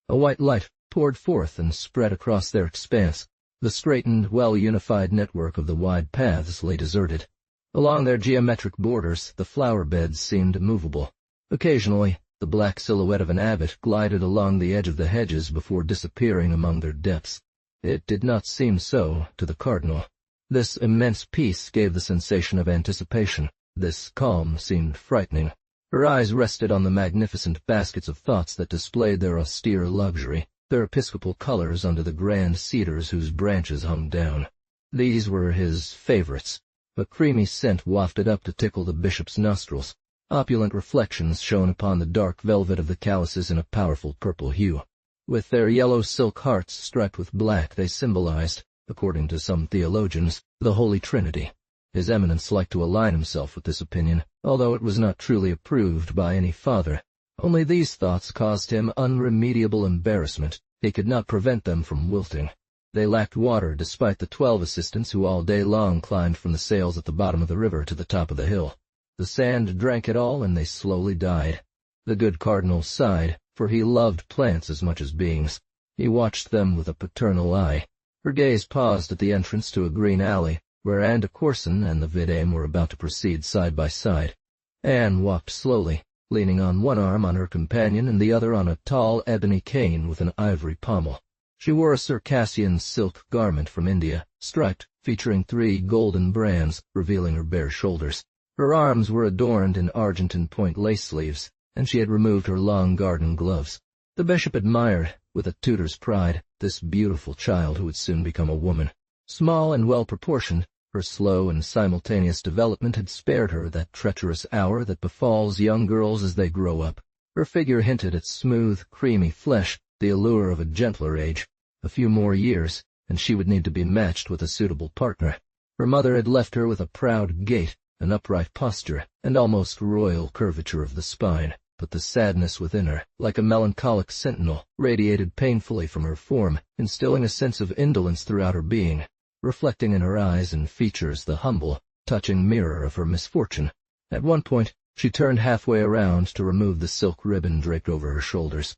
A white light poured forth and spread across their expanse. The straightened, well-unified network of the wide paths lay deserted. Along their geometric borders, the flower beds seemed movable. Occasionally, the black silhouette of an abbot glided along the edge of the hedges before disappearing among their depths. It did not seem so to the cardinal. This immense peace gave the sensation of anticipation. This calm seemed frightening. Her eyes rested on the magnificent baskets of thoughts that displayed their austere luxury, their episcopal colors under the grand cedars whose branches hung down. These were his favorites. A creamy scent wafted up to tickle the bishop's nostrils. Opulent reflections shone upon the dark velvet of the calices in a powerful purple hue. With their yellow silk hearts striped with black, they symbolized, according to some theologians, the Holy Trinity. His Eminence liked to align himself with this opinion, although it was not truly approved by any father. Only these thoughts caused him unremediable embarrassment. He could not prevent them from wilting. They lacked water despite the 12 assistants who all day long climbed from the sails at the bottom of the river to the top of the hill. The sand drank it all, and they slowly died. The good cardinal sighed, for he loved plants as much as beings. He watched them with a paternal eye. Her gaze paused at the entrance to a green alley, where Anne de Courson and the vidame were about to proceed side by side. Anne walked slowly, leaning on one arm on her companion and the other on a tall ebony cane with an ivory pommel. She wore a Circassian silk garment from India, striped, featuring 3 golden brands, revealing her bare shoulders. Her arms were adorned in argentine point lace sleeves, and she had removed her long garden gloves. The bishop admired, with a tutor's pride, this beautiful child who would soon become a woman. Small and well-proportioned, her slow and simultaneous development had spared her that treacherous hour that befalls young girls as they grow up. Her figure hinted at smooth, creamy flesh, the allure of a gentler age. A few more years, and she would need to be matched with a suitable partner. Her mother had left her with a proud gait, an upright posture, and almost royal curvature of the spine, but the sadness within her, like a melancholic sentinel, radiated painfully from her form, instilling a sense of indolence throughout her being, reflecting in her eyes and features the humble, touching mirror of her misfortune. At one point, she turned halfway around to remove the silk ribbon draped over her shoulders.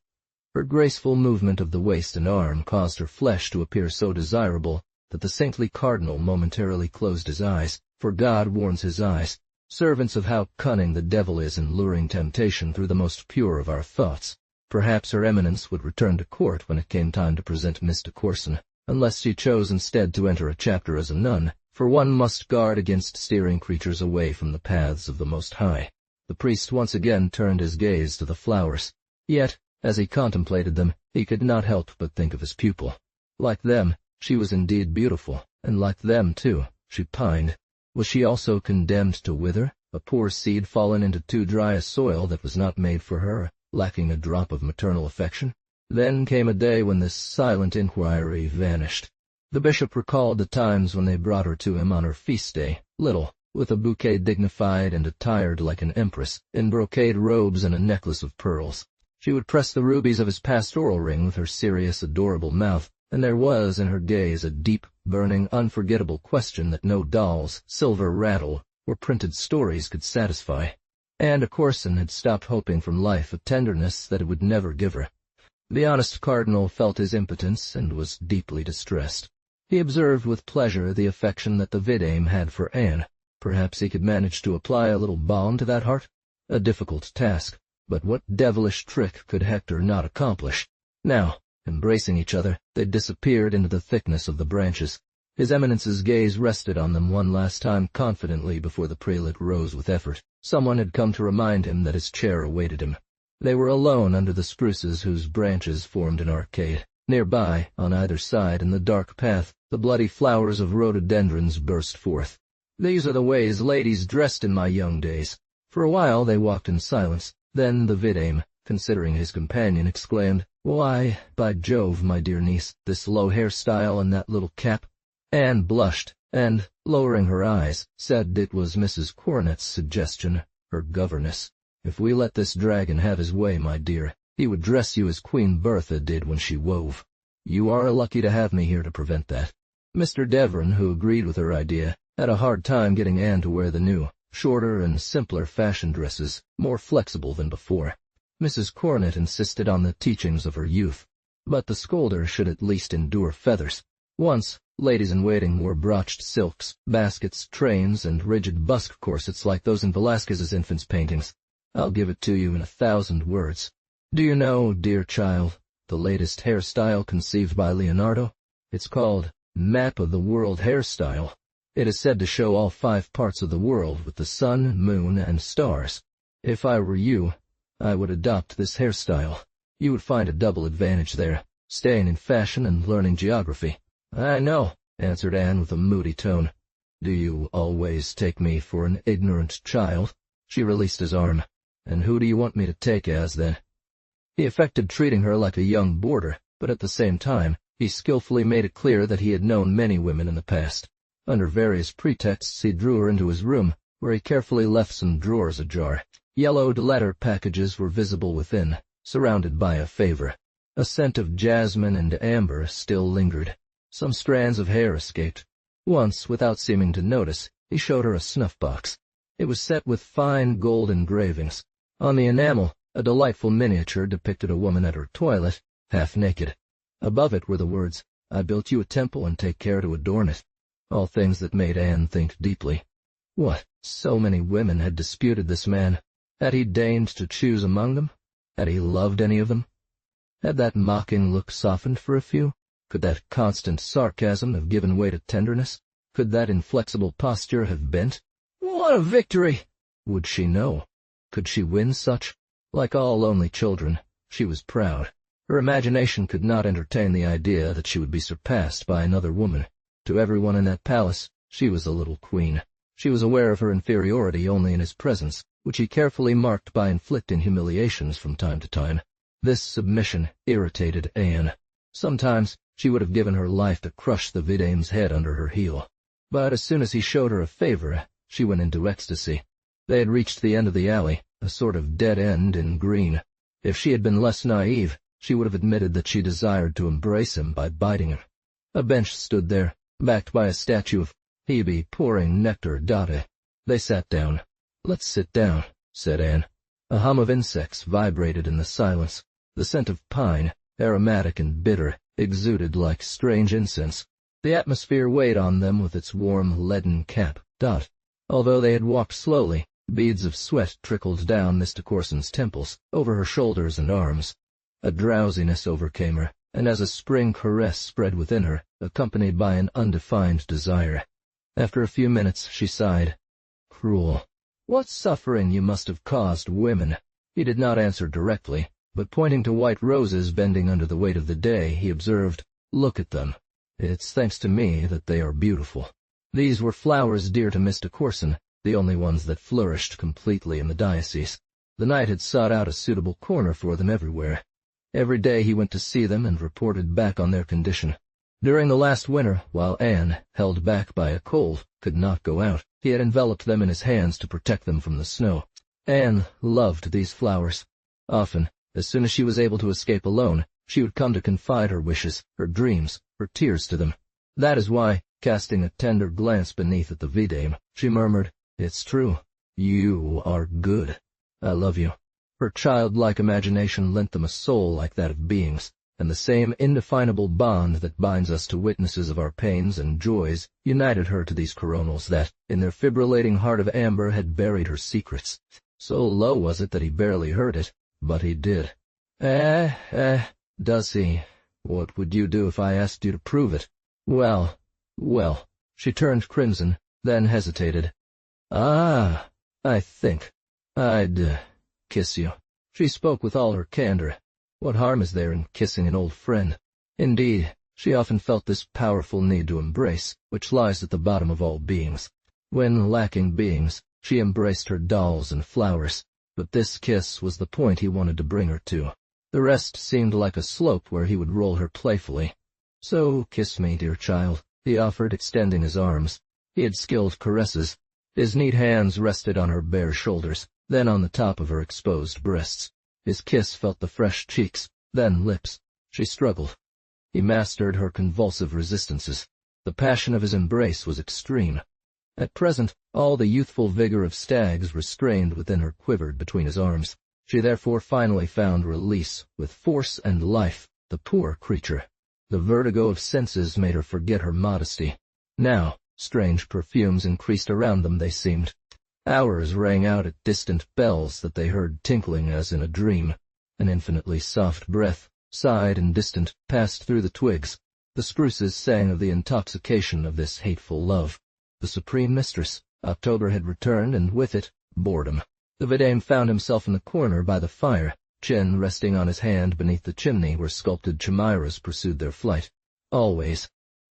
Her graceful movement of the waist and arm caused her flesh to appear so desirable that the saintly cardinal momentarily closed his eyes, for God warns his eyes, servants of how cunning the devil is in luring temptation through the most pure of our thoughts. Perhaps Her Eminence would return to court when it came time to present Miss de Courson, unless she chose instead to enter a chapter as a nun, for one must guard against steering creatures away from the paths of the Most High. The priest once again turned his gaze to the flowers. Yet, as he contemplated them, he could not help but think of his pupil. Like them, she was indeed beautiful, and like them, too, She pined. Was she also condemned to wither, a poor seed fallen into too dry a soil that was not made for her, lacking a drop of maternal affection? Then came a day when this silent inquiry vanished. The bishop recalled the times when they brought her to him on her feast day, little, with a bouquet dignified and attired like an empress, in brocade robes and a necklace of pearls. She would press the rubies of his pastoral ring with her serious, adorable mouth, and there was in her gaze a deep, burning, unforgettable question that no doll's silver rattle or printed stories could satisfy. And a Corson had stopped hoping from life a tenderness that it would never give her. The honest cardinal felt his impotence and was deeply distressed. He observed with pleasure the affection that the vidame had for Anne. Perhaps he could manage to apply a little balm to that heart? A difficult task, but what devilish trick could Hector not accomplish? Now, embracing each other, they disappeared into the thickness of the branches. His Eminence's gaze rested on them one last time confidently before the prelate rose with effort. Someone had come to remind him that his chair awaited him. They were alone under the spruces whose branches formed an arcade. Nearby, on either side, in the dark path, the bloody flowers of rhododendrons burst forth. "These are the ways ladies dressed in my young days." For a while they walked in silence. Then the vidame, considering his companion, exclaimed, "Why, by Jove, my dear niece, this low hairstyle and that little cap?" Anne blushed, and, lowering her eyes, said it was Mrs. Cornet's suggestion, her governess. "If we let this dragon have his way, my dear, he would dress you as Queen Bertha did when she wove. You are lucky to have me here to prevent that." Mr. Devon, who agreed with her idea, had a hard time getting Anne to wear the new, shorter and simpler fashion dresses, more flexible than before. Mrs. Cornet insisted on the teachings of her youth, but the scolder should at least endure feathers. Once, ladies-in-waiting wore broched silks, baskets, trains, and rigid busk corsets like those in Velázquez's infants' paintings. I'll give it to you in 1,000 words. Do you know, dear child, the latest hairstyle conceived by Leonardo? It's called Map of the World Hairstyle. It is said to show all 5 parts of the world with the sun, moon, and stars. If I were you, I would adopt this hairstyle. You would find a double advantage there, staying in fashion and learning geography. "I know," answered Anne with a moody tone. "Do you always take me for an ignorant child?" She released his arm. "And who do you want me to take as, then?" He affected treating her like a young boarder, but at the same time, he skillfully made it clear that he had known many women in the past. Under various pretexts, he drew her into his room, where he carefully left some drawers ajar. Yellowed letter packages were visible within, surrounded by a favor. A scent of jasmine and amber still lingered. Some strands of hair escaped. Once, without seeming to notice, he showed her a snuff-box. It was set with fine gold engravings. On the enamel, a delightful miniature depicted a woman at her toilet, half naked. Above it were the words, "I built you a temple and take care to adorn it." All things that made Anne think deeply. What, so many women had disputed this man? Had he deigned to choose among them? Had he loved any of them? Had that mocking look softened for a few? Could that constant sarcasm have given way to tenderness? Could that inflexible posture have bent? What a victory! Would she know? Could she win such? Like all lonely children, she was proud. Her imagination could not entertain the idea that she would be surpassed by another woman. To everyone in that palace, she was a little queen. She was aware of her inferiority only in his presence, which he carefully marked by inflicting humiliations from time to time. This submission irritated Anne. Sometimes she would have given her life to crush the vidame's head under her heel. But as soon as he showed her a favor, she went into ecstasy. They had reached the end of the alley, a sort of dead end in green. If she had been less naive, she would have admitted that she desired to embrace him by biting him. A bench stood there, backed by a statue of Hebe pouring nectar date. They sat down. "Let's sit down," said Anne. A hum of insects vibrated in the silence. The scent of pine, aromatic and bitter, exuded like strange incense. The atmosphere weighed on them with its warm, leaden cap. Although they had walked slowly, beads of sweat trickled down Mr. Corson's temples, over her shoulders and arms. A drowsiness overcame her, and as a spring caress spread within her, accompanied by an undefined desire. After a few minutes, she sighed. "Cruel. What suffering you must have caused women." He did not answer directly, but pointing to white roses bending under the weight of the day, he observed, "Look at them. It's thanks to me that they are beautiful." These were flowers dear to Mr. Corson, the only ones that flourished completely in the diocese. The knight had sought out a suitable corner for them everywhere. Every day he went to see them and reported back on their condition. During the last winter, while Anne, held back by a cold, could not go out, he had enveloped them in his hands to protect them from the snow. Anne loved these flowers. Often, as soon as she was able to escape alone, she would come to confide her wishes, her dreams, her tears to them. That is why, casting a tender glance beneath at the vidame, she murmured, "It's true. You are good. I love you." Her childlike imagination lent them a soul like that of beings, and the same indefinable bond that binds us to witnesses of our pains and joys united her to these coronals that, in their fibrillating heart of amber, had buried her secrets. So low was it that he barely heard it, but he did. Does he? What would you do if I asked you to prove it? Well. She turned crimson, then hesitated. I think I'd kiss you. She spoke with all her candor. What harm is there in kissing an old friend? Indeed, she often felt this powerful need to embrace, which lies at the bottom of all beings. When lacking beings, she embraced her dolls and flowers, but this kiss was the point he wanted to bring her to. The rest seemed like a slope where he would roll her playfully. "So kiss me, dear child," he offered, extending his arms. He had skilled caresses. His neat hands rested on her bare shoulders, then on the top of her exposed breasts. His kiss felt the fresh cheeks, then lips. She struggled. He mastered her convulsive resistances. The passion of his embrace was extreme. At present, all the youthful vigor of stags restrained within her quivered between his arms. She therefore finally found release, with force and life, the poor creature. The vertigo of senses made her forget her modesty. Now, strange perfumes increased around them, they seemed. Hours rang out at distant bells that they heard tinkling as in a dream. An infinitely soft breath, sighed and distant, passed through the twigs. The spruces sang of the intoxication of this hateful love. The supreme mistress, October, had returned, and with it, boredom. The vidame found himself in the corner by the fire, chin resting on his hand beneath the chimney where sculpted chimeras pursued their flight. Always.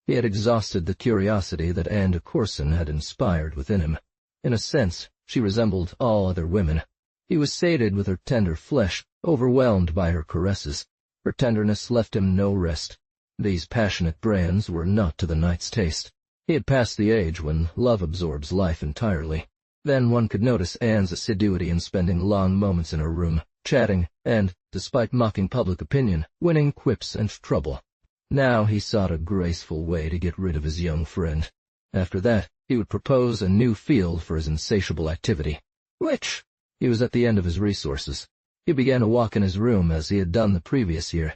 He had exhausted the curiosity that Anne de Courson had inspired within him. In a sense, she resembled all other women. He was sated with her tender flesh, overwhelmed by her caresses. Her tenderness left him no rest. These passionate brands were not to the knight's taste. He had passed the age when love absorbs life entirely. Then one could notice Anne's assiduity in spending long moments in her room, chatting, and, despite mocking public opinion, winning quips and trouble. Now he sought a graceful way to get rid of his young friend. After that, he would propose a new field for his insatiable activity. Which? He was at the end of his resources. He began to walk in his room as he had done the previous year.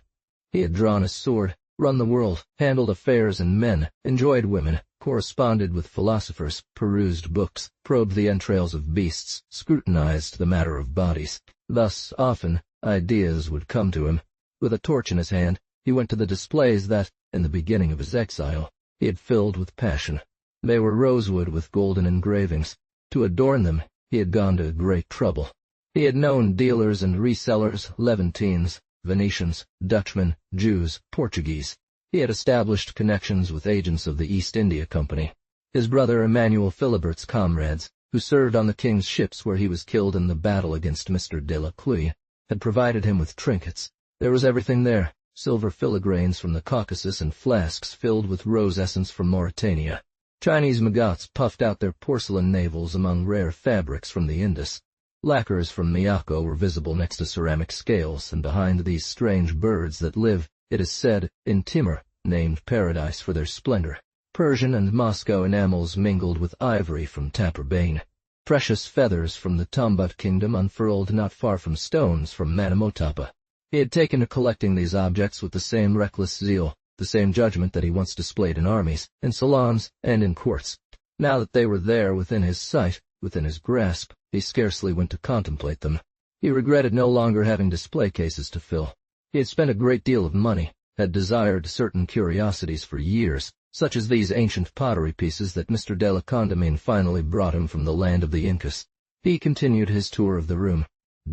He had drawn his sword, run the world, handled affairs and men, enjoyed women, corresponded with philosophers, perused books, probed the entrails of beasts, scrutinized the matter of bodies. Thus, often, ideas would come to him. With a torch in his hand, he went to the displays that, in the beginning of his exile, he had filled with passion. They were rosewood with golden engravings. To adorn them, he had gone to great trouble. He had known dealers and resellers, Levantines, Venetians, Dutchmen, Jews, Portuguese. He had established connections with agents of the East India Company. His brother Emmanuel Philibert's comrades, who served on the king's ships where he was killed in the battle against Mr. de la Clue, had provided him with trinkets. There was everything there, silver filigranes from the Caucasus and flasks filled with rose essence from Mauritania. Chinese magots puffed out their porcelain navels among rare fabrics from the Indus. Lacquers from Miyako were visible next to ceramic scales, and behind these strange birds that live, it is said, in Timor, named Paradise for their splendor. Persian and Moscow enamels mingled with ivory from Taprobane. Precious feathers from the Tombut kingdom unfurled not far from stones from Manamotapa. He had taken to collecting these objects with the same reckless zeal, the same judgment that he once displayed in armies, in salons, and in courts. Now that they were there within his sight, within his grasp, he scarcely went to contemplate them. He regretted no longer having display cases to fill. He had spent a great deal of money, had desired certain curiosities for years, such as these ancient pottery pieces that Mr. de la Condamine finally brought him from the land of the Incas. He continued his tour of the room.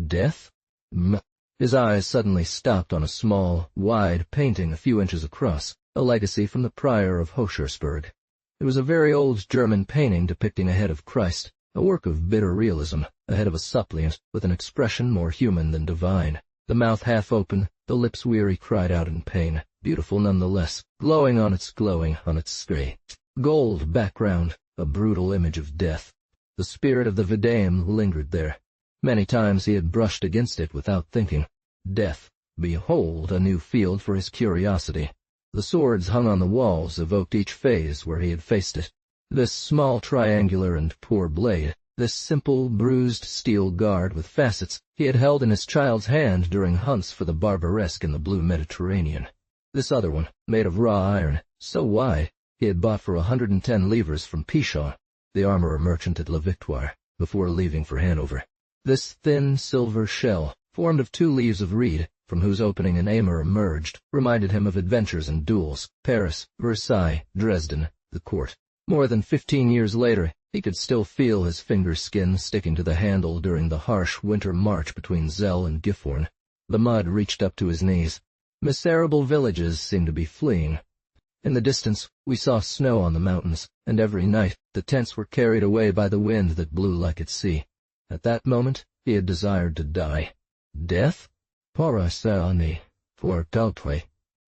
Death? His eyes suddenly stopped on a small, wide painting a few inches across, a legacy from the prior of Hoschursburg. It was a very old German painting depicting a head of Christ, a work of bitter realism, a head of a suppliant, with an expression more human than divine. The mouth half open, the lips weary, cried out in pain, beautiful nonetheless, glowing on its grey gold background, a brutal image of death. The spirit of the Videum lingered there. Many times he had brushed against it without thinking. Death, behold, a new field for his curiosity. The swords hung on the walls evoked each phase where he had faced it. This small triangular and poor blade, this simple bruised steel guard with facets, he had held in his child's hand during hunts for the barbaresque in the blue Mediterranean. This other one, made of raw iron, so wide, he had bought for 110 livres from Pichon, the armorer merchant at La Victoire, before leaving for Hanover. This thin silver shell, formed of 2 leaves of reed, from whose opening an aimer emerged, reminded him of adventures and duels, Paris, Versailles, Dresden, the court. More than 15 years later, he could still feel his finger skin sticking to the handle during the harsh winter march between Zell and Gifhorn. The mud reached up to his knees. Miserable villages seemed to be fleeing. In the distance, we saw snow on the mountains, and every night the tents were carried away by the wind that blew like at sea. At that moment, he had desired to die. Death? The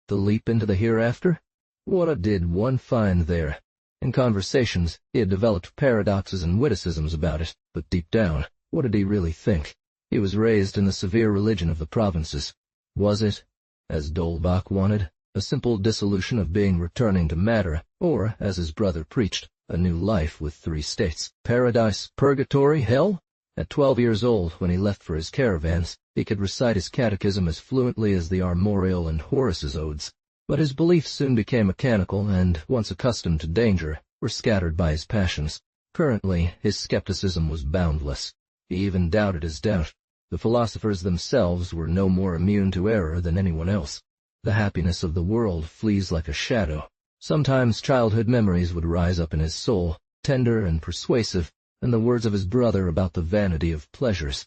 leap into the hereafter? What did one find there? In conversations, he had developed paradoxes and witticisms about it, but deep down, what did he really think? He was raised in the severe religion of the provinces. Was it, as D'Holbach wanted, a simple dissolution of being returning to matter, or, as his brother preached, a new life with 3 states, paradise, purgatory, hell? At 12 years old, when he left for his caravans, he could recite his catechism as fluently as the Armorial and Horace's odes. But his beliefs soon became mechanical and, once accustomed to danger, were scattered by his passions. Currently, his skepticism was boundless. He even doubted his doubt. The philosophers themselves were no more immune to error than anyone else. The happiness of the world flees like a shadow. Sometimes childhood memories would rise up in his soul, tender and persuasive, and the words of his brother about the vanity of pleasures.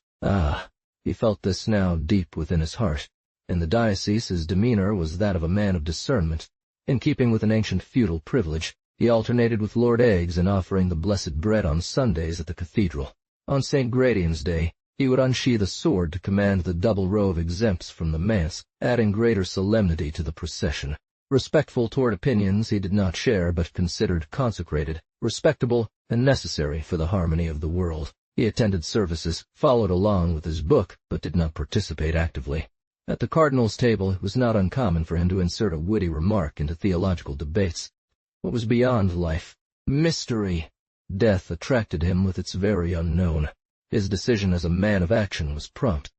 He felt this now deep within his heart. In the diocese his demeanor was that of a man of discernment. In keeping with an ancient feudal privilege, he alternated with Lord Eggs in offering the blessed bread on Sundays at the cathedral. On St. Gratian's Day, he would unsheathe a sword to command the double row of exempts from the Mass, adding greater solemnity to the procession. Respectful toward opinions he did not share but considered consecrated, respectable, and necessary for the harmony of the world. He attended services, followed along with his book, but did not participate actively. At the cardinal's table it was not uncommon for him to insert a witty remark into theological debates. What was beyond life? Mystery. Death attracted him with its very unknown. His decision as a man of action was prompt.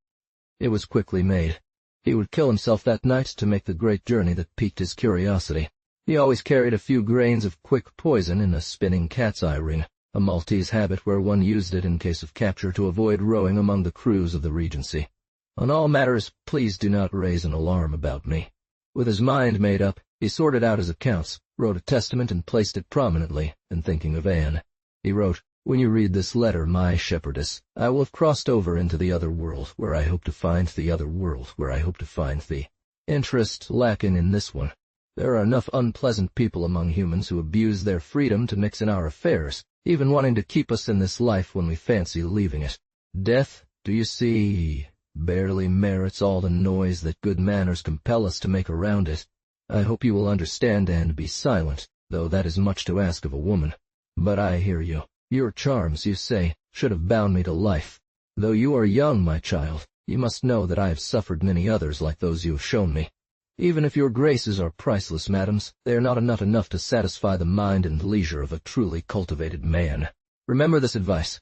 It was quickly made. He would kill himself that night to make the great journey that piqued his curiosity. He always carried a few grains of quick poison in a spinning cat's eye ring, a Maltese habit where one used it in case of capture to avoid rowing among the crews of the Regency. On all matters, please do not raise an alarm about me. With his mind made up, he sorted out his accounts, wrote a testament and placed it prominently, and thinking of Anne. He wrote, "When you read this letter, my shepherdess, I will have crossed over into the other world, where I hope to find the other world, where I hope to find thee. Interest lacking in this one. There are enough unpleasant people among humans who abuse their freedom to mix in our affairs, even wanting to keep us in this life when we fancy leaving it. Death, do you see, barely merits all the noise that good manners compel us to make around it. I hope you will understand and be silent, though that is much to ask of a woman. But I hear you. Your charms, you say, should have bound me to life. Though you are young, my child, you must know that I have suffered many others like those you have shown me. Even if your graces are priceless, madams, they are not enough to satisfy the mind and leisure of a truly cultivated man. Remember this advice.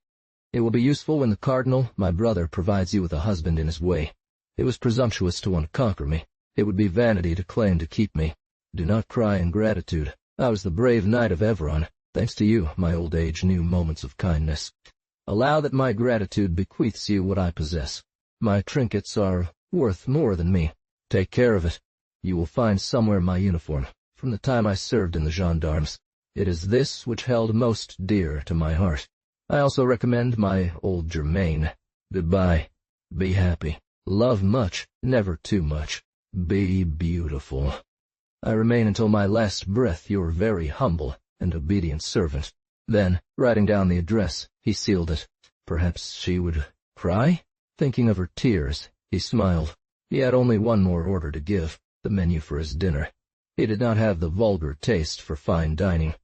It will be useful when the cardinal, my brother, provides you with a husband in his way. It was presumptuous to want to conquer me. It would be vanity to claim to keep me. Do not cry in gratitude. I was the brave knight of Evron. Thanks to you, my old age knew moments of kindness. Allow that my gratitude bequeaths you what I possess. My trinkets are worth more than me. Take care of it. You will find somewhere my uniform, from the time I served in the gendarmes. It is this which held most dear to my heart. I also recommend my old Germain. Goodbye. Be happy. Love much, never too much. Be beautiful. I remain until my last breath your very humble and obedient servant. Then, writing down the address, he sealed it. Perhaps she would cry? Thinking of her tears, he smiled. He had only one more order to give, the menu for his dinner. He did not have the vulgar taste for fine dining.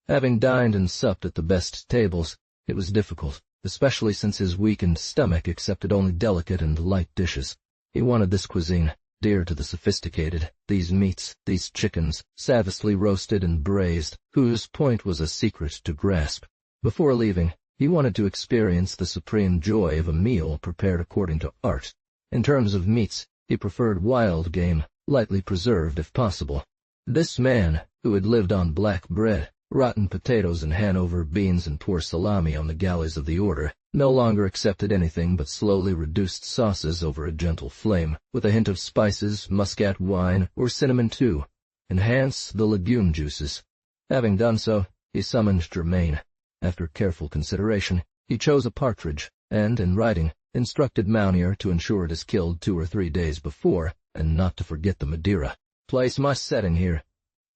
Having dined and supped at the best tables, it was difficult, especially since his weakened stomach accepted only delicate and light dishes. He wanted this cuisine, dear to the sophisticated, these meats, these chickens, savagely roasted and braised, whose point was a secret to grasp. Before leaving, he wanted to experience the supreme joy of a meal prepared according to art. In terms of meats, he preferred wild game, lightly preserved if possible. This man, who had lived on black bread, rotten potatoes and Hanover beans and poor salami on the galleys of the order, no longer accepted anything but slowly reduced sauces over a gentle flame, with a hint of spices, muscat wine, or cinnamon too. Enhance the legume juices. Having done so, he summoned Germain. After careful consideration, he chose a partridge, and, in writing, instructed Mounier to ensure it is killed 2 or 3 days before, and not to forget the Madeira. Place my setting here.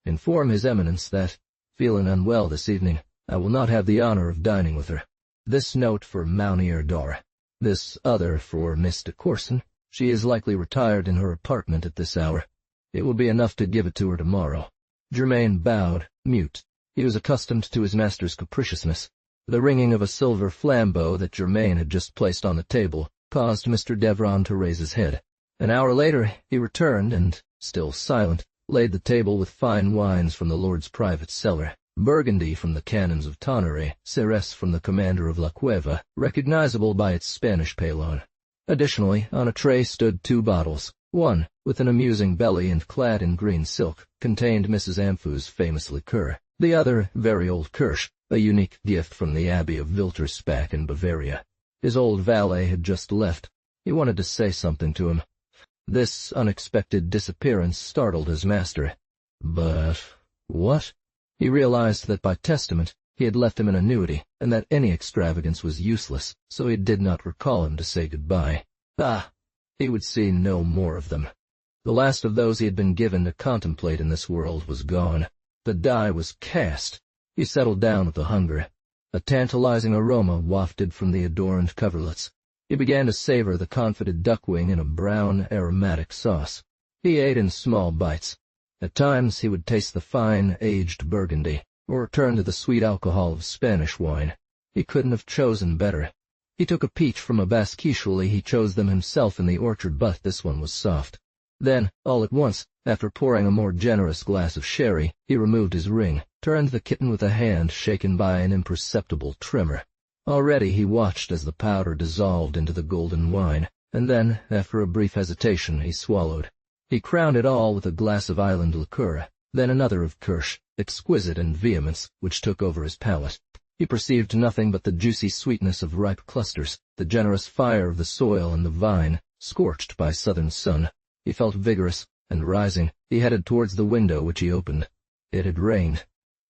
Inform His Eminence that, feeling unwell this evening, I will not have the honor of dining with her. This note for Mounier d'Or. This other for Miss de Courson. She is likely retired in her apartment at this hour. It will be enough to give it to her tomorrow. Germain bowed, mute. He was accustomed to his master's capriciousness. The ringing of a silver flambeau that Germain had just placed on the table caused Mr. Deveron to raise his head. An hour later he returned and, still silent, laid the table with fine wines from the Lord's private cellar, Burgundy from the canons of Tonneray, Xérès from the commander of La Cueva, recognizable by its Spanish pelon. Additionally, on a tray stood 2 bottles. One, with an amusing belly and clad in green silk, contained Mrs. Amphu's famous liqueur. The other, very old Kirsch, a unique gift from the Abbey of Wiltersbach in Bavaria. His old valet had just left. He wanted to say something to him. This unexpected disappearance startled his master. But what? He realized that by testament he had left him an annuity, and that any extravagance was useless, so he did not recall him to say goodbye. Ah! He would see no more of them. The last of those he had been given to contemplate in this world was gone. The die was cast. He settled down with the hunger. A tantalizing aroma wafted from the adorned coverlets. He began to savor the confited duck-wing in a brown, aromatic sauce. He ate in small bites. At times he would taste the fine, aged Burgundy, or turn to the sweet alcohol of Spanish wine. He couldn't have chosen better. He took a peach from a basquiche he chose them himself in the orchard, but this one was soft. Then, all at once, after pouring a more generous glass of sherry, he removed his ring, turned the kitten with a hand shaken by an imperceptible tremor. Already he watched as the powder dissolved into the golden wine, and then, after a brief hesitation, he swallowed. He crowned it all with a glass of island liqueur, then another of Kirsch, exquisite in vehemence, which took over his palate. He perceived nothing but the juicy sweetness of ripe clusters, the generous fire of the soil and the vine, scorched by southern sun. He felt vigorous, and rising, he headed towards the window which he opened. It had rained.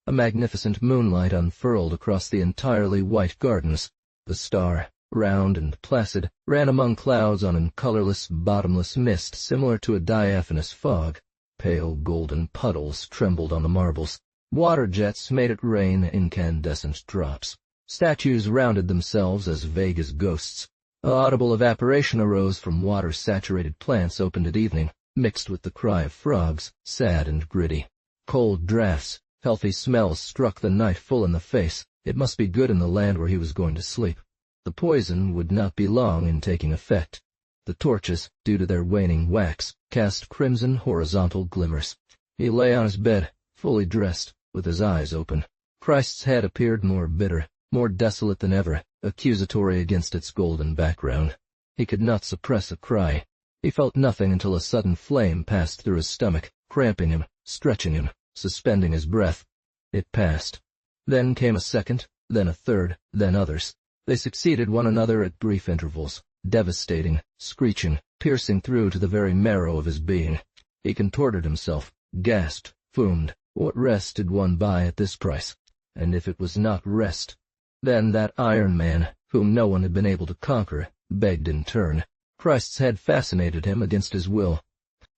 A magnificent moonlight unfurled across the entirely white gardens. The star, round and placid, ran among clouds on an colorless, bottomless mist similar to a diaphanous fog. Pale golden puddles trembled on the marbles. Water jets made it rain incandescent drops. Statues rounded themselves as vague as ghosts. A audible evaporation arose from water-saturated plants opened at evening, mixed with the cry of frogs, sad and gritty. Cold draughts, healthy smells struck the night full in the face. It must be good in the land where he was going to sleep. The poison would not be long in taking effect. The torches, due to their waning wax, cast crimson horizontal glimmers. He lay on his bed, fully dressed, with his eyes open. Christ's head appeared more bitter, more desolate than ever, accusatory against its golden background. He could not suppress a cry. He felt nothing until a sudden flame passed through his stomach, cramping him, stretching him, suspending his breath. It passed. Then came a second, then a third, then others. They succeeded one another at brief intervals, devastating, screeching, piercing through to the very marrow of his being. He contorted himself, gasped, fumed. What rest did one buy at this price? And if it was not rest, then that Iron Man, whom no one had been able to conquer, begged in turn. Christ's head fascinated him against his will.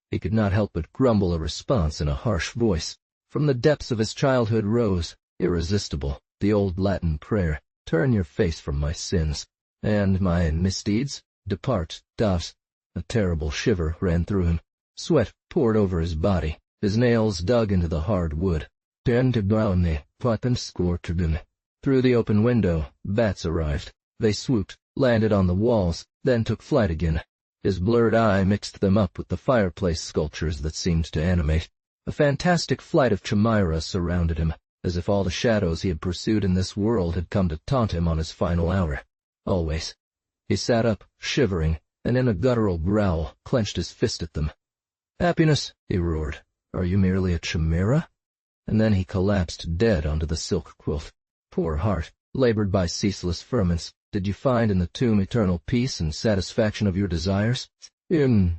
He could not help but grumble a response in a harsh voice. From the depths of his childhood rose, irresistible, the old Latin prayer, "Turn your face from my sins, and my misdeeds, depart." A terrible shiver ran through him. Sweat poured over his body, his nails dug into the hard wood. Through the open window, bats arrived. They swooped, landed on the walls, then took flight again. His blurred eye mixed them up with the fireplace sculptures that seemed to animate. A fantastic flight of chimeras surrounded him, as if all the shadows he had pursued in this world had come to taunt him on his final hour. Always. He sat up, shivering, and in a guttural growl clenched his fist at them. "Happiness," he roared, "are you merely a chimera?" And then he collapsed dead onto the silk quilt. Poor heart, labored by ceaseless ferments, did you find in the tomb eternal peace and satisfaction of your desires? Their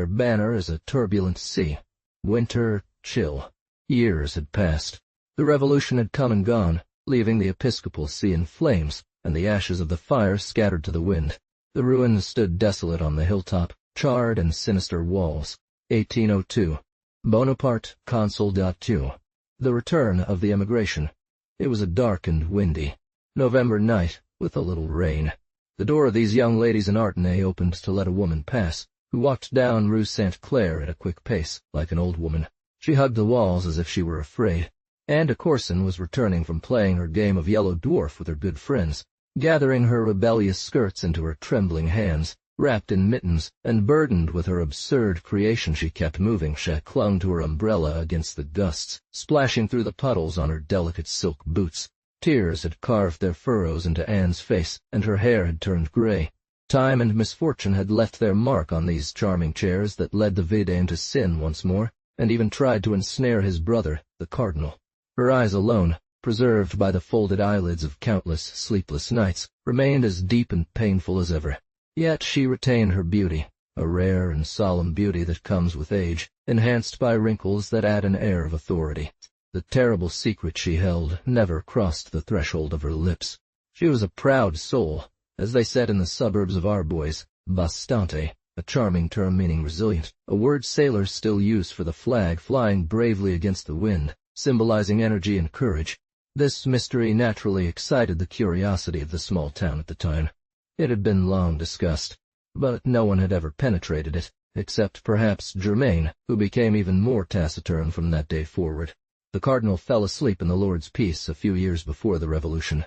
banner is a turbulent sea. Winter, chill. Years had passed. The revolution had come and gone, leaving the episcopal see in flames, and the ashes of the fire scattered to the wind. The ruins stood desolate on the hilltop, charred and sinister walls. 1802. Bonaparte, Consul. The return of the emigration. It was a dark and windy November night, with a little rain. The door of these young ladies in Artenay opened to let a woman pass, who walked down Rue Sainte-Claire at a quick pace, like an old woman. She hugged the walls as if she were afraid. Anne de Courson was returning from playing her game of yellow dwarf with her good friends, gathering her rebellious skirts into her trembling hands. Wrapped in mittens and burdened with her absurd creation, she kept moving. She clung to her umbrella against the gusts, splashing through the puddles on her delicate silk boots. Tears had carved their furrows into Anne's face, and her hair had turned gray. Time and misfortune had left their mark on these charming chairs that led the vidame to sin once more, and even tried to ensnare his brother, the cardinal. Her eyes alone, preserved by the folded eyelids of countless sleepless nights, remained as deep and painful as ever. Yet she retained her beauty, a rare and solemn beauty that comes with age, enhanced by wrinkles that add an air of authority. The terrible secret she held never crossed the threshold of her lips. She was a proud soul, as they said in the suburbs of Arbois, bastante, a charming term meaning resilient, a word sailors still use for the flag flying bravely against the wind, symbolizing energy and courage. This mystery naturally excited the curiosity of the small town at the time. It had been long discussed, but no one had ever penetrated it, except perhaps Germain, who became even more taciturn from that day forward. The cardinal fell asleep in the Lord's peace a few years before the Revolution.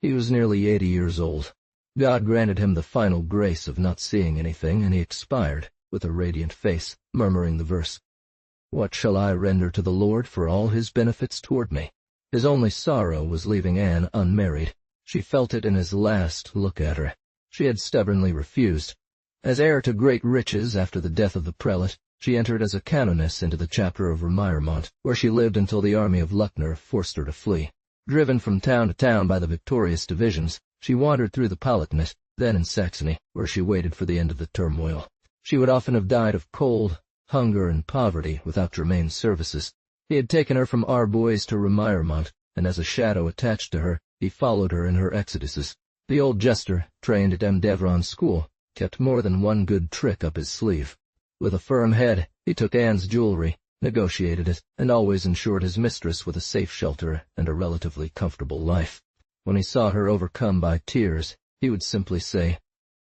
He was nearly 80 years old. God granted him the final grace of not seeing anything, and he expired, with a radiant face, murmuring the verse, "What shall I render to the Lord for all his benefits toward me?" His only sorrow was leaving Anne unmarried. She felt it in his last look at her. She had stubbornly refused. As heir to great riches after the death of the prelate, she entered as a canoness into the chapter of Remiremont, where she lived until the army of Luckner forced her to flee. Driven from town to town by the victorious divisions, she wandered through the Palatinate, then in Saxony, where she waited for the end of the turmoil. She would often have died of cold, hunger, and poverty without Germain's services. He had taken her from Arbois to Remiremont, and as a shadow attached to her, he followed her in her exoduses. The old jester, trained at M. Devron's school, kept more than one good trick up his sleeve. With a firm head, he took Anne's jewelry, negotiated it, and always ensured his mistress with a safe shelter and a relatively comfortable life. When he saw her overcome by tears, he would simply say,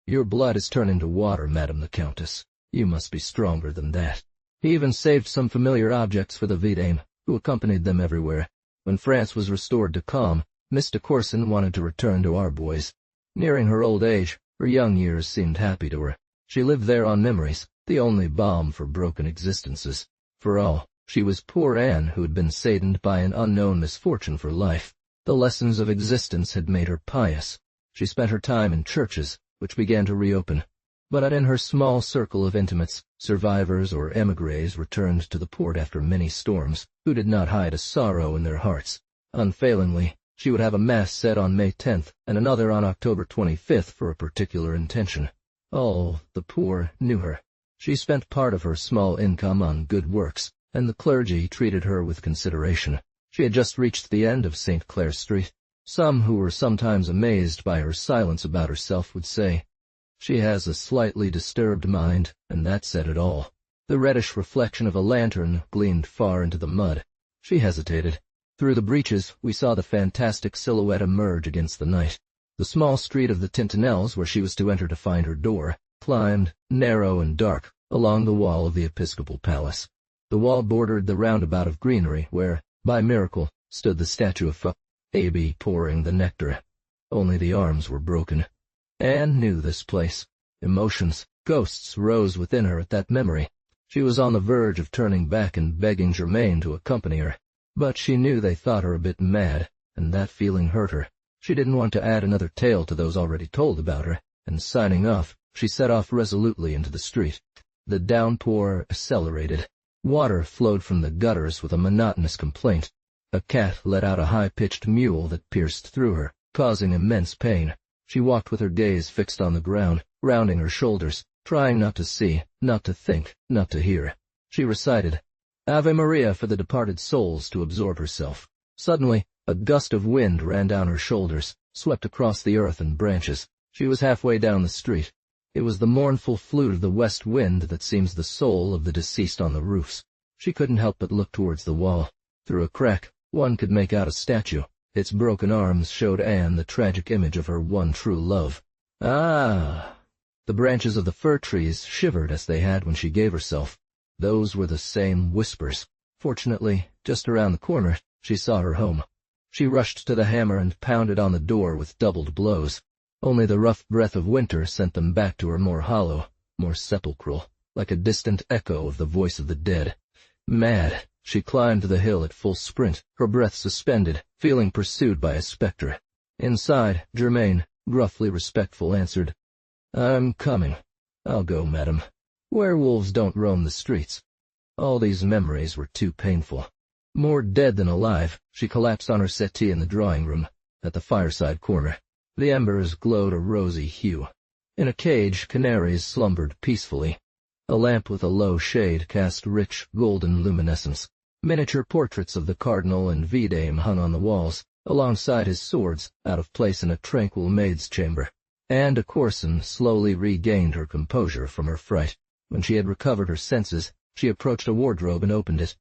"Your blood is turned into water, Madame the Countess. You must be stronger than that." He even saved some familiar objects for the vidame, who accompanied them everywhere. When France was restored to calm, Miss de Courson wanted to return to Arbois. Nearing her old age, her young years seemed happy to her. She lived there on memories, the only balm for broken existences. For all, she was poor Anne who had been saddened by an unknown misfortune for life. The lessons of existence had made her pious. She spent her time in churches, which began to reopen. But in her small circle of intimates, survivors or émigrés returned to the port after many storms, who did not hide a sorrow in their hearts. Unfailingly, she would have a mass said on May 10th and another on October 25th for a particular intention. All the poor knew her. She spent part of her small income on good works, and the clergy treated her with consideration. She had just reached the end of St. Clair Street. Some who were sometimes amazed by her silence about herself would say, "She has a slightly disturbed mind, and that said it all." The reddish reflection of a lantern gleamed far into the mud. She hesitated. Through the breaches we saw the fantastic silhouette emerge against the night. The small street of the Tintinels, where she was to enter to find her door, climbed, narrow and dark, along the wall of the episcopal palace. The wall bordered the roundabout of greenery where, by miracle, stood the statue of a bee pouring the nectar. Only the arms were broken. Anne knew this place. Emotions, ghosts rose within her at that memory. She was on the verge of turning back and begging Germain to accompany her. But she knew they thought her a bit mad, and that feeling hurt her. She didn't want to add another tale to those already told about her, and signing off, she set off resolutely into the street. The downpour accelerated. Water flowed from the gutters with a monotonous complaint. A cat let out a high-pitched mewl that pierced through her, causing immense pain. She walked with her gaze fixed on the ground, rounding her shoulders, trying not to see, not to think, not to hear. She recited, Ave Maria for the departed souls, to absorb herself. Suddenly, a gust of wind ran down her shoulders, swept across the earth and branches. She was halfway down the street. It was the mournful flute of the west wind that seems the soul of the deceased on the roofs. She couldn't help but look towards the wall. Through a crack, one could make out a statue. Its broken arms showed Anne the tragic image of her one true love. Ah! The branches of the fir trees shivered as they had when she gave herself. Those were the same whispers. Fortunately, just around the corner, she saw her home. She rushed to the hammer and pounded on the door with doubled blows. Only the rough breath of winter sent them back to her more hollow, more sepulchral, like a distant echo of the voice of the dead. Mad, she climbed the hill at full sprint, her breath suspended, feeling pursued by a spectre. Inside, Germain, gruffly respectful, answered, I'm coming. I'll go, madam. Werewolves don't roam the streets. All these memories were too painful. More dead than alive, she collapsed on her settee in the drawing-room, at the fireside corner. The embers glowed a rosy hue. In a cage, canaries slumbered peacefully. A lamp with a low shade cast rich, golden luminescence. Miniature portraits of the cardinal and vidame hung on the walls, alongside his swords, out of place in a tranquil maid's chamber. Anne de Courson slowly regained her composure from her fright. When she had recovered her senses, she approached a wardrobe and opened it.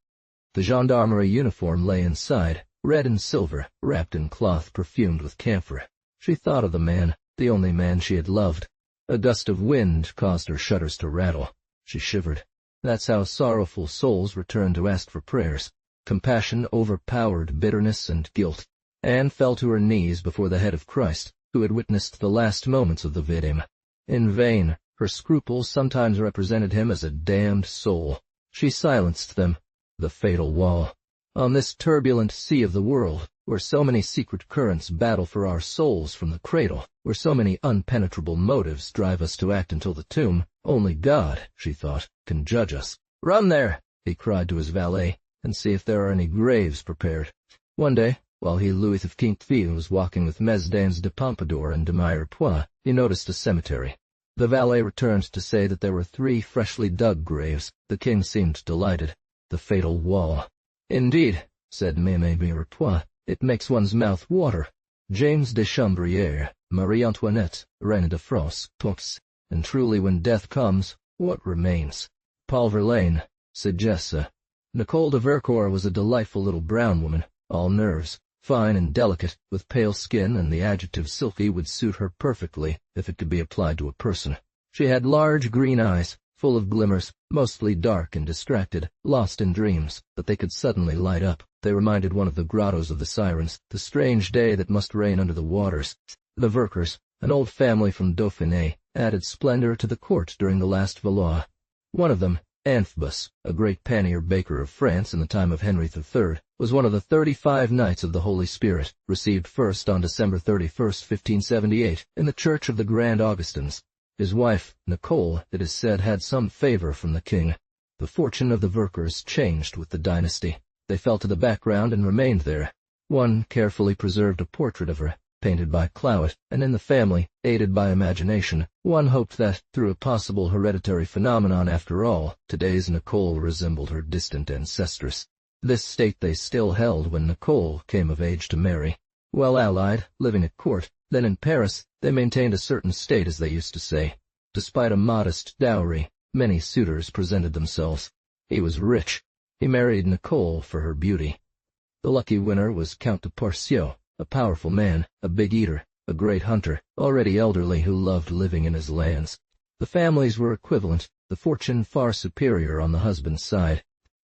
The gendarmerie uniform lay inside, red and silver, wrapped in cloth perfumed with camphor. She thought of the man, the only man she had loved. A gust of wind caused her shutters to rattle. She shivered. That's how sorrowful souls return to ask for prayers. Compassion overpowered bitterness and guilt. Anne fell to her knees before the head of Christ, who had witnessed the last moments of the vidame. In vain. Her scruples sometimes represented him as a damned soul. She silenced them. The fatal wall. On this turbulent sea of the world, where so many secret currents battle for our souls from the cradle, where so many unpenetrable motives drive us to act until the tomb, only God, she thought, can judge us. Run there, he cried to his valet, and see if there are any graves prepared. One day, while he, Louis XV, was walking with Mesdames de Pompadour and de Mirepoix, he noticed a cemetery. The valet returned to say that there were 3 freshly dug graves. The king seemed delighted. The fatal wall. Indeed, said Meme Mirepoix, it makes one's mouth water. James de Chambrières, Marie Antoinette, Reine de France, Tox. And truly when death comes, what remains? Paul Verlaine, Sagesse. Nicole de Vercors was a delightful little brown woman, all nerves, fine and delicate, with pale skin, and the adjective silky would suit her perfectly if it could be applied to a person. She had large green eyes, full of glimmers, mostly dark and distracted, lost in dreams, but they could suddenly light up. They reminded one of the grottos of the sirens, the strange day that must reign under the waters. The Vercors, an old family from Dauphiné, added splendor to the court during the last Valois. One of them, Anthebus, a great pannier baker of France in the time of Henry III, was one of the 35 Knights of the Holy Spirit, received first on December 31st, 1578, in the Church of the Grand Augustins. His wife, Nicole, it is said, had some favor from the king. The fortune of the Vercors changed with the dynasty. They fell to the background and remained there. One carefully preserved a portrait of her, painted by Clouet, and in the family, aided by imagination, one hoped that, through a possible hereditary phenomenon after all, today's Nicole resembled her distant ancestress. This state they still held when Nicole came of age to marry. Well allied, living at court, then in Paris, they maintained a certain state, as they used to say. Despite a modest dowry, many suitors presented themselves. He was rich. He married Nicole for her beauty. The lucky winner was Count de Porcio, a powerful man, a big eater, a great hunter, already elderly, who loved living in his lands. The families were equivalent, the fortune far superior on the husband's side.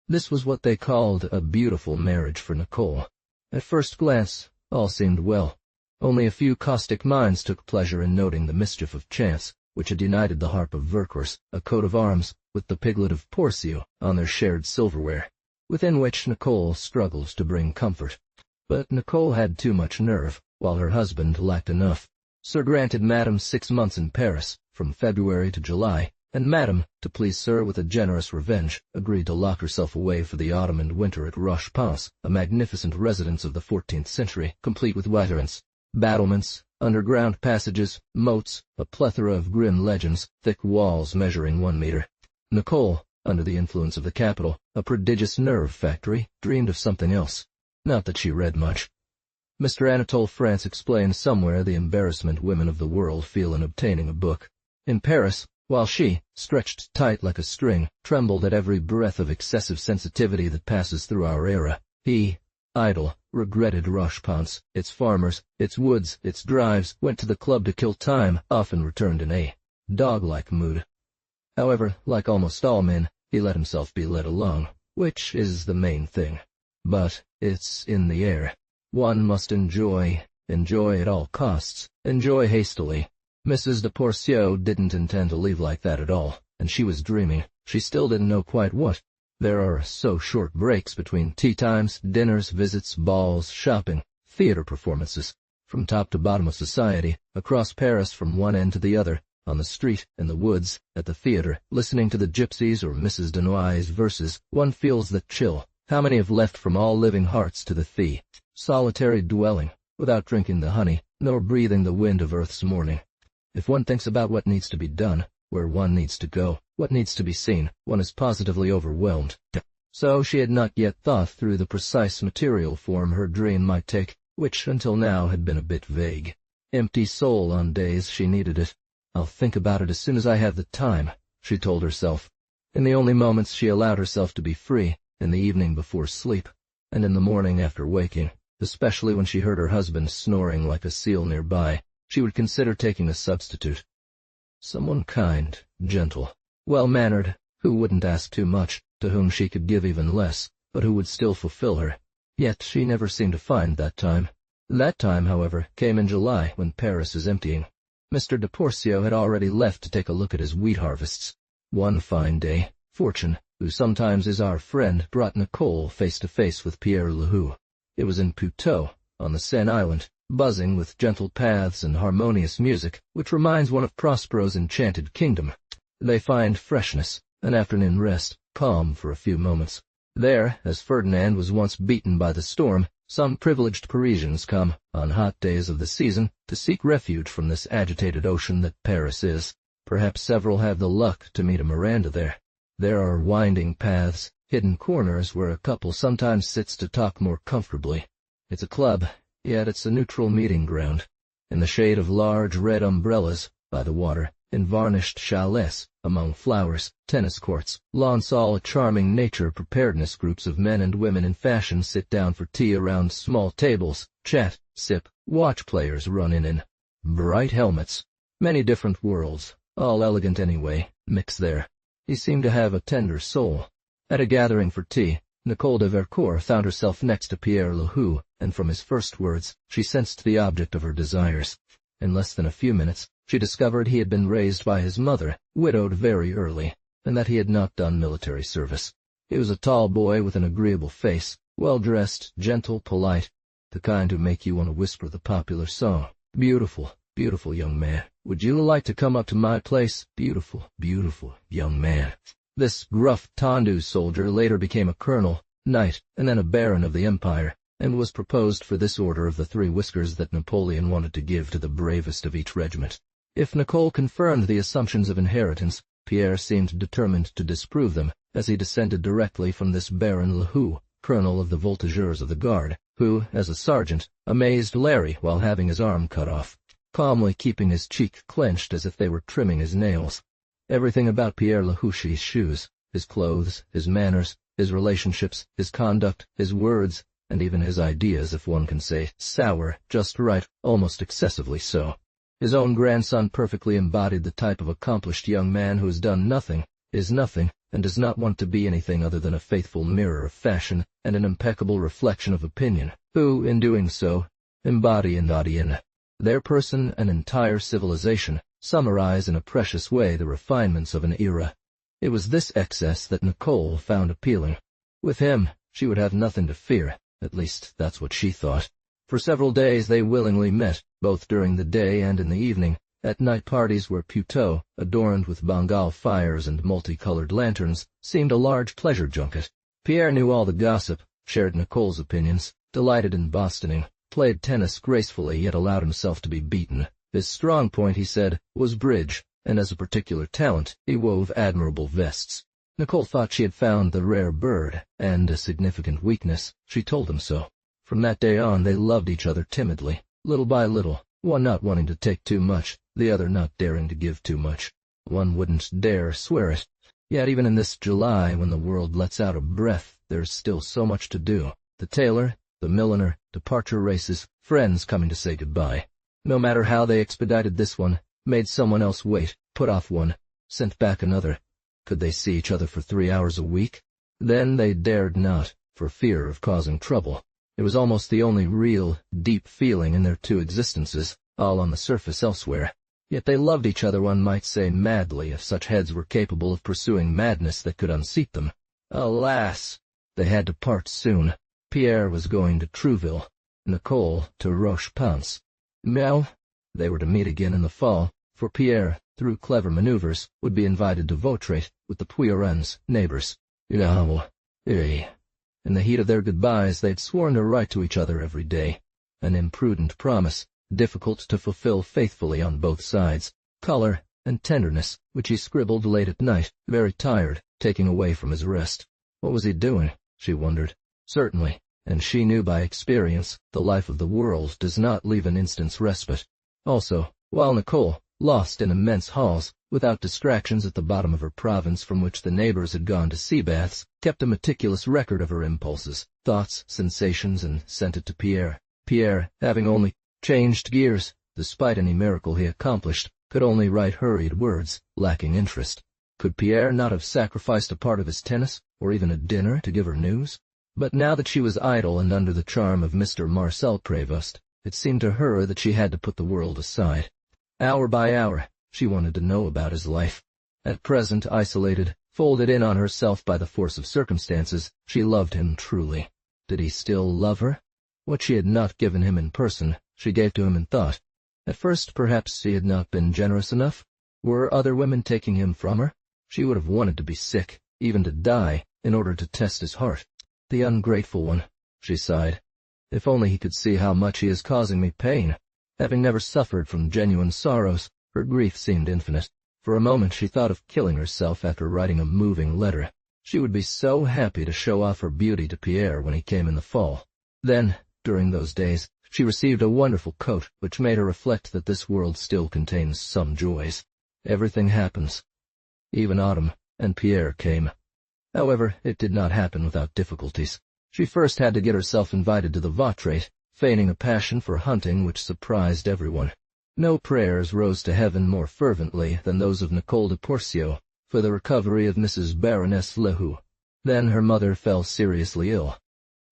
This was what they called a beautiful marriage for Nicole. At first glance, all seemed well. Only a few caustic minds took pleasure in noting the mischief of chance, which had united the harp of Vercors, a coat of arms, with the piglet of Porcio on their shared silverware, within which Nicole struggled to bring comfort. But Nicole had too much nerve, while her husband lacked enough. Sir granted Madame 6 months in Paris, from February to July, and Madame, to please Sir with a generous revenge, agreed to lock herself away for the autumn and winter at Rochepens, a magnificent residence of the 14th century, complete with veterans, battlements, underground passages, moats, a plethora of grim legends, thick walls measuring 1 meter. Nicole, under the influence of the capital, a prodigious nerve factory, dreamed of something else. Not that she read much. Mr. Anatole France explained somewhere the embarrassment women of the world feel in obtaining a book. In Paris, while she, stretched tight like a string, trembled at every breath of excessive sensitivity that passes through our era, he, idle, regretted Rochepens, its farmers, its woods, its drives, went to the club to kill time, often returned in a dog-like mood. However, like almost all men, he let himself be led along, which is the main thing. But it's in the air. One must enjoy at all costs, enjoy hastily. Mrs. de Porcio didn't intend to leave like that at all, and she was dreaming. She still didn't know quite what. There are so short breaks between tea times, dinners, visits, balls, shopping, theater performances. From top to bottom of society, across Paris from one end to the other, on the street, in the woods, at the theater, listening to the gypsies or Mrs. de Noailles' verses, one feels that chill. How many have left from all living hearts to the solitary dwelling, without drinking the honey, nor breathing the wind of earth's morning? If one thinks about what needs to be done, where one needs to go, what needs to be seen, one is positively overwhelmed. So she had not yet thought through the precise material form her dream might take, which until now had been a bit vague. Empty soul on days she needed it. I'll think about it as soon as I have the time, she told herself. In the only moments she allowed herself to be free, in the evening before sleep, and in the morning after waking, especially when she heard her husband snoring like a seal nearby, she would consider taking a substitute. Someone kind, gentle, well-mannered, who wouldn't ask too much, to whom she could give even less, but who would still fulfill her. Yet she never seemed to find that time. That time, however, came in July, when Paris is emptying. Mr. de Porcio had already left to take a look at his wheat harvests. One fine day, Fortune, who sometimes is our friend, brought Nicole face to face with Pierre Lehoux. It was in Puteaux, on the Seine island, buzzing with gentle paths and harmonious music, which reminds one of Prospero's enchanted kingdom. They find freshness, an afternoon rest, calm for a few moments. There, as Ferdinand was once beaten by the storm, some privileged Parisians come, on hot days of the season, to seek refuge from this agitated ocean that Paris is. Perhaps several have the luck to meet a Miranda there. There are winding paths, hidden corners where a couple sometimes sits to talk more comfortably. It's a club, yet it's a neutral meeting ground. In the shade of large red umbrellas, by the water, in varnished chalets, among flowers, tennis courts, lawns, all charming nature preparedness groups of men and women in fashion sit down for tea around small tables, chat, sip, watch players run in bright helmets. Many different worlds, all elegant anyway, mix there. He seemed to have a tender soul. At a gathering for tea, Nicole de Vercors found herself next to Pierre Lehoux, and from his first words, she sensed the object of her desires. In less than a few minutes, she discovered he had been raised by his mother, widowed very early, and that he had not done military service. He was a tall boy with an agreeable face, well-dressed, gentle, polite, the kind who make you want to whisper the popular song. Beautiful, beautiful young man. Would you like to come up to my place? Beautiful, beautiful young man. This gruff tendu soldier later became a colonel, knight, and then a baron of the empire, and was proposed for this order of the 3 whiskers that Napoleon wanted to give to the bravest of each regiment. If Nicole confirmed the assumptions of inheritance, Pierre seemed determined to disprove them, as he descended directly from this Baron Lehoux, colonel of the voltigeurs of the guard, who, as a sergeant, amazed Larry while having his arm cut off, calmly keeping his cheek clenched as if they were trimming his nails. Everything about Pierre Lahuchy's shoes, his clothes, his manners, his relationships, his conduct, his words, and even his ideas, if one can say, sour, just right, almost excessively so. His own grandson perfectly embodied the type of accomplished young man who has done nothing, is nothing, and does not want to be anything other than a faithful mirror of fashion and an impeccable reflection of opinion, who, in doing so, embody in their person an entire civilization, summarize in a precious way the refinements of an era. It was this excess that Nicole found appealing. With him, she would have nothing to fear, at least that's what she thought. For several days they willingly met, both during the day and in the evening, at night parties where Puteaux, adorned with Bengal fires and multicolored lanterns, seemed a large pleasure junket. Pierre knew all the gossip, shared Nicole's opinions, delighted in Bostoning, played tennis gracefully yet allowed himself to be beaten. His strong point, he said, was bridge, and as a particular talent, he wove admirable vests. Nicole thought she had found the rare bird, and a significant weakness. She told him so. From that day on they loved each other timidly, little by little, one not wanting to take too much, the other not daring to give too much. One wouldn't dare swear it. Yet even in this July, when the world lets out a breath, there's still so much to do. The tailor, the milliner, departure races, friends coming to say goodbye. No matter how they expedited this one, made someone else wait, put off one, sent back another. Could they see each other for 3 hours a week? Then they dared not, for fear of causing trouble. It was almost the only real, deep feeling in their two existences, all on the surface elsewhere. Yet they loved each other, one might say, madly, if such heads were capable of pursuing madness that could unseat them. Alas! They had to part soon. Pierre was going to Trouville, Nicole to Roche-Pense. Meow! They were to meet again in the fall, for Pierre, through clever maneuvers, would be invited to Vautrate with the Puyrens, neighbors. In the heat of their goodbyes they'd sworn to write to each other every day. An imprudent promise, difficult to fulfill faithfully on both sides. Color and tenderness, which he scribbled late at night, very tired, taking away from his rest. What was he doing? She wondered. Certainly, and she knew by experience, the life of the world does not leave an instant's respite. Also, while Nicole, lost in immense halls, without distractions at the bottom of her province from which the neighbors had gone to sea baths, kept a meticulous record of her impulses, thoughts, sensations, and sent it to Pierre. Pierre, having only changed gears, despite any miracle he accomplished, could only write hurried words, lacking interest. Could Pierre not have sacrificed a part of his tennis, or even a dinner, to give her news? But now that she was idle and under the charm of Mr. Marcel Prévost, it seemed to her that she had to put the world aside. Hour by hour, she wanted to know about his life. At present, isolated, folded in on herself by the force of circumstances, she loved him truly. Did he still love her? What she had not given him in person, she gave to him in thought. At first, perhaps, he had not been generous enough. Were other women taking him from her? She would have wanted to be sick, even to die, in order to test his heart. The ungrateful one, she sighed. If only he could see how much he is causing me pain. Having never suffered from genuine sorrows, her grief seemed infinite. For a moment she thought of killing herself after writing a moving letter. She would be so happy to show off her beauty to Pierre when he came in the fall. Then, during those days, she received a wonderful coat, which made her reflect that this world still contains some joys. Everything happens. Even autumn, and Pierre came. However, it did not happen without difficulties. She first had to get herself invited to the Vautrate, feigning a passion for hunting which surprised everyone. No prayers rose to heaven more fervently than those of Nicole de Porcio for the recovery of Mrs. Baroness Lehoux. Then her mother fell seriously ill.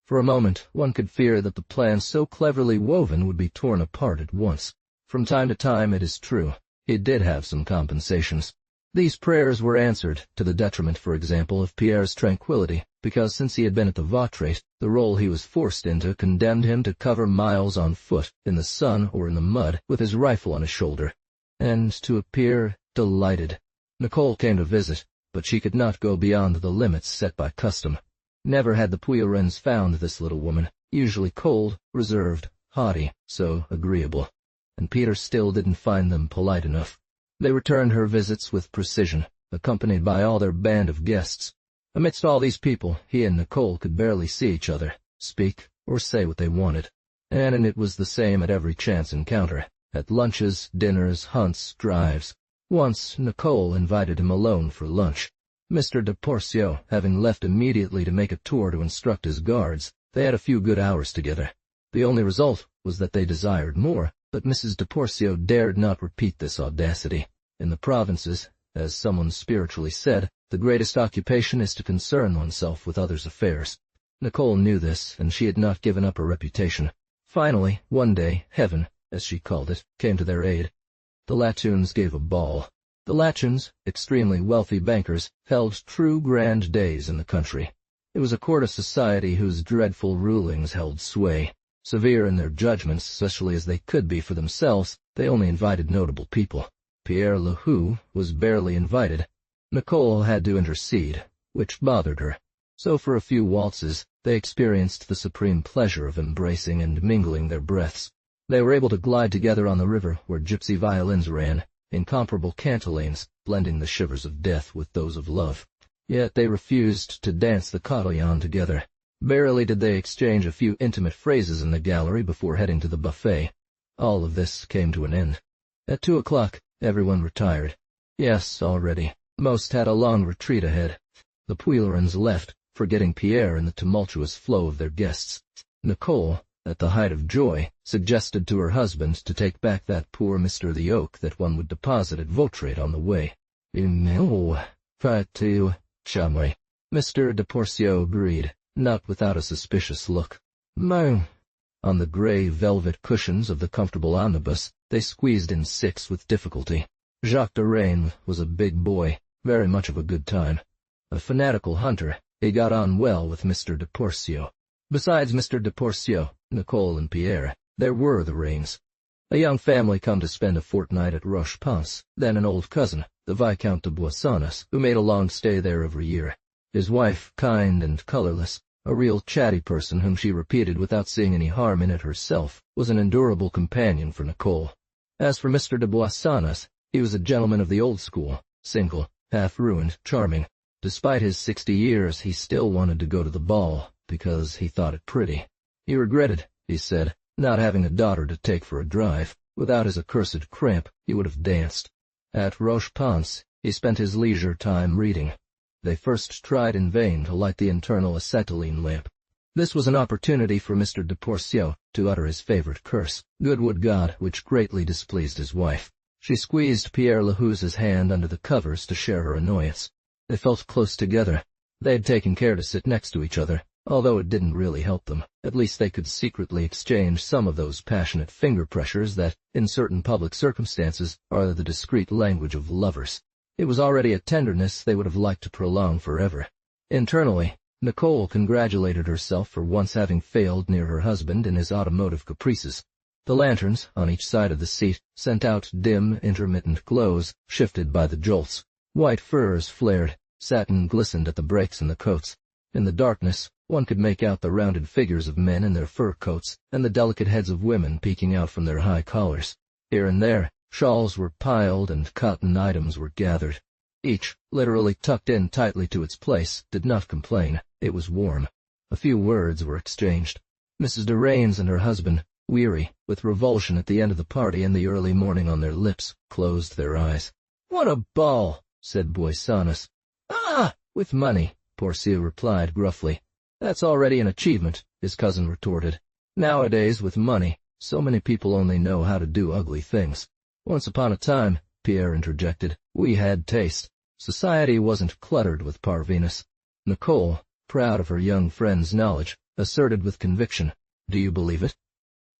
For a moment one could fear that the plan so cleverly woven would be torn apart at once. From time to time, it is true, he did have some compensations. These prayers were answered, to the detriment, for example, of Pierre's tranquility, because since he had been at the Vautrate, the role he was forced into condemned him to cover miles on foot, in the sun or in the mud, with his rifle on his shoulder, and to appear delighted. Nicole came to visit, but she could not go beyond the limits set by custom. Never had the Puyrens found this little woman, usually cold, reserved, haughty, so agreeable. And Peter still didn't find them polite enough. They returned her visits with precision, accompanied by all their band of guests. Amidst all these people, he and Nicole could barely see each other, speak, or say what they wanted. And it was the same at every chance encounter, at lunches, dinners, hunts, drives. Once Nicole invited him alone for lunch. Mr. de Porcio having left immediately to make a tour to instruct his guards, they had a few good hours together. The only result was that they desired more, but Mrs. de Porcio dared not repeat this audacity. In the provinces, as someone spiritually said, the greatest occupation is to concern oneself with others' affairs. Nicole knew this, and she had not given up her reputation. Finally, one day, heaven, as she called it, came to their aid. The Latuns gave a ball. The Latuns, extremely wealthy bankers, held true grand days in the country. It was a court of society whose dreadful rulings held sway. Severe in their judgments, especially as they could be for themselves, they only invited notable people. Pierre Lehoux was barely invited. Nicole had to intercede, which bothered her. So for a few waltzes, they experienced the supreme pleasure of embracing and mingling their breaths. They were able to glide together on the river where gypsy violins ran, incomparable cantillans, blending the shivers of death with those of love. Yet they refused to dance the cotillion together. Barely did they exchange a few intimate phrases in the gallery before heading to the buffet. All of this came to an end. At 2 o'clock, everyone retired. Yes, already. Most had a long retreat ahead. The Puillerins left, forgetting Pierre in the tumultuous flow of their guests. Nicole, at the height of joy, suggested to her husband to take back that poor Mr. the Oak that one would deposit at Vautrate on the way. No, pas-tu, Chamois. Mr. de Porcio agreed, not without a suspicious look. No. On the gray velvet cushions of the comfortable omnibus, they squeezed in 6 with difficulty. Jacques de Rain was a big boy, very much of a good time. A fanatical hunter, he got on well with Mr. de Porcio. Besides Mr. de Porcio, Nicole and Pierre, there were the Rains. A young family come to spend a fortnight at Roche-Pense, then an old cousin, the Viscount de Boissonnas, who made a long stay there every year. His wife, kind and colorless, a real chatty person whom she repeated without seeing any harm in it herself, was an endurable companion for Nicole. As for Mr. de Boissonnas, he was a gentleman of the old school, single, half-ruined, charming. Despite his 60 years, he still wanted to go to the ball, because he thought it pretty. He regretted, he said, not having a daughter to take for a drive. Without his accursed cramp, he would have danced. At Roche-Pense, he spent his leisure time reading. They first tried in vain to light the internal acetylene lamp. This was an opportunity for Mr. de Porcio to utter his favorite curse, "Good would God," which greatly displeased his wife. She squeezed Pierre Lehoux's hand under the covers to share her annoyance. They felt close together. They had taken care to sit next to each other, although it didn't really help them. At least they could secretly exchange some of those passionate finger pressures that, in certain public circumstances, are the discreet language of lovers. It was already a tenderness they would have liked to prolong forever. Internally, Nicole congratulated herself for once having failed near her husband in his automotive caprices. The lanterns, on each side of the seat, sent out dim, intermittent glows, shifted by the jolts. White furs flared, satin glistened at the brakes and the coats. In the darkness, one could make out the rounded figures of men in their fur coats, and the delicate heads of women peeking out from their high collars. Here and there, shawls were piled and cotton items were gathered. Each, literally tucked in tightly to its place, did not complain. It was warm. A few words were exchanged. Mrs. de Rains and her husband, weary, with revulsion at the end of the party and the early morning on their lips, closed their eyes. "What a ball!" said Boissonnas. "Ah, with money," Porcio replied gruffly. "That's already an achievement," his cousin retorted. "Nowadays, with money, so many people only know how to do ugly things." "Once upon a time," Pierre interjected, "we had taste. Society wasn't cluttered with parvenus." Nicole, proud of her young friend's knowledge, asserted with conviction, "Do you believe it?"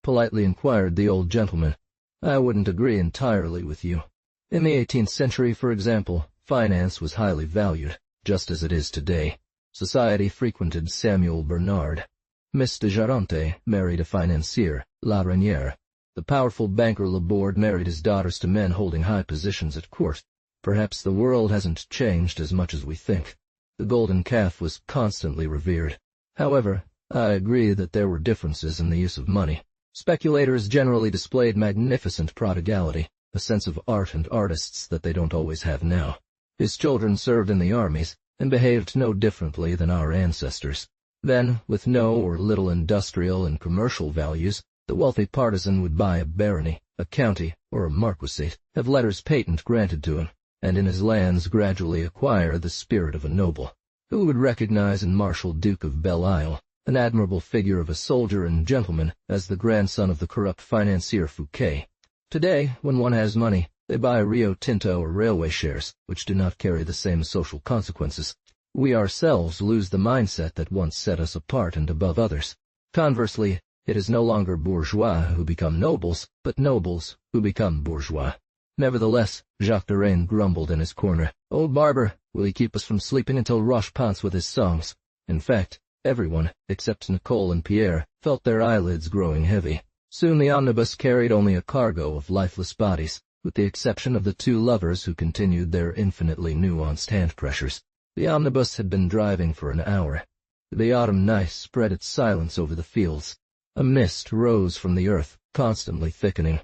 Politely inquired the old gentleman. "I wouldn't agree entirely with you. In the 18th century, for example, finance was highly valued, just as it is today. Society frequented Samuel Bernard. Miss de Jarente married a financier, La Reynière. The powerful banker Laborde married his daughters to men holding high positions at court. Perhaps the world hasn't changed as much as we think. The golden calf was constantly revered. However, I agree that there were differences in the use of money. Speculators generally displayed magnificent prodigality, a sense of art and artists that they don't always have now. His children served in the armies, and behaved no differently than our ancestors. Then, with no or little industrial and commercial values, The wealthy partisan would buy a barony, a county, or a marquisate, have letters patent granted to him, and in his lands gradually acquire the spirit of a noble, who would recognize in Marshal Duke of Belle Isle an admirable figure of a soldier and gentleman as the grandson of the corrupt financier Fouquet. Today, when one has money, they buy Rio Tinto or railway shares, which do not carry the same social consequences. We ourselves lose the mindset that once set us apart and above others. Conversely, it is no longer bourgeois who become nobles, but nobles who become bourgeois. Nevertheless, Jacques Derain grumbled in his corner. "Old barber, will he keep us from sleeping until Roche pants with his songs?" In fact, everyone, except Nicole and Pierre, felt their eyelids growing heavy. Soon the omnibus carried only a cargo of lifeless bodies, with the exception of the two lovers who continued their infinitely nuanced hand pressures. The omnibus had been driving for an hour. The autumn night spread its silence over the fields. A mist rose from the earth, constantly thickening.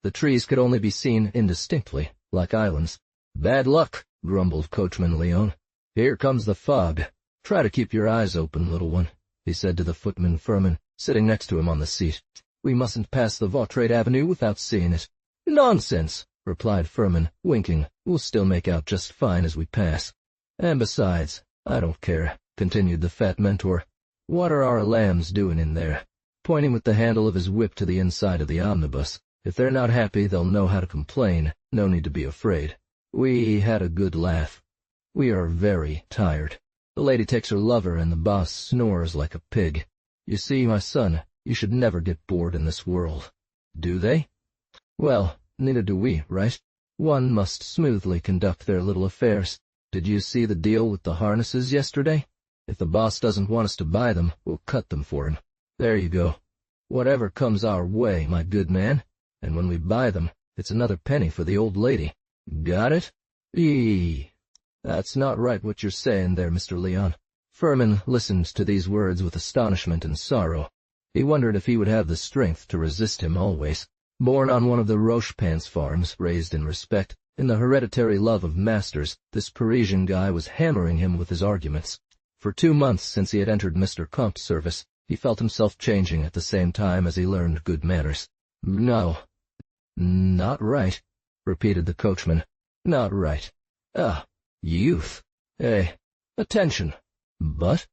The trees could only be seen indistinctly, like islands. "Bad luck," grumbled Coachman Leon. "Here comes the fog. Try to keep your eyes open, little one," he said to the footman Furman, sitting next to him on the seat. "We mustn't pass the Vautrate Avenue without seeing it." "Nonsense," replied Furman, winking. "We'll still make out just fine as we pass. And besides, I don't care," continued the fat mentor. "What are our lambs doing in there?" Pointing with the handle of his whip to the inside of the omnibus. "If they're not happy, they'll know how to complain. No need to be afraid. We had a good laugh. We are very tired. The lady takes her lover and the boss snores like a pig. You see, my son, you should never get bored in this world." "Do they?" "Well, neither do we, right? One must smoothly conduct their little affairs. Did you see the deal with the harnesses yesterday? If the boss doesn't want us to buy them, we'll cut them for him. There you go. Whatever comes our way, my good man. And when we buy them, it's another penny for the old lady. Got it?" "That's not right what you're saying there, Mr. Leon." Furman listened to these words with astonishment and sorrow. He wondered if he would have the strength to resist him always. Born on one of the Rochepans farms, raised in respect, in the hereditary love of masters, this Parisian guy was hammering him with his arguments. For 2 months since he had entered Mr. Comte's service, he felt himself changing at the same time as he learned good manners. "No, not right," repeated the coachman. "Not right. Ah, youth. Hey, attention. But?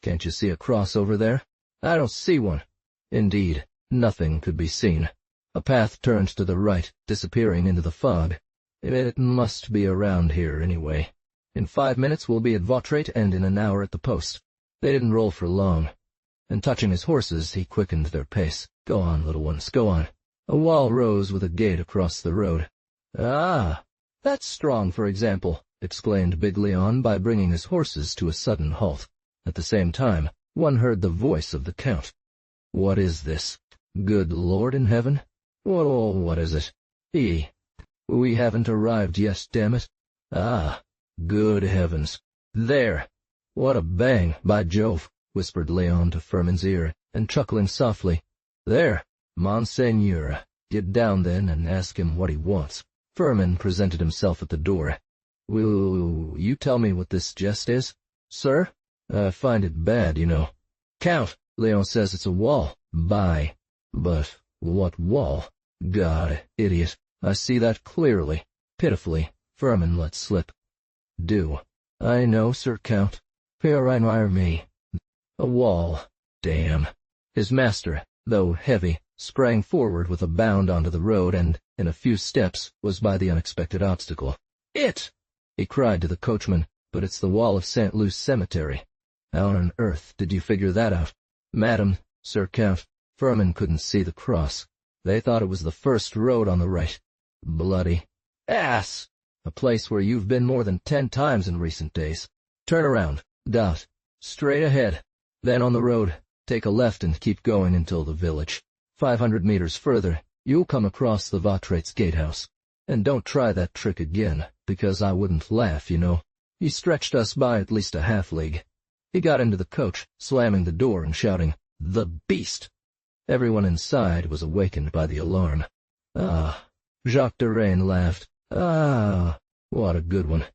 Can't you see a cross over there?" "I don't see one." Indeed, nothing could be seen. A path turned to the right, disappearing into the fog. "It must be around here, anyway. In 5 minutes we'll be at Vautrate, and in an hour at the post." They didn't roll for long. And touching his horses, he quickened their pace. "Go on, little ones, go on." A wall rose with a gate across the road. "Ah, that's strong, for example," exclaimed Big Leon by bringing his horses to a sudden halt. At the same time, one heard the voice of the Count. "What is this? Good Lord in heaven? What is it? We haven't arrived yet, damn it. Ah, good heavens. There! What a bang, by Jove," whispered Leon to Furman's ear, and chuckling softly. "There, Monseigneur. Get down then and ask him what he wants." Furman presented himself at the door. "Will you tell me what this jest is?" "Sir? I find it bad, you know." "Count, Leon says it's a wall." "Buy. But what wall? God, idiot. I see that clearly." Pitifully, Furman let slip. "Do. I know, Sir Count. Here I admire me. A wall. Damn." His master, though heavy, sprang forward with a bound onto the road and, in a few steps, was by the unexpected obstacle. "It!" he cried to the coachman. "But it's the wall of St. Luce Cemetery. How on earth did you figure that out?" "Madam, Sir Count, Furman couldn't see the cross. They thought it was the first road on the right." "Bloody ass! A place where you've been more than 10 times in recent days. Turn around, dot, straight ahead. Then on the road, take a left and keep going until the village. 500 meters further, you'll come across the Vautrate's gatehouse. And don't try that trick again, because I wouldn't laugh, you know. He stretched us by at least a half-league." He got into the coach, slamming the door and shouting, "The beast!" Everyone inside was awakened by the alarm. "Ah," Jacques Derain laughed. "Ah, what a good one.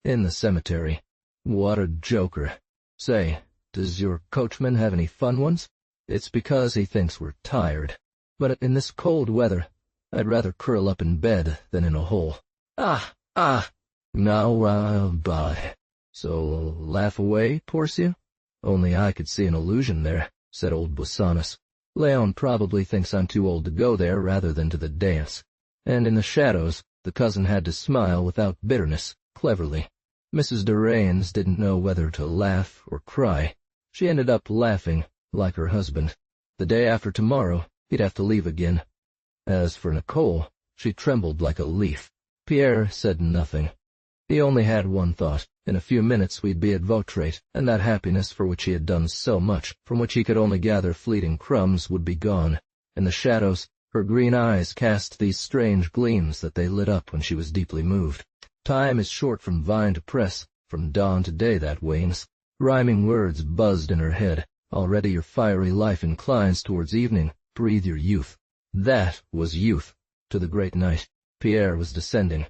In the cemetery. What a joker. Say, does your coachman have any fun ones? It's because he thinks we're tired." but in this cold weather, I'd rather curl up in bed than in a hole. Ah, ah! Now I'll buy. So laugh away, Porcia? Only I could see an illusion there, said old Busanus. Leon probably thinks I'm too old to go there rather than to the dance. And in the shadows, the cousin had to smile without bitterness, cleverly. Mrs. Durrains didn't know whether to laugh or cry. She ended up laughing, like her husband. The day after tomorrow, he'd have to leave again. As for Nicole, she trembled like a leaf. Pierre said nothing. He only had one thought. In a few minutes we'd be at Vautrate, and that happiness for which he had done so much, from which he could only gather fleeting crumbs, would be gone. In the shadows, her green eyes cast these strange gleams that they lit up when she was deeply moved. Time is short from vine to press, from dawn to day that wanes. Rhyming words buzzed in her head. Already your fiery life inclines towards evening. Breathe your youth. That was youth. To the great night. Pierre was descending.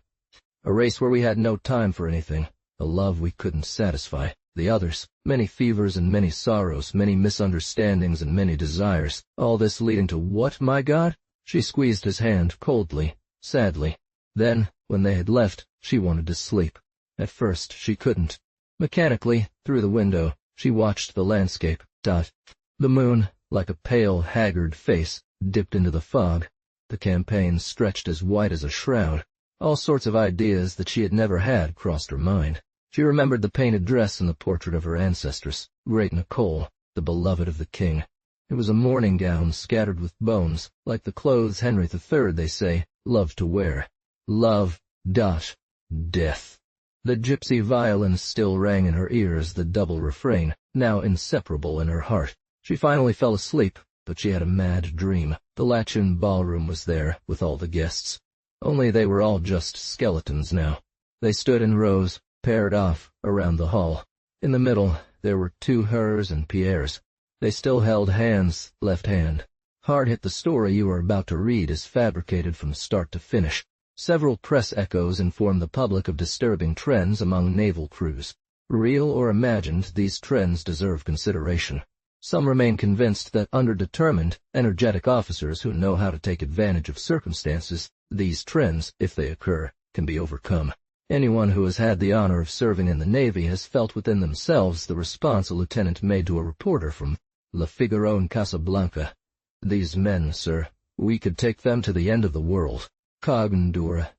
A race where we had no time for anything. A love we couldn't satisfy. The others. Many fevers and many sorrows, many misunderstandings and many desires. All this leading to what, my God? She squeezed his hand coldly, sadly. Then, when they had left, she wanted to sleep. At first, she couldn't. Mechanically, through the window, she watched the landscape. The moon, like a pale, haggard face, dipped into the fog. The campaign stretched as white as a shroud. All sorts of ideas that she had never had crossed her mind. She remembered the painted dress and the portrait of her ancestress, great Nicole, the beloved of the king. It was a mourning gown scattered with bones, like the clothes Henry III, they say, loved to wear. Love, death. The gypsy violin still rang in her ears, the double refrain, now inseparable in her heart. She finally fell asleep, but she had a mad dream. The Lachin ballroom was there, with all the guests. Only they were all just skeletons now. They stood in rows, paired off, around the hall. In the middle, there were two hers and Pierre's. They still held hands, left hand. Hard hit the story you are about to read is fabricated from start to finish. Several press echoes inform the public of disturbing trends among naval crews. Real or imagined, these trends deserve consideration. Some remain convinced that under determined, energetic officers who know how to take advantage of circumstances, these trends, if they occur, can be overcome. Anyone who has had the honor of serving in the Navy has felt within themselves the response a lieutenant made to a reporter from Le Figaro in Casablanca. These men, sir, we could take them to the end of the world. Cogndura.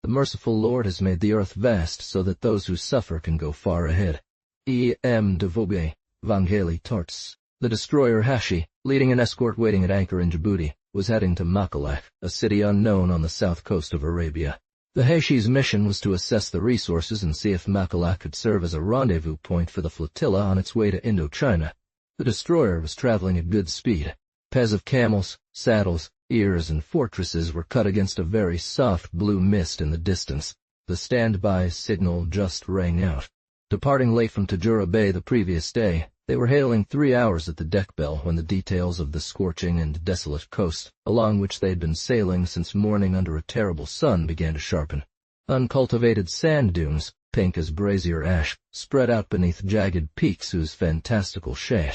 The merciful Lord has made the earth vast so that those who suffer can go far ahead. E. M. de Vogüé, Vangeli Tarts. The destroyer Hashi, leading an escort waiting at anchor in Djibouti, was heading to Makalak, a city unknown on the south coast of Arabia. The Hashi's mission was to assess the resources and see if Makalak could serve as a rendezvous point for the flotilla on its way to Indochina. The destroyer was traveling at good speed. Pairs of camels, saddles, ears, and fortresses were cut against a very soft blue mist in the distance. The standby signal just rang out. Departing late from Tajura Bay the previous day, they were hailing 3 hours at the deck bell when the details of the scorching and desolate coast, along which they had been sailing since morning under a terrible sun, began to sharpen. Uncultivated sand dunes, pink as brazier ash, spread out beneath jagged peaks whose fantastical shade.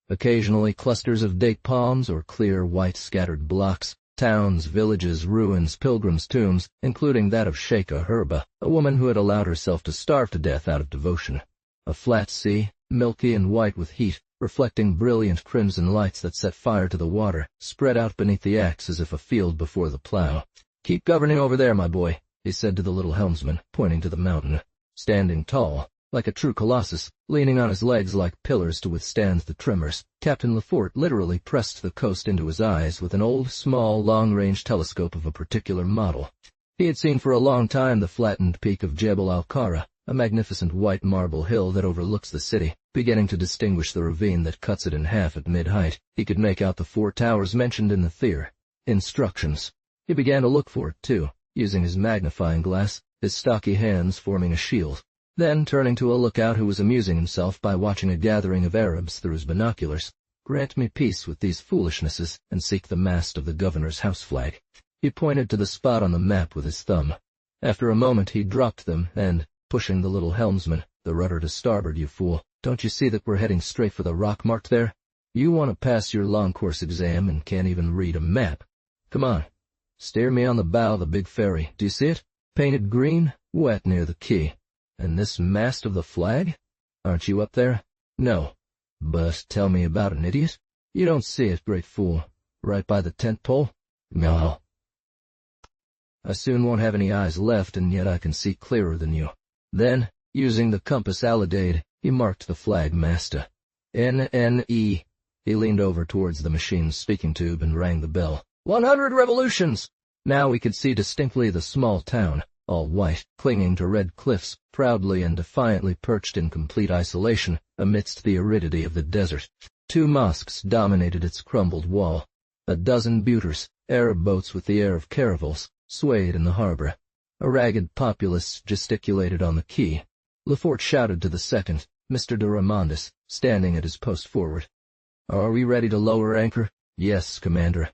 Occasionally clusters of date palms or clear white scattered blocks, towns, villages, ruins, pilgrims' tombs, including that of Sheikha Herba, a woman who had allowed herself to starve to death out of devotion. A flat sea, milky and white with heat, reflecting brilliant crimson lights that set fire to the water, spread out beneath the axe as if a field before the plow. "Keep governing over there, my boy," he said to the little helmsman, pointing to the mountain. Standing tall, like a true colossus, leaning on his legs like pillars to withstand the tremors, Captain Lefort literally pressed the coast into his eyes with an old, small, long-range telescope of a particular model. He had seen for a long time the flattened peak of Jebel al-Kara, a magnificent white marble hill that overlooks the city, beginning to distinguish the ravine that cuts it in half at mid-height. He could make out the 4 towers mentioned in the Thér. Instructions. He began to look for it, too, using his magnifying glass, his stocky hands forming a shield. Then, turning to a lookout who was amusing himself by watching a gathering of Arabs through his binoculars, "Grant me peace with these foolishnesses, and seek the mast of the governor's house flag." He pointed to the spot on the map with his thumb. After a moment he dropped them, and, pushing the little helmsman, "The rudder to starboard, you fool. Don't you see that we're heading straight for the rock marked there?" You want to pass your long course exam and can't even read a map. Come on. Steer me on the bow of the big ferry. Do you see it? Painted green, wet near the quay. And this mast of the flag? Aren't you up there? No. But tell me about an idiot. You don't see it, great fool. Right by the tent pole? No. I soon won't have any eyes left, and yet I can see clearer than you. Then, using the compass alidade, he marked the flag masta. N-N-E. He leaned over towards the machine's speaking tube and rang the bell. 100 revolutions! Now we could see distinctly the small town, all white, clinging to red cliffs, proudly and defiantly perched in complete isolation amidst the aridity of the desert. 2 mosques dominated its crumbled wall. A dozen buters, Arab boats with the air of caravels, swayed in the harbor. A ragged populace gesticulated on the quay. Lefort shouted to the second, Mr. de Ramondis, standing at his post forward. "Are we ready to lower anchor?" "Yes, Commander."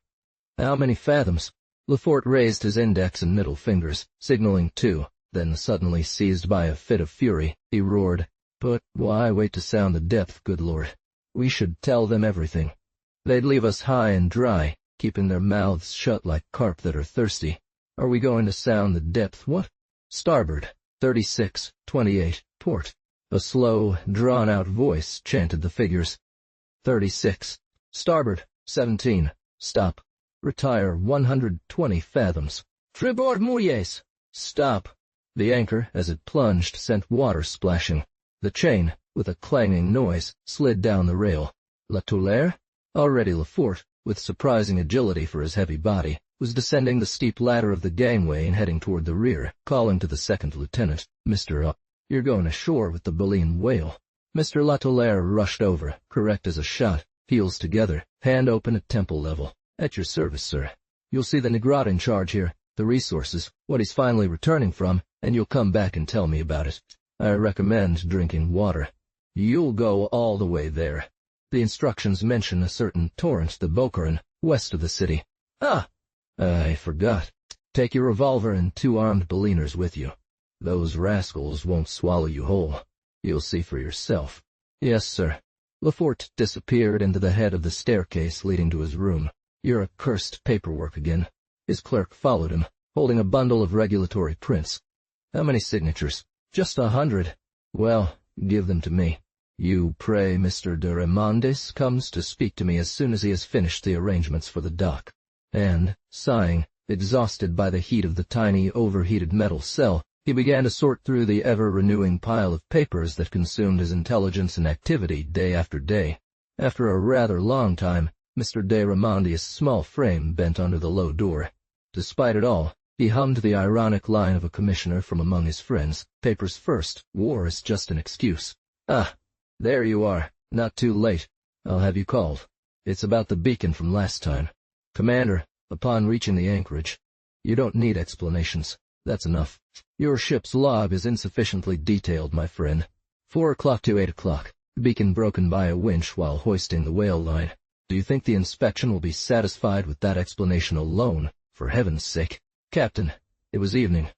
"How many fathoms?" Lefort raised his index and middle fingers, signaling 2, then suddenly seized by a fit of fury, he roared, "But why wait to sound the depth, good Lord? We should tell them everything. They'd leave us high and dry, keeping their mouths shut like carp that are thirsty. Are we going to sound the depth, what?" "Starboard, 36, 28, port." A slow, drawn-out voice chanted the figures. 36. Starboard, 17. Stop. Retire 120 fathoms. Tribord mouilles. Stop. The anchor, as it plunged, sent water splashing. The chain, with a clanging noise, slid down the rail. La Toulaire? Already Lefort, with surprising agility for his heavy body, was descending the steep ladder of the gangway and heading toward the rear, calling to the second lieutenant, "Mr. You're going ashore with the baleen whale." Mr. La Toulaire rushed over, correct as a shot, heels together, hand open at temple level. "At your service, sir. You'll see the Negrat in charge here, the resources, what he's finally returning from, and you'll come back and tell me about it. I recommend drinking water. You'll go all the way there. The instructions mention a certain torrent, the Bocarin, west of the city. Ah! I forgot. Take your revolver and 2 armed Baliners with you. Those rascals won't swallow you whole. You'll see for yourself." "Yes, sir." Lefort disappeared into the head of the staircase leading to his room. "Your accursed paperwork again." His clerk followed him, holding a bundle of regulatory prints. "How many signatures?" "Just 100. "Well, give them to me. You pray Mr. de Ramondis comes to speak to me as soon as he has finished the arrangements for the dock." And, sighing, exhausted by the heat of the tiny, overheated metal cell, he began to sort through the ever-renewing pile of papers that consumed his intelligence and activity day after day. After a rather long time, Mr. de Ramondis' small frame bent under the low door. Despite it all, he hummed the ironic line of a commissioner from among his friends, "Papers first, war is just an excuse." "Ah, there you are, not too late. I'll have you called. It's about the beacon from last time. Commander, upon reaching the anchorage, you don't need explanations. That's enough. Your ship's log is insufficiently detailed, my friend. 4 o'clock to 8 o'clock. Beacon broken by a winch while hoisting the whale line. Do you think the inspection will be satisfied with that explanation alone? For heaven's sake. Captain, it was evening.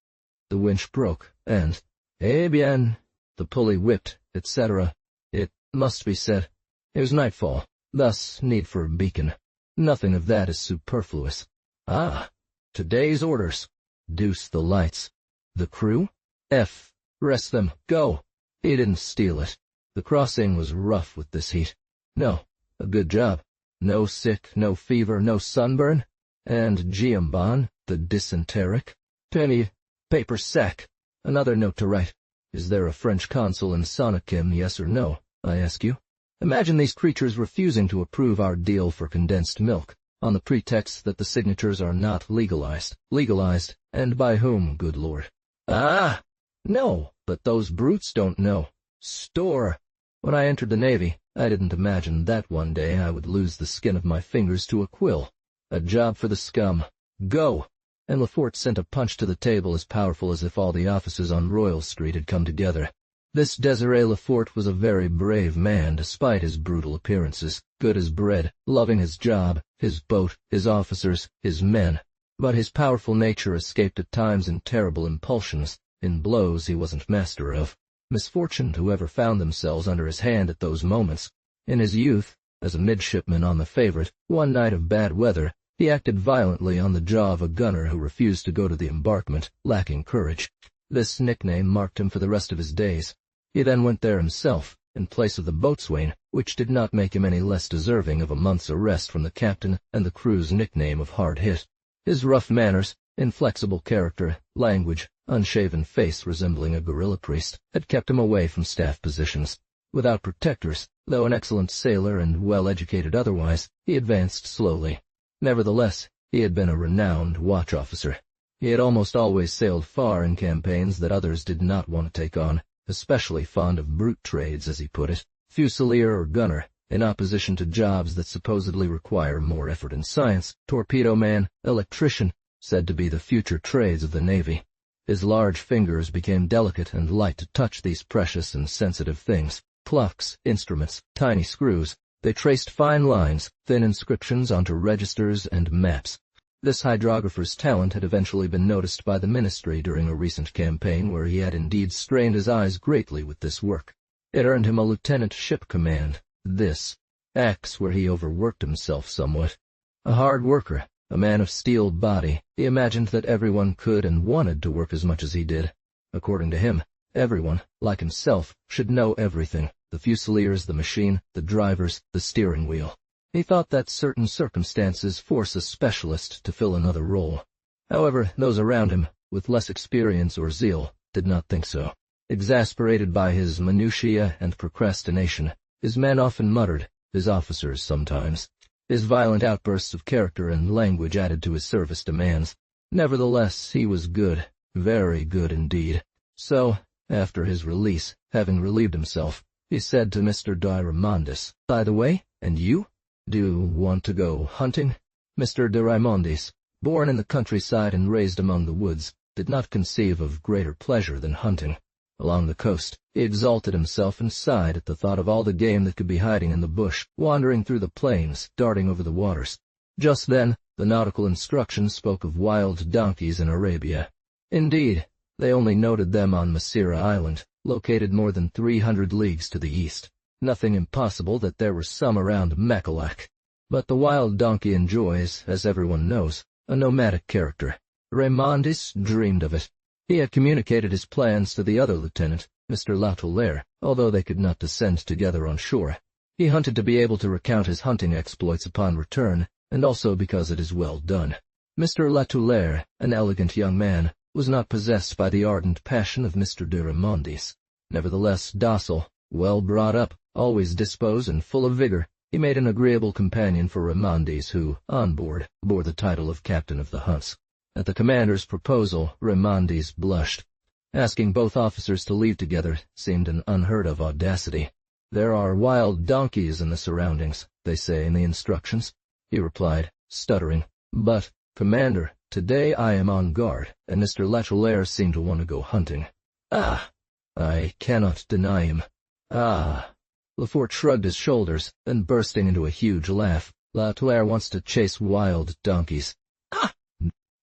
The winch broke, and, eh bien, the pulley whipped, etc. It must be said. It was nightfall, thus need for a beacon. Nothing of that is superfluous. Ah, today's orders. Deuce the lights. The crew? F. Rest them. Go. He didn't steal it. The crossing was rough with this heat. No, a good job. No sick, no fever, no sunburn. And Giambon, the dysenteric. Penny, paper sack. Another note to write. Is there a French consul in Sonakim, yes or no, I ask you? Imagine these creatures refusing to approve our deal for condensed milk, on the pretext that the signatures are not legalized. Legalized, and by whom, good Lord? Ah! No, but those brutes don't know. Store! When I entered the Navy, I didn't imagine that one day I would lose the skin of my fingers to a quill. A job for the scum. Go! And Lefort sent a punch to the table as powerful as if all the offices on Royal Street had come together. This Desiree Lefort was a very brave man despite his brutal appearances, good as bread, loving his job, his boat, his officers, his men. But his powerful nature escaped at times in terrible impulsions, in blows he wasn't master of. Misfortune to whoever found themselves under his hand at those moments. In his youth, As a midshipman on the Favorite, one night of bad weather, he acted violently on the jaw of a gunner who refused to go to the embarkment, lacking courage. This nickname marked him for the rest of his days. He then went there himself, in place of the boatswain, which did not make him any less deserving of a month's arrest from the captain and the crew's nickname of Hard Hit. His rough manners, inflexible character, language, unshaven face resembling a gorilla priest, had kept him away from staff positions. Without protectors, though an excellent sailor and well-educated otherwise, he advanced slowly. Nevertheless, he had been a renowned watch officer. He had almost always sailed far in campaigns that others did not want to take on, especially fond of brute trades, as he put it, fusilier or gunner, in opposition to jobs that supposedly require more effort in science, torpedo man, electrician, said to be the future trades of the Navy. His large fingers became delicate and light to touch these precious and sensitive things, clocks, instruments, tiny screws. They traced fine lines, thin inscriptions onto registers and maps. This hydrographer's talent had eventually been noticed by the ministry during a recent campaign where he had indeed strained his eyes greatly with this work. It earned him a lieutenant ship command. This acts where he overworked himself somewhat. A hard worker, a man of steel body, he imagined that everyone could and wanted to work as much as he did. According to him, everyone, like himself, should know everything. The fusiliers, the machine, the drivers, the steering wheel. He thought that certain circumstances force a specialist to fill another role. However, those around him, with less experience or zeal, did not think so. Exasperated by his minutiae and procrastination, his men often muttered, his officers sometimes. His violent outbursts of character and language added to his service demands. Nevertheless, he was good, very good indeed. So, after his release, having relieved himself, he said to Mr. de Raimondis, "By the way, and you? Do you want to go hunting?" Mr. de Raimondis, born in the countryside and raised among the woods, did not conceive of greater pleasure than hunting. Along the coast, he exalted himself and sighed at the thought of all the game that could be hiding in the bush, wandering through the plains, darting over the waters. Just then, the nautical instructions spoke of wild donkeys in Arabia. Indeed, they only noted them on Masira Island, located more than 300 leagues to the east. Nothing impossible that there were some around Makalak. But the wild donkey enjoys, as everyone knows, a nomadic character. Raimondis dreamed of it. He had communicated his plans to the other lieutenant, Mr. Latulaire, although they could not descend together on shore. He hunted to be able to recount his hunting exploits upon return, and also because it is well done. Mr. Latulaire, an elegant young man, was not possessed by the ardent passion of Mr. de Raimondis. Nevertheless docile, well brought up, always disposed and full of vigor, he made an agreeable companion for Raimondis who, on board, bore the title of captain of the hunts. At the commander's proposal, Raimondis blushed. Asking both officers to leave together seemed an unheard-of audacity. "There are wild donkeys in the surroundings, they say in the instructions," he replied, stuttering. "But, Commander, today I am on guard, and Mr. Latulaire seemed to want to go hunting." "Ah! I cannot deny him." "Ah!" Lefort shrugged his shoulders, then bursting into a huge laugh. "Latulaire wants to chase wild donkeys. Ah!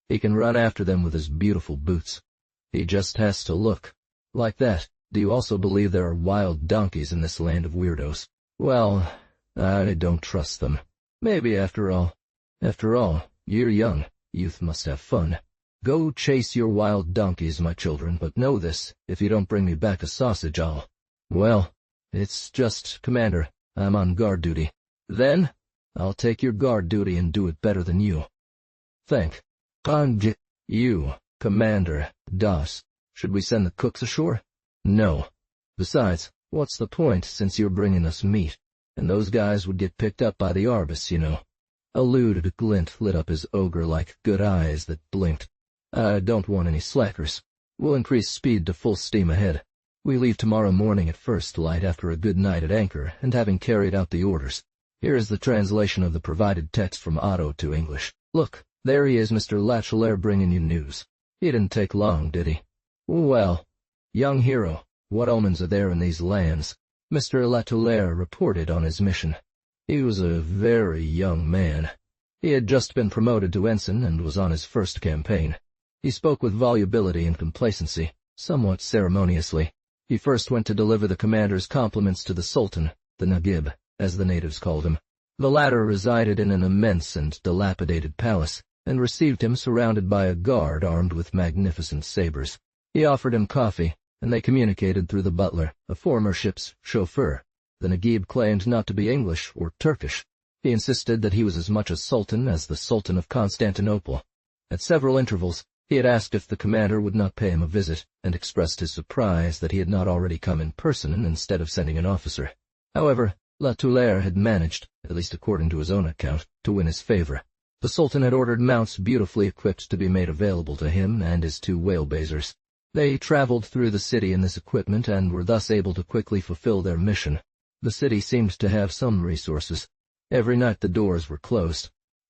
He can run after them with his beautiful boots. He just has to look. Like that. Do you also believe there are wild donkeys in this land of weirdos?" "Well, I don't trust them. Maybe after all. After all, you're young. Youth must have fun. Go chase your wild donkeys, my children, but know this, if you don't bring me back a sausage, I'll— Well, it's just, Commander, I'm on guard duty. Then, I'll take your guard duty and do it better than you. Thank you, Commander Das. Should we send the cooks ashore? No. Besides, what's the point, since you're bringing us meat? And those guys would get picked up by the Arbus, you know. A lewd glint lit up his ogre-like good eyes that blinked. I don't want any slackers. We'll increase speed to full steam ahead. We leave tomorrow morning at first light after a good night at anchor and having carried out the orders. Here is the translation of the provided text from Otto to English. Look, there he is, Mr. Latulaire, bringing you news. He didn't take long, did he? Well, young hero, what omens are there in these lands? Mr. Latulaire reported on his mission. He was a very young man. He had just been promoted to ensign and was on his first campaign. He spoke with volubility and complacency, somewhat ceremoniously. He first went to deliver the commander's compliments to the Sultan, the Naguib, as the natives called him. The latter resided in an immense and dilapidated palace, and received him surrounded by a guard armed with magnificent sabers. He offered him coffee, and they communicated through the butler, a former ship's chauffeur. The Naguib claimed not to be English or Turkish. He insisted that he was as much a sultan as the Sultan of Constantinople. At several intervals, he had asked if the commander would not pay him a visit, and expressed his surprise that he had not already come in person instead of sending an officer. However, La Tulare had managed, at least according to his own account, to win his favor. The Sultan had ordered mounts beautifully equipped to be made available to him and his 2 whalebazers. They traveled through the city in this equipment and were thus able to quickly fulfill their mission. The city seemed to have some resources. Every night the doors were closed.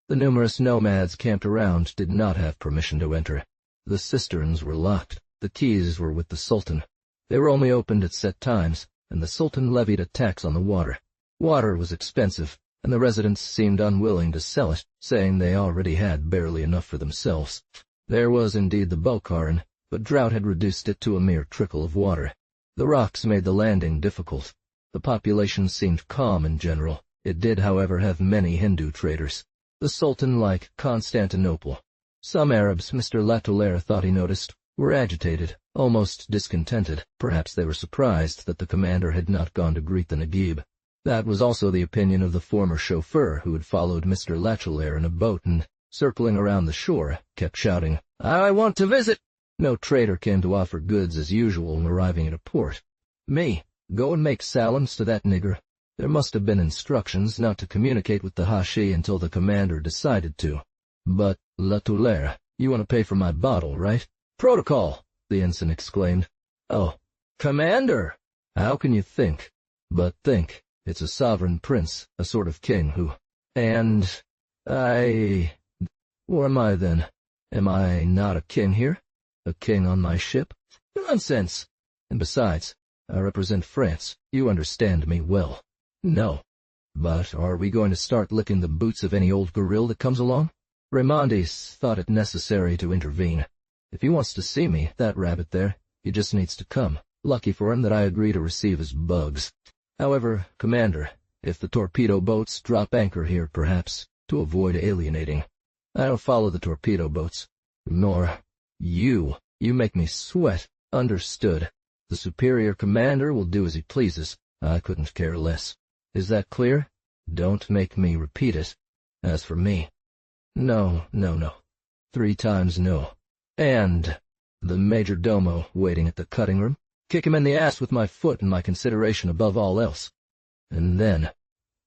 The numerous nomads camped around did not have permission to enter. The cisterns were locked. The keys were with the Sultan. They were only opened at set times, and the Sultan levied a tax on the water. Water was expensive, and the residents seemed unwilling to sell it, saying they already had barely enough for themselves. There was indeed the Bokhara, but drought had reduced it to a mere trickle of water. The rocks made the landing difficult. The population seemed calm in general. It did, however, have many Hindu traders. The Sultan like Constantinople. Some Arabs, Mr. Latulare thought he noticed, were agitated, almost discontented. Perhaps they were surprised that the commander had not gone to greet the Naguib. That was also the opinion of the former chauffeur who had followed Mr. Latulare in a boat and, circling around the shore, kept shouting, "I want to visit!" No trader came to offer goods as usual when arriving at a port. "Me, go and make salams to that nigger." There must have been instructions not to communicate with the Hashi until the commander decided to. "But, La Tulare, you want to pay for my bottle, right?" "Protocol!" the ensign exclaimed. "Oh, Commander! How can you think? But think, it's a sovereign prince, a sort of king who— And Or am I then? Am I not a king here? A king on my ship? Nonsense! And besides, I represent France. You understand me well." "No. But are we going to start licking the boots of any old gorille that comes along?" Raimondis thought it necessary to intervene. "If he wants to see me, that rabbit there, he just needs to come. Lucky for him that I agree to receive his bugs. However, Commander, if the torpedo boats drop anchor here, perhaps, to avoid alienating. I don't follow the torpedo boats. Nor you. You make me sweat. Understood. The superior commander will do as he pleases. I couldn't care less. Is that clear? Don't make me repeat it. As for me— No. 3 times no. And the major domo waiting at the cutting room? Kick him in the ass with my foot and my consideration above all else. And then—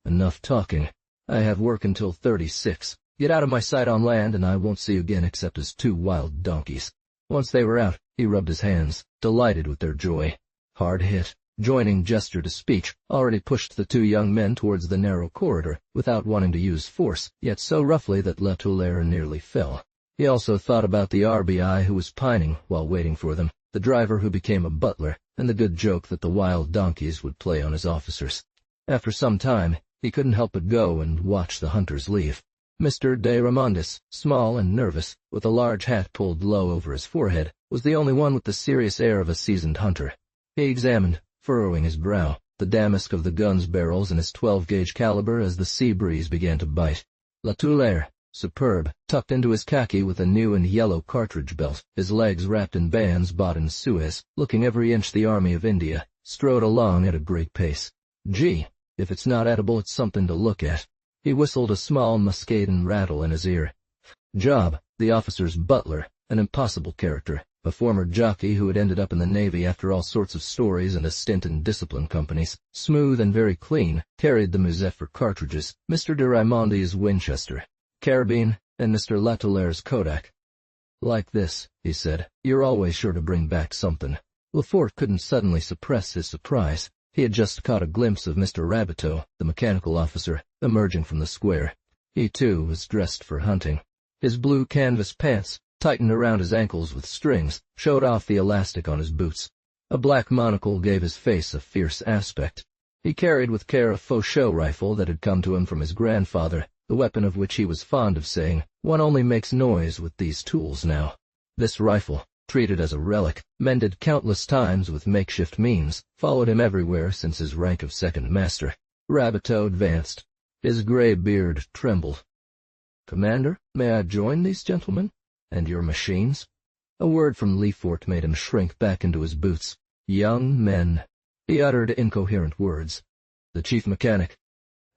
Enough talking. I have work until 36. Get out of my sight on land, and I won't see you again except as 2 wild donkeys." Once they were out, he rubbed his hands, delighted with their joy. Hard hit. Joining gesture to speech, already pushed the 2 young men towards the narrow corridor, without wanting to use force, yet so roughly that La Tulare nearly fell. He also thought about the RBI who was pining while waiting for them, the driver who became a butler, and the good joke that the wild donkeys would play on his officers. After some time, he couldn't help but go and watch the hunters leave. Mr. de Raimondis, small and nervous, with a large hat pulled low over his forehead, was the only one with the serious air of a seasoned hunter. He examined, furrowing his brow, the damask of the gun's barrels and his 12-gauge caliber as the sea breeze began to bite. La Tulare, superb, tucked into his khaki with a new and yellow cartridge belt, his legs wrapped in bands bought in Suez, looking every inch the Army of India, strode along at a great pace. Gee, if it's not edible, it's something to look at. He whistled a small Muscadine rattle in his ear. Job, the officer's butler, an impossible character, a former jockey who had ended up in the Navy after all sorts of stories and a stint in discipline companies, smooth and very clean, carried the Musette for cartridges, Mr. de Raimondi's Winchester, carabine, and Mr. Latulare's Kodak. "Like this," he said, "you're always sure to bring back something." Lefort couldn't suddenly suppress his surprise. He had just caught a glimpse of Mr. Rabbiteau, the mechanical officer, emerging from the square. He, too, was dressed for hunting. His blue canvas pants, tightened around his ankles with strings, showed off the elastic on his boots. A black monocle gave his face a fierce aspect. He carried with care a faux show rifle that had come to him from his grandfather, the weapon of which he was fond of saying, "One only makes noise with these tools now." This rifle, treated as a relic, mended countless times with makeshift means, followed him everywhere since his rank of second master. Rabbiteau advanced. His gray beard trembled. "Commander, may I join these gentlemen? And your machines?" A word from Lefort made him shrink back into his boots. "Young men." He uttered incoherent words. "The chief mechanic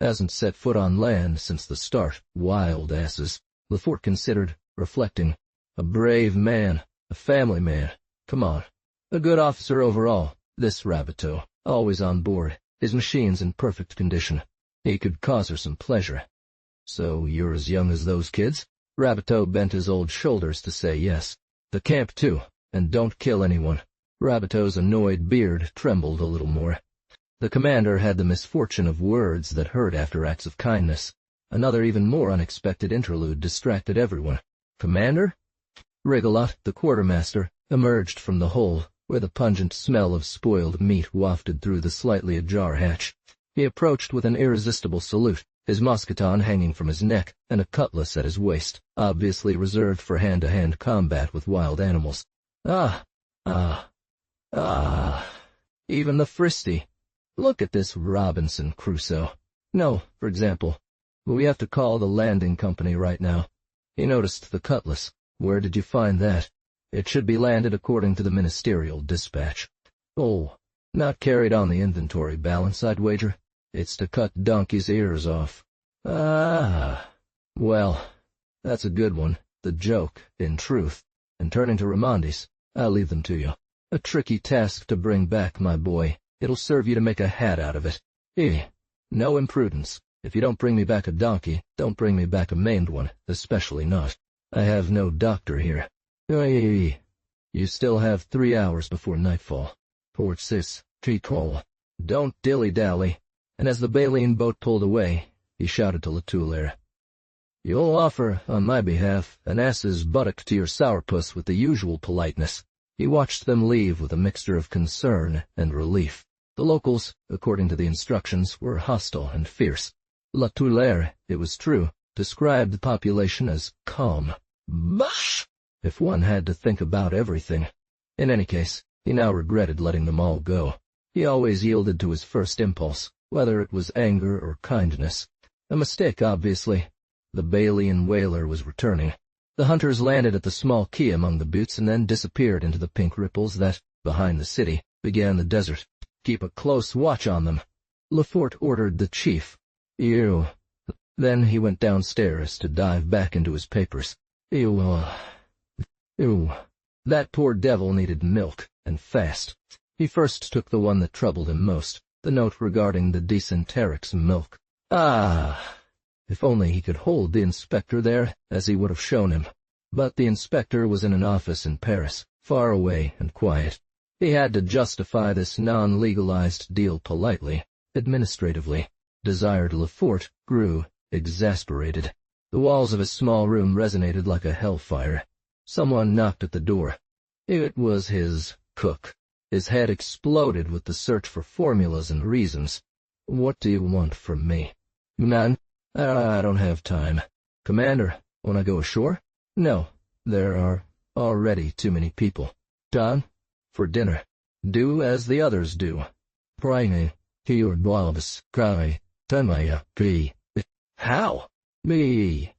hasn't set foot on land since the start. Wild asses." Lefort considered, reflecting. "A brave man, a family man. Come on. A good officer overall. This Rabbiteau, always on board, his machines in perfect condition. He could cause her some pleasure." "So you're as young as those kids?" Rabbiteau bent his old shoulders to say yes. "The camp, too, and don't kill anyone." Rabbiteau's annoyed beard trembled a little more. The commander had the misfortune of words that hurt after acts of kindness. Another even more unexpected interlude distracted everyone. "Commander?" Rigolot, the quartermaster, emerged from the hole, where the pungent smell of spoiled meat wafted through the slightly ajar hatch. He approached with an irresistible salute, his mousqueton hanging from his neck, and a cutlass at his waist, obviously reserved for hand-to-hand combat with wild animals. Ah! Even the fristy. Look at this Robinson Crusoe. No, for example. We have to call the landing company right now." He noticed the cutlass. "Where did you find that?" "It should be landed according to the ministerial dispatch." "Oh, not carried on the inventory balance, I'd wager. It's to cut donkeys' ears off." "Ah, well, that's a good one, the joke, in truth. And turning to Ramondi's, I'll leave them to you. A tricky task to bring back, my boy. It'll serve you to make a hat out of it. No imprudence. If you don't bring me back a donkey, don't bring me back a maimed one, especially not. I have no doctor here. You still have 3 hours before nightfall. Port Cis, Tricol. Don't dilly-dally." And as the Baleen boat pulled away, he shouted to Latoulaire, "You'll offer, on my behalf, an ass's buttock to your sourpuss with the usual politeness." He watched them leave with a mixture of concern and relief. The locals, according to the instructions, were hostile and fierce. Latoulaire, it was true, described the population as calm. Bosh! If one had to think about everything. In any case, he now regretted letting them all go. He always yielded to his first impulse, whether it was anger or kindness. A mistake, obviously. The Balian whaler was returning. The hunters landed at the small quay among the buttes and then disappeared into the pink ripples that, behind the city, began the desert. "Keep a close watch on them," Lefort ordered the chief. "Ew." Then he went downstairs to dive back into his papers. Ew. That poor devil needed milk, and fast. He first took the one that troubled him most, the note regarding the dysenteric's milk. If only he could hold the inspector there, as he would have shown him. But the inspector was in an office in Paris, far away and quiet. He had to justify this non-legalized deal politely, administratively. Desired Lefort grew exasperated. The walls of his small room resonated like a hellfire. Someone knocked at the door. It was his cook. His head exploded with the search for formulas and reasons. "What do you want from me?" "None. I don't have time." "Commander, want to go ashore?" "No, there are already too many people." "Done? For dinner. Do as the others do." "Prime, your blobs, cry, tanmaya, kri." "How?" "Me.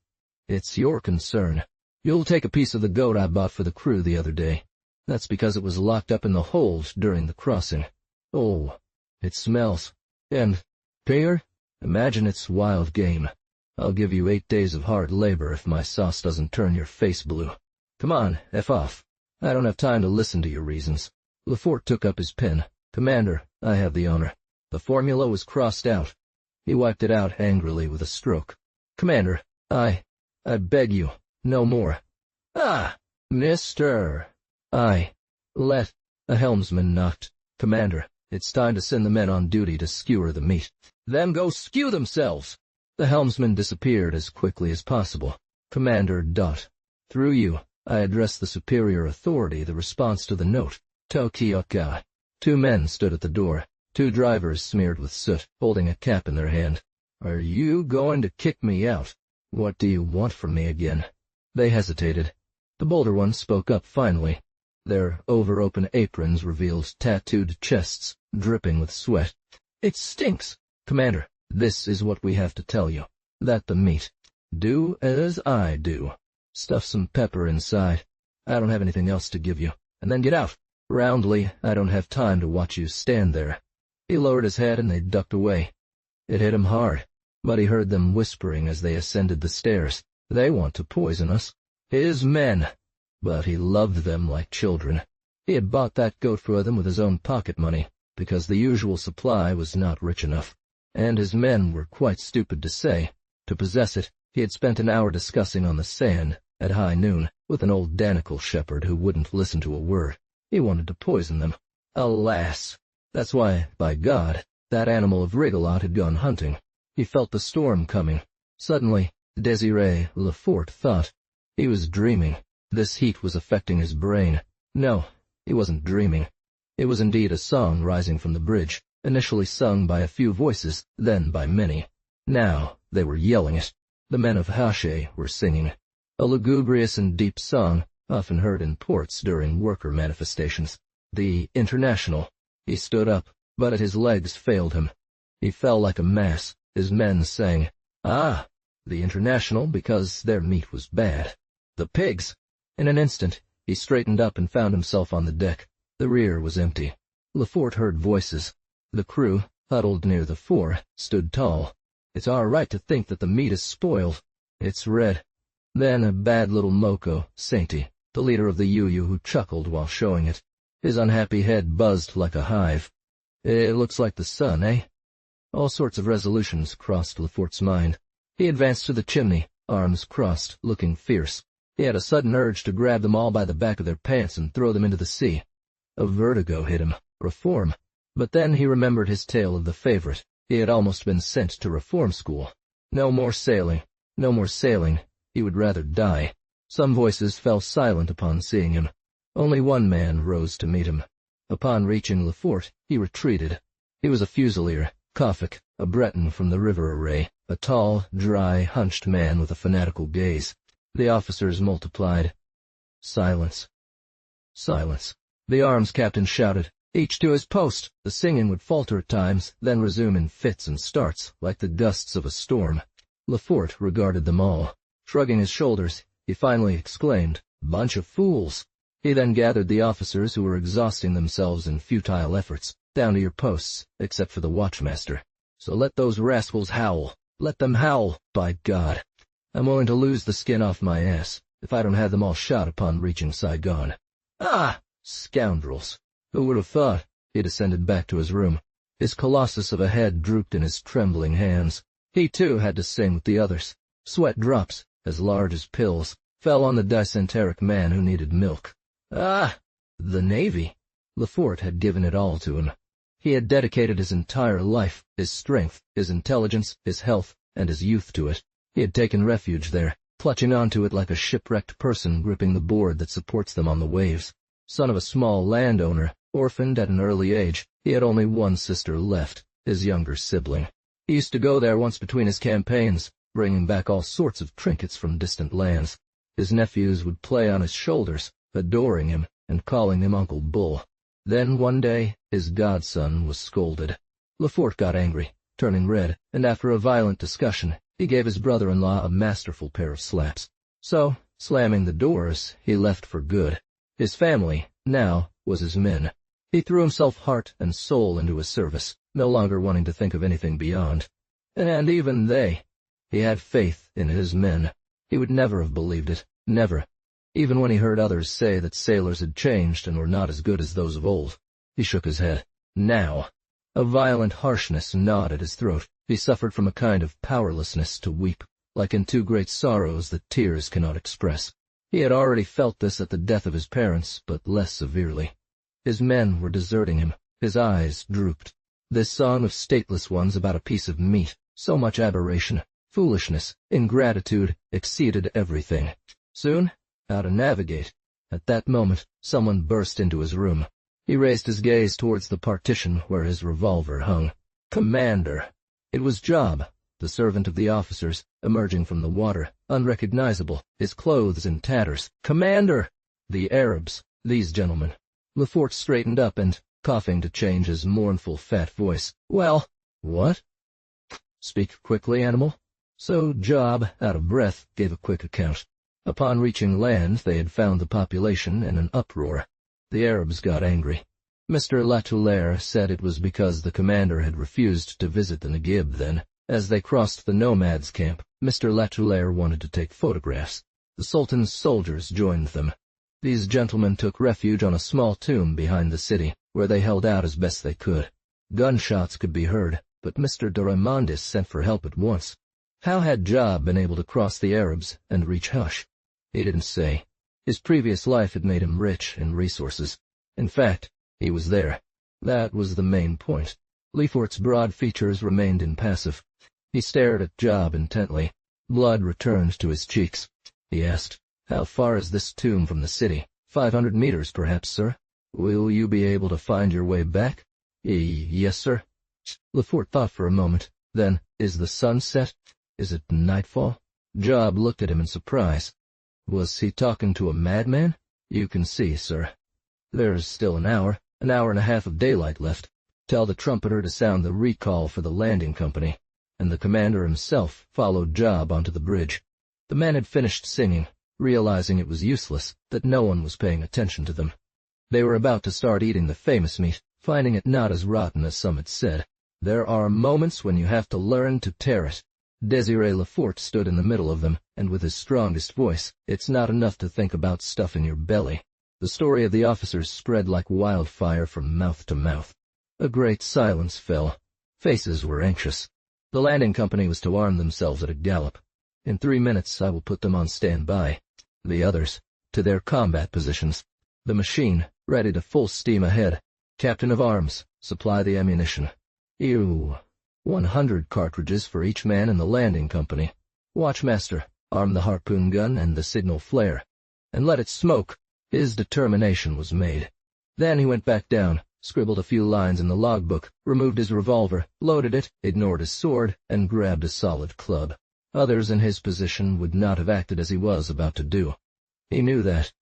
It's your concern. You'll take a piece of the goat I bought for the crew the other day. That's because it was locked up in the hold during the crossing. Oh, it smells. And, Pierre, imagine it's wild game. I'll give you 8 days of hard labor if my sauce doesn't turn your face blue. Come on, F off. I don't have time to listen to your reasons." Lefort took up his pen. "Commander, I have the honor." The formula was crossed out. He wiped it out angrily with a stroke. "Commander, I beg you, no more." "Ah, mister." Let. A helmsman knocked. "Commander, it's time to send the men on duty to skewer the meat." "Then go skew themselves." The helmsman disappeared as quickly as possible. "Commander. Through you, I address the superior authority the response to the note. Tokioka." 2 men stood at the door, 2 drivers smeared with soot, holding a cap in their hand. "Are you going to kick me out?" "What do you want from me again?" They hesitated. The bolder one spoke up finally. Their over-open aprons revealed tattooed chests, dripping with sweat. "It stinks." "Commander, This is what we have to tell you. That the meat. Do as I do. Stuff some pepper inside. I don't have anything else to give you. And then get out. Roundly, I don't have time to watch you stand there. He lowered his head and they ducked away. It hit him hard, but he heard them whispering as they ascended the stairs. They want to poison us. His men. But he loved them like children. He had bought that goat for them with his own pocket money, because the usual supply was not rich enough. And his men were quite stupid to say. To possess it, he had spent an hour discussing on the sand, at high noon, with an old Danical shepherd who wouldn't listen to a word. He wanted to poison them. Alas! That's why, by God, that animal of Rigolet had gone hunting. He felt the storm coming. Suddenly, Désiré Lefort thought. He was dreaming. This heat was affecting his brain. No, he wasn't dreaming. It was indeed a song rising from the bridge, initially sung by a few voices, then by many. Now they were yelling it. The men of Hache were singing. A lugubrious and deep song, often heard in ports during worker manifestations. The International. He stood up, but his legs failed him. He fell like a mass. His men sang, "Ah, the International, because their meat was bad. The pigs!" In an instant, he straightened up and found himself on the deck. The rear was empty. Lefort heard voices. The crew, huddled near the fore, stood tall. It's our right to think that the meat is spoiled. It's red. Then a bad little moco, Sainty, the leader of the UU, who chuckled while showing it. His unhappy head buzzed like a hive. It looks like the sun, eh? All sorts of resolutions crossed Lefort's mind. He advanced to the chimney, arms crossed, looking fierce. He had a sudden urge to grab them all by the back of their pants and throw them into the sea. A vertigo hit him. Reform. But then he remembered his tale of the favorite. He had almost been sent to reform school. No more sailing. No more sailing. He would rather die. Some voices fell silent upon seeing him. Only one man rose to meet him. Upon reaching Lefort, he retreated. He was a Fusilier, Kofik, a Breton from the river array, a tall, dry, hunched man with a fanatical gaze. The officers multiplied. Silence. Silence. The arms captain shouted, "Each to his post!" The singing would falter at times, then resume in fits and starts, like the gusts of a storm. Lefort regarded them all. Shrugging his shoulders, he finally exclaimed, "Bunch of fools!" He then gathered the officers who were exhausting themselves in futile efforts. "Down to your posts, except for the watchmaster. So let those rascals howl. Let them howl, by God. I'm willing to lose the skin off my ass, if I don't have them all shot upon reaching Saigon. Ah! Scoundrels! Who would have thought?" He descended back to his room. His colossus of a head drooped in his trembling hands. He too had to sing with the others. Sweat drops, as large as pills, fell on the dysenteric man who needed milk. Ah! The Navy! Lefort had given it all to him. He had dedicated his entire life, his strength, his intelligence, his health, and his youth to it. He had taken refuge there, clutching onto it like a shipwrecked person gripping the board that supports them on the waves. Son of a small landowner, orphaned at an early age, he had only one sister left, his younger sibling. He used to go there once between his campaigns, bringing back all sorts of trinkets from distant lands. His nephews would play on his shoulders, adoring him and calling him Uncle Bull. Then one day his godson was scolded. Lefort got angry, turning red, and after a violent discussion, he gave his brother-in-law a masterful pair of slaps. So, slamming the doors, he left for good. His family, now, was his men. He threw himself heart and soul into his service, no longer wanting to think of anything beyond. And even he had faith in his men. He would never have believed it, never. Even when he heard others say that sailors had changed and were not as good as those of old. He shook his head. Now. A violent harshness gnawed at his throat. He suffered from a kind of powerlessness to weep, like in two great sorrows that tears cannot express. He had already felt this at the death of his parents, but less severely. His men were deserting him. His eyes drooped. This song of stateless ones about a piece of meat, so much aberration, foolishness, ingratitude, exceeded everything. Soon, how to navigate. At that moment, someone burst into his room. He raised his gaze towards the partition where his revolver hung. Commander! It was Job, the servant of the officers, emerging from the water, unrecognizable, his clothes in tatters. Commander! The Arabs, these gentlemen. Lefort straightened up and, coughing to change his mournful fat voice. Well, what? Speak quickly, animal." So Job, out of breath, gave a quick account. Upon reaching land, they had found the population in an uproar. The Arabs got angry. Mr. Latulaire said it was because the commander had refused to visit the Negev then. As they crossed the nomads' camp, Mr. Latulaire wanted to take photographs. The Sultan's soldiers joined them. These gentlemen took refuge on a small tomb behind the city, where they held out as best they could. Gunshots could be heard, but Mr. de Raimondis sent for help at once. How had Job been able to cross the Arabs and reach Hush? He didn't say. His previous life had made him rich in resources. In fact, he was there. That was the main point. Lefort's broad features remained impassive. He stared at Job intently. Blood returned to his cheeks. He asked, "How far is this tomb from the city?" 500 meters, perhaps, sir." "Will you be able to find your way back?" "Yes, sir." Lefort thought for a moment. Then, "Is the sun set? Is it nightfall?" Job looked at him in surprise. Was he talking to a madman? "You can see, sir. There's still an hour and a half of daylight left. Tell the trumpeter to sound the recall for the landing company." And the commander himself followed Job onto the bridge. The men had finished singing, realizing it was useless, that no one was paying attention to them. They were about to start eating the famous meat, finding it not as rotten as some had said. There are moments when you have to learn to tear it. Desiree Lefort stood in the middle of them, and with his strongest voice, "It's not enough to think about stuffing your belly." The story of the officers spread like wildfire from mouth to mouth. A great silence fell. Faces were anxious. The landing company was to arm themselves at a gallop. "In 3 minutes I will put them on standby." The others, to their combat positions. The machine, ready to full steam ahead. "Captain of arms, supply the ammunition." 100 cartridges for each man in the landing company. "Watchmaster, arm the harpoon gun and the signal flare. And let it smoke." His determination was made. Then he went back down, scribbled a few lines in the logbook, removed his revolver, loaded it, ignored his sword, and grabbed a solid club. Others in his position would not have acted as he was about to do. He knew that.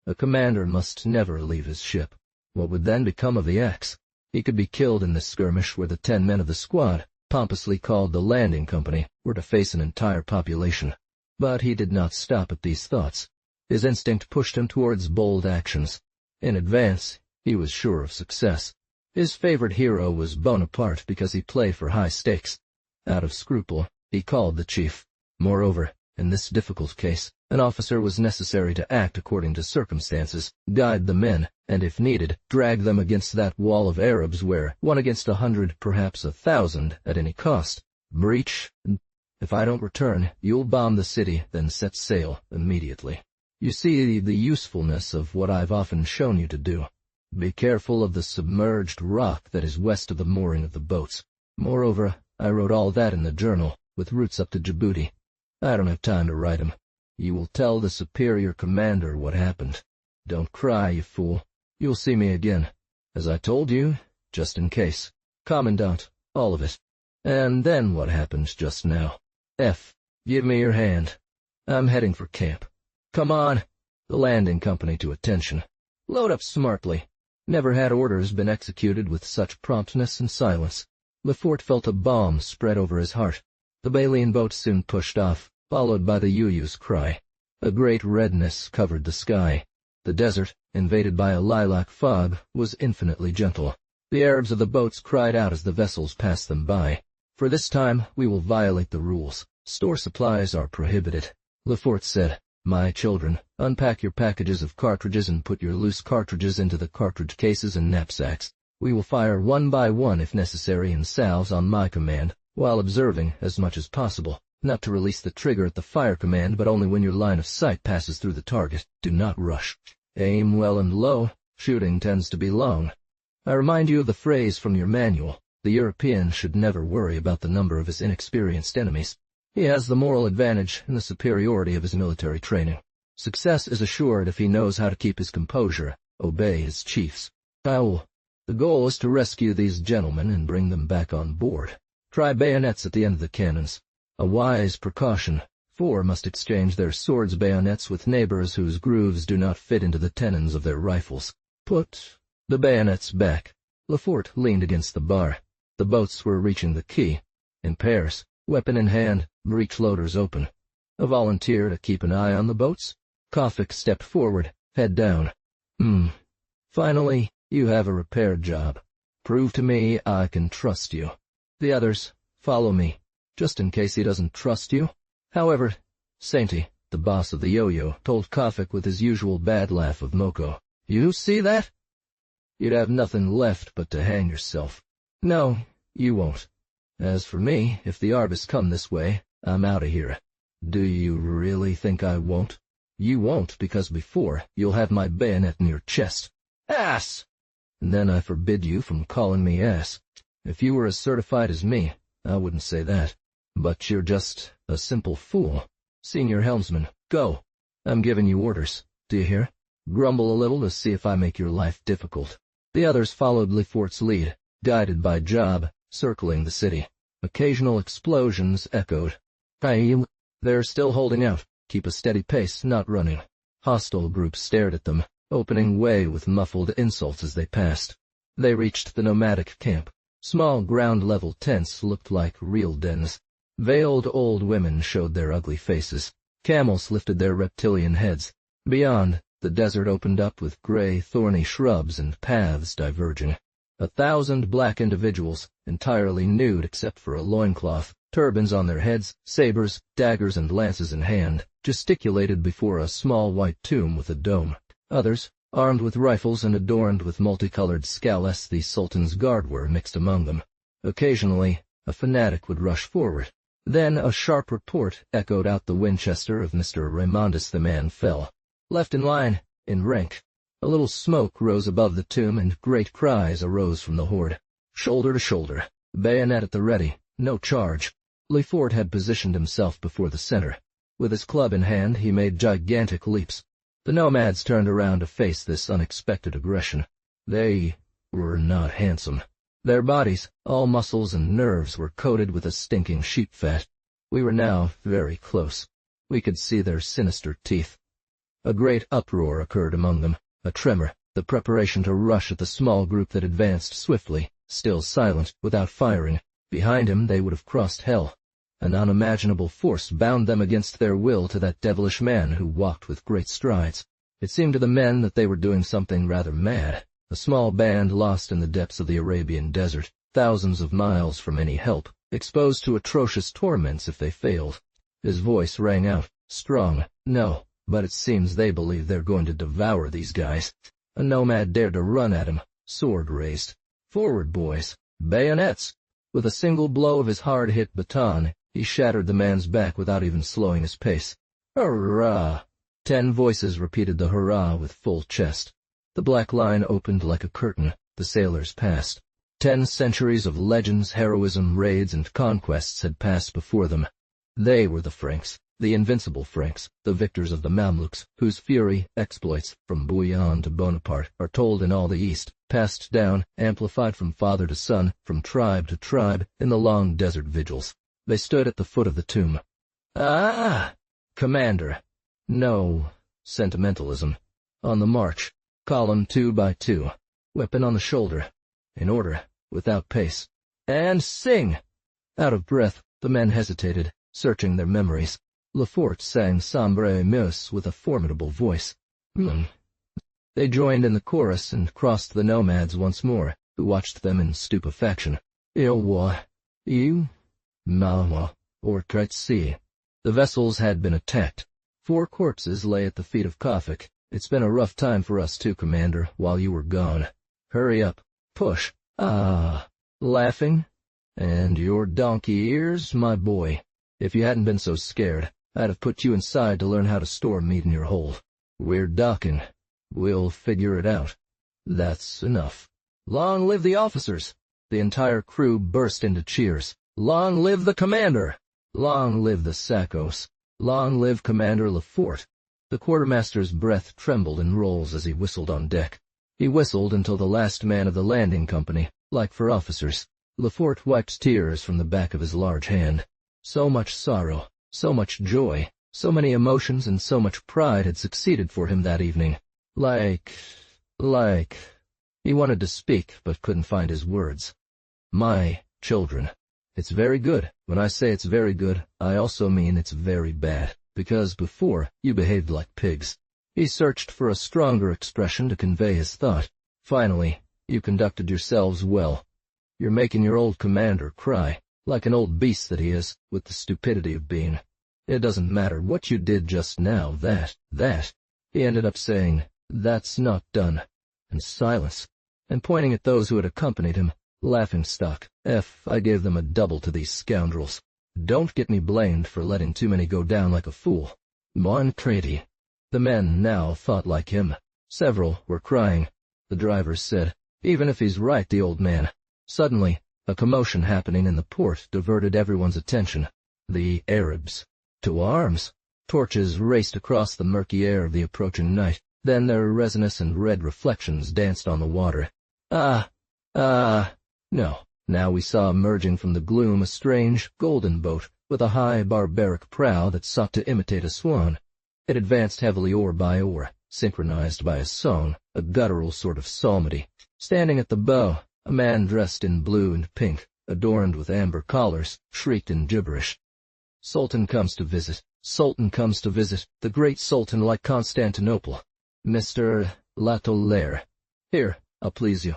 A commander must never leave his ship. What would then become of the axe? He could be killed in this skirmish where the 10 men of the squad, pompously called the landing company, were to face an entire population. But he did not stop at these thoughts. His instinct pushed him towards bold actions. In advance, he was sure of success. His favorite hero was Bonaparte because he played for high stakes. Out of scruple, he called the chief. Moreover, in this difficult case, an officer was necessary to act according to circumstances, guide the men, and if needed, drag them against that wall of Arabs where, 1 against 100, perhaps 1,000, at any cost. Breach. "If I don't return, you'll bomb the city, then set sail immediately. You see the usefulness of what I've often shown you to do. Be careful of the submerged rock that is west of the mooring of the boats. Moreover, I wrote all that in the journal, with routes up to Djibouti. I don't have time to write 'em. You will tell the superior commander what happened. Don't cry, you fool. You'll see me again. As I told you, just in case. Commandant, all of it. And then what happened just now? F. Give me your hand. I'm heading for camp. Come on." The landing company to attention. "Load up smartly." Never had orders been executed with such promptness and silence. Lefort felt a balm spread over his heart. The Baleen boat soon pushed off, followed by the Uyu's cry. A great redness covered the sky. The desert, invaded by a lilac fog, was infinitely gentle. The Arabs of the boats cried out as the vessels passed them by. "For this time, we will violate the rules. Store supplies are prohibited." Lefort said, "My children, unpack your packages of cartridges and put your loose cartridges into the cartridge cases and knapsacks. We will fire one by one if necessary in salves on my command, while observing, as much as possible, not to release the trigger at the fire command but only when your line of sight passes through the target. Do not rush. Aim well and low. Shooting tends to be long. I remind you of the phrase from your manual. The European should never worry about the number of his inexperienced enemies. He has the moral advantage and the superiority of his military training. Success is assured if he knows how to keep his composure, obey his chiefs. The goal is to rescue these gentlemen and bring them back on board. Try bayonets at the end of the cannons. A wise precaution. 4 must exchange their swords' bayonets with neighbors whose grooves do not fit into the tenons of their rifles. Put the bayonets back." Lefort leaned against the bar. The boats were reaching the quay. In pairs, weapon in hand, breech loaders open. A volunteer to keep an eye on the boats? Kafik stepped forward, head down. Finally, you have a repair job. Prove to me I can trust you. The others, follow me, just in case he doesn't trust you. However, Sainty, the boss of the yo-yo, told Kafik with his usual bad laugh of Moko, "You see that? You'd have nothing left but to hang yourself. No, you won't. As for me, if the Arbus come this way, I'm out of here. Do you really think I won't? You won't, because before, you'll have my bayonet in your chest. Ass! And then I forbid you from calling me ass. If you were as certified as me, I wouldn't say that. But you're just a simple fool. Senior helmsman, go. I'm giving you orders. Do you hear? Grumble a little to see if I make your life difficult." The others followed Lefort's lead, guided by Job, circling the city. Occasional explosions echoed. They're still holding out. Keep a steady pace, not running. Hostile groups stared at them, opening way with muffled insults as they passed. They reached the nomadic camp. Small ground-level tents looked like real dens. Veiled old women showed their ugly faces. Camels lifted their reptilian heads. Beyond, the desert opened up with gray, thorny shrubs and paths diverging. 1,000 black individuals, entirely nude except for a loincloth, turbans on their heads, sabers, daggers and lances in hand, gesticulated before a small white tomb with a dome. Others, armed with rifles and adorned with multicolored scales the Sultan's guard were mixed among them. Occasionally, a fanatic would rush forward. Then a sharp report echoed out the Winchester of Mr. Raymondus. The man fell. Left in line, in rank. A little smoke rose above the tomb and great cries arose from the horde. Shoulder to shoulder, bayonet at the ready, no charge. Lefort had positioned himself before the center. With his club in hand, he made gigantic leaps. The nomads turned around to face this unexpected aggression. They were not handsome. Their bodies, all muscles and nerves, were coated with a stinking sheep fat. We were now very close. We could see their sinister teeth. A great uproar occurred among them, a tremor, the preparation to rush at the small group that advanced swiftly, still silent, without firing. Behind him they would have crossed hell. An unimaginable force bound them against their will to that devilish man who walked with great strides. It seemed to the men that they were doing something rather mad, a small band lost in the depths of the Arabian desert, thousands of miles from any help, exposed to atrocious torments if they failed. His voice rang out, strong, no, but it seems they believe they're going to devour these guys. A nomad dared to run at him, sword raised. Forward, boys, bayonets! With a single blow of his hard-hit baton, he shattered the man's back without even slowing his pace. Hurrah! 10 voices repeated the hurrah with full chest. The black line opened like a curtain. The sailors passed. 10 centuries of legends, heroism, raids, and conquests had passed before them. They were the Franks, the invincible Franks, the victors of the Mamluks, whose fury, exploits, from Bouillon to Bonaparte, are told in all the East, passed down, amplified from father to son, from tribe to tribe, in the long desert vigils. They stood at the foot of the tomb. Ah! Commander. No sentimentalism. On the march, column 2 by 2, weapon on the shoulder, in order, without pace. And sing! Out of breath, the men hesitated, searching their memories. Lefort sang Sombre Meuse with a formidable voice. They joined in the chorus and crossed the nomads once more, who watched them in stupefaction. Il-wa, you, Malwa, or Tretsi. The vessels had been attacked. 4 corpses lay at the feet of Kafik. It's been a rough time for us too, Commander, while you were gone. Hurry up. Push. Ah. Laughing? And your donkey ears, my boy. If you hadn't been so scared, I'd have put you inside to learn how to store meat in your hold. We're docking. We'll figure it out. That's enough. Long live the officers! The entire crew burst into cheers. Long live the commander! Long live the Sacos! Long live Commander Lefort! The quartermaster's breath trembled in rolls as he whistled on deck. He whistled until the last man of the landing company, like for officers. Lefort wiped tears from the back of his large hand. So much sorrow, so much joy, so many emotions and so much pride had succeeded for him that evening. He wanted to speak, but couldn't find his words. My children. It's very good. When I say it's very good, I also mean it's very bad, because before, you behaved like pigs." He searched for a stronger expression to convey his thought. "Finally, you conducted yourselves well. You're making your old commander cry, like an old beast that he is, with the stupidity of being. It doesn't matter what you did just now, that. He ended up saying, "That's not done," and silence, and pointing at those who had accompanied him, laughing stock. I gave them a double to these scoundrels. Don't get me blamed for letting too many go down like a fool. Mon credi. The men now thought like him. Several were crying. The driver said, "Even if he's right, the old man." Suddenly, a commotion happening in the port diverted everyone's attention. The Arabs. To arms! Torches raced across the murky air of the approaching night. Then their resinous and red reflections danced on the water. No. Now we saw emerging from the gloom a strange, golden boat, with a high, barbaric prow that sought to imitate a swan. It advanced heavily oar by oar, synchronized by a song, a guttural sort of psalmody. Standing at the bow, a man dressed in blue and pink, adorned with amber collars, shrieked in gibberish. "Sultan comes to visit. Sultan comes to visit. The great Sultan like Constantinople. Mr. Latolaire. Here, I'll please you.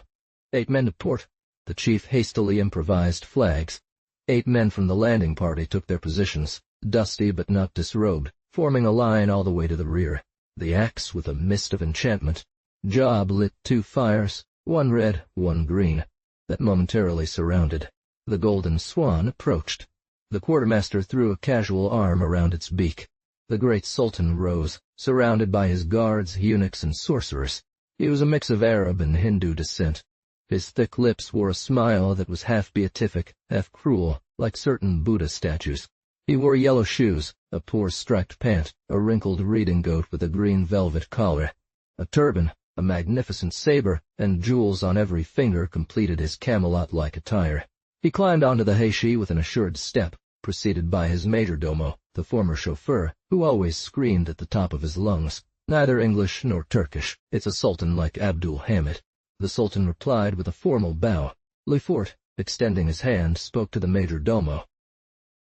8 men to port." The chief hastily improvised flags. 8 men from the landing party took their positions, dusty but not disrobed, forming a line all the way to the rear. The axe with a mist of enchantment. Job lit 2 fires, one red, one green, that momentarily surrounded. The golden swan approached. The quartermaster threw a casual arm around its beak. The great Sultan rose, surrounded by his guards, eunuchs, and sorcerers. He was a mix of Arab and Hindu descent. His thick lips wore a smile that was half beatific, half cruel, like certain Buddha statues. He wore yellow shoes, a poor striped pant, a wrinkled reading-coat with a green velvet collar. A turban, a magnificent saber, and jewels on every finger completed his Camelot-like attire. He climbed onto the heishi with an assured step, preceded by his majordomo, the former chauffeur, who always screamed at the top of his lungs. Neither English nor Turkish. "It's a sultan like Abdul Hamid." The sultan replied with a formal bow. Lefort, extending his hand, spoke to the majordomo.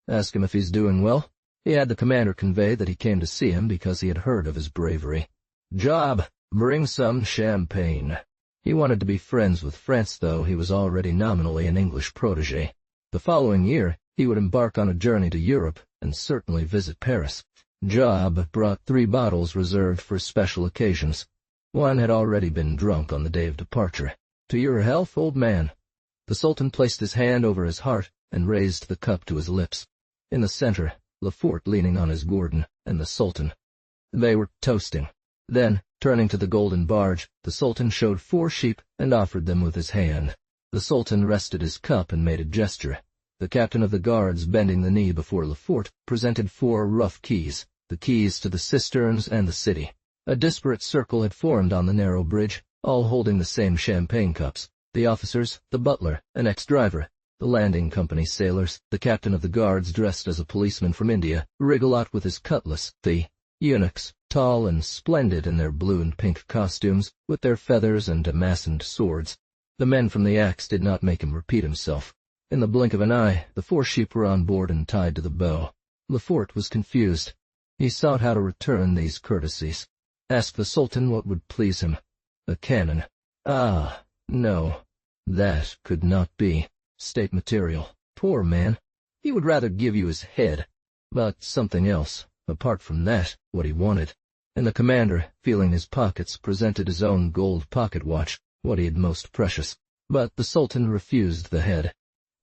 "Ask him if he's doing well." He had the commander convey that he came to see him because he had heard of his bravery. "Job, bring some champagne." He wanted to be friends with France, though he was already nominally an English protégé. The following year, he would embark on a journey to Europe and certainly visit Paris. Job brought 3 bottles reserved for special occasions. One had already been drunk on the day of departure. "To your health, old man." The Sultan placed his hand over his heart and raised the cup to his lips. In the center, Lefort leaning on his Gordon, and the Sultan. They were toasting. Then, turning to the golden barge, the Sultan showed 4 sheep and offered them with his hand. The Sultan rested his cup and made a gesture. The captain of the guards, bending the knee before Lefort, presented 4 rough keys, the keys to the cisterns and the city. A disparate circle had formed on the narrow bridge, all holding the same champagne cups. The officers, the butler, an ex-driver, the landing company sailors, the captain of the guards dressed as a policeman from India, Rigolot with his cutlass, the eunuchs, tall and splendid in their blue and pink costumes, with their feathers and damasked swords. The men from the axe did not make him repeat himself. In the blink of an eye, the 4 sheep were on board and tied to the bow. Lefort was confused. He sought how to return these courtesies. Asked the Sultan what would please him. A cannon. No. That could not be. State material. Poor man. He would rather give you his head. But something else, apart from that, what he wanted. And the commander, feeling his pockets, presented his own gold pocket watch, what he had most precious. But the Sultan refused the head.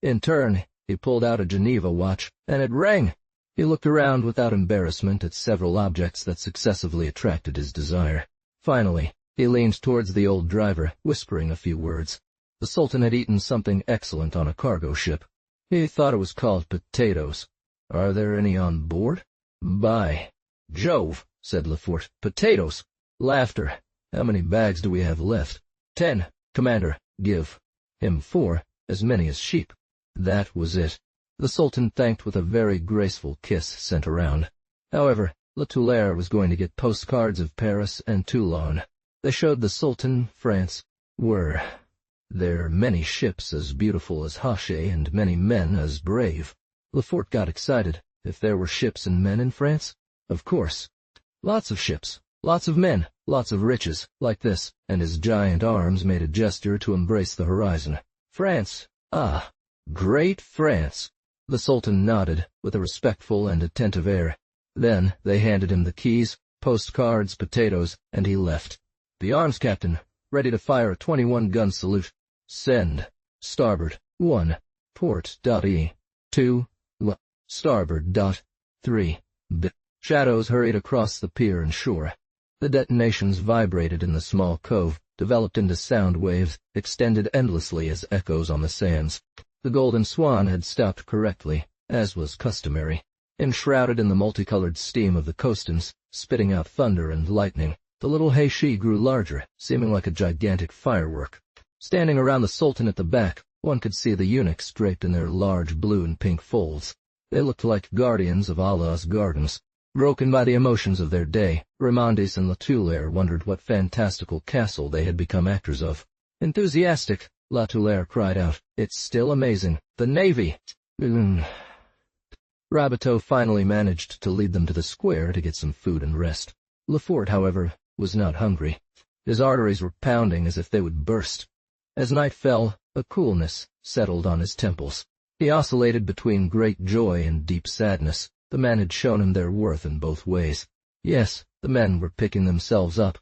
In turn, he pulled out a Geneva watch, and it rang. He looked around without embarrassment at several objects that successively attracted his desire. Finally, he leaned towards the old driver, whispering a few words. The Sultan had eaten something excellent on a cargo ship. He thought it was called potatoes. "Are there any on board?" "By Jove," said Lefort. "Potatoes!" Laughter. "How many bags do we have left?" 10. Commander, give him 4, as many as sheep. That was it. The Sultan thanked with a very graceful kiss sent around. However, Latulaire was going to get postcards of Paris and Toulon. They showed the Sultan, France, were. There are many ships as beautiful as Hache and many men as brave. Lefort got excited. If there were ships and men in France? Of course. Lots of ships, lots of men, lots of riches, like this, and his giant arms made a gesture to embrace the horizon. France! Ah! Great France! The Sultan nodded, with a respectful and attentive air. Then they handed him the keys, postcards, potatoes, and he left. The arms captain, ready to fire a 21-gun salute. Send. Starboard, 1. Port. E. 2. L. Starboard. 3. B. Shadows hurried across the pier and shore. The detonations vibrated in the small cove, developed into sound waves, extended endlessly as echoes on the sands. The Golden Swan had stopped correctly, as was customary. Enshrouded in the multicolored steam of the coastings, spitting out thunder and lightning, the little Heishi grew larger, seeming like a gigantic firework. Standing around the Sultan at the back, one could see the eunuchs draped in their large blue and pink folds. They looked like guardians of Allah's gardens. Broken by the emotions of their day, Remandis and Latulaire wondered what fantastical castle they had become actors of. Enthusiastic, Latulaire cried out, "It's still amazing. The Navy!" Rabuteau finally managed to lead them to the square to get some food and rest. Lefort, however, was not hungry. His arteries were pounding as if they would burst. As night fell, a coolness settled on his temples. He oscillated between great joy and deep sadness. The men had shown him their worth in both ways. Yes, the men were picking themselves up.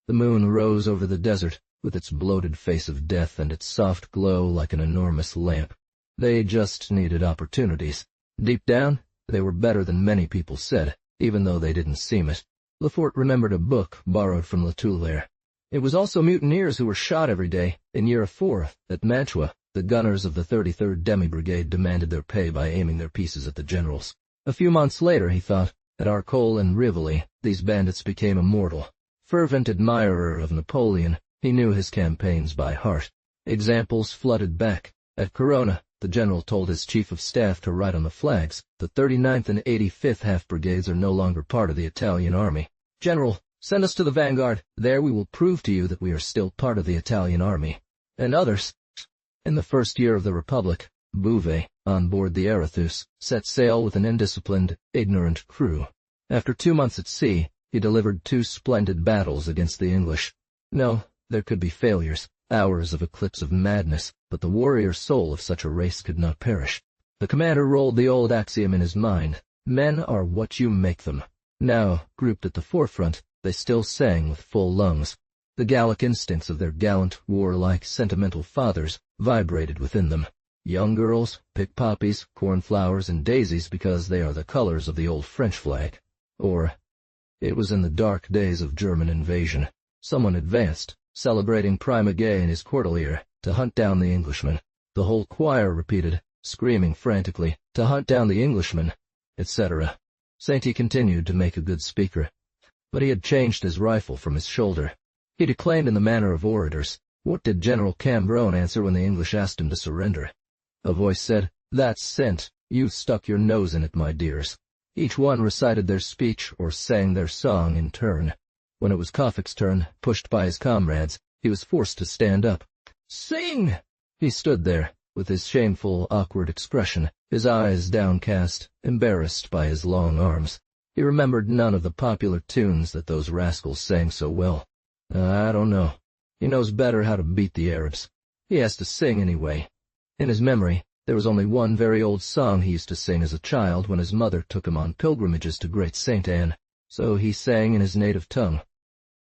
The moon rose over the desert, with its bloated face of death and its soft glow like an enormous lamp. They just needed opportunities. Deep down, they were better than many people said, even though they didn't seem it. Lefort remembered a book borrowed from Latulaire. It was also mutineers who were shot every day. In year 4, at Mantua, the gunners of the 33rd Demi-Brigade demanded their pay by aiming their pieces at the generals. A few months later, he thought, at Arcole and Rivoli, these bandits became immortal. Fervent admirer of Napoleon, he knew his campaigns by heart. Examples flooded back. At Corona, the general told his chief of staff to write on the flags, "The 39th and 85th Half Brigades are no longer part of the Italian army. General, send us to the vanguard. There we will prove to you that we are still part of the Italian army." And others. In the first year of the Republic, Bouvet, on board the Arethusa, set sail with an indisciplined, ignorant crew. After 2 months at sea, he delivered 2 splendid battles against the English. No, there could be failures, hours of eclipse of madness, but the warrior soul of such a race could not perish. The commander rolled the old axiom in his mind, "Men are what you make them." Now, grouped at the forefront, they still sang with full lungs. The Gallic instincts of their gallant, warlike, sentimental fathers vibrated within them. Young girls pick poppies, cornflowers, and daisies because they are the colors of the old French flag. Or, it was in the dark days of German invasion. Someone advanced, celebrating Prima Gay and his Cordelier, to hunt down the Englishman. The whole choir repeated, screaming frantically, "To hunt down the Englishman," etc. Sainty continued to make a good speaker, but he had changed his rifle from his shoulder. He declaimed in the manner of orators. What did General Cambronne answer when the English asked him to surrender? A voice said, "That's scent. You stuck your nose in it, my dears." Each one recited their speech or sang their song in turn. When it was Koffik's turn, pushed by his comrades, he was forced to stand up. "Sing!" He stood there, with his shameful, awkward expression, his eyes downcast, embarrassed by his long arms. He remembered none of the popular tunes that those rascals sang so well. I don't know. He knows better how to beat the Arabs. He has to sing anyway. In his memory, there was only one very old song he used to sing as a child when his mother took him on pilgrimages to Great Saint Anne, so he sang in his native tongue.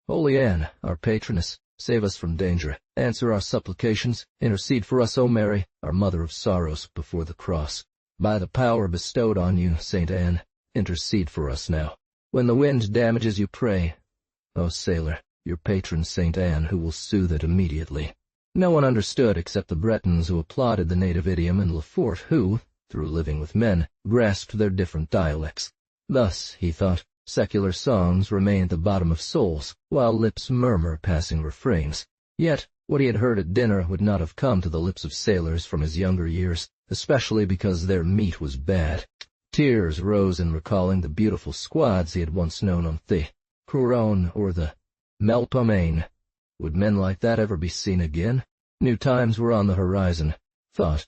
"Holy Anne, our patroness, save us from danger, answer our supplications, intercede for us, O Mary, our mother of sorrows, before the cross. By the power bestowed on you, Saint Anne, intercede for us now. When the wind damages you, pray, O sailor, your patron Saint Anne, who will soothe it immediately." No one understood except the Bretons who applauded the native idiom and Lefort who, through living with men, grasped their different dialects. Thus, he thought, secular songs remain at the bottom of souls, while lips murmur passing refrains. Yet, what he had heard at dinner would not have come to the lips of sailors from his younger years, especially because their meat was bad. Tears rose in recalling the beautiful squads he had once known on the Couronne or the Melpomene. Would men like that ever be seen again? New times were on the horizon. Thought.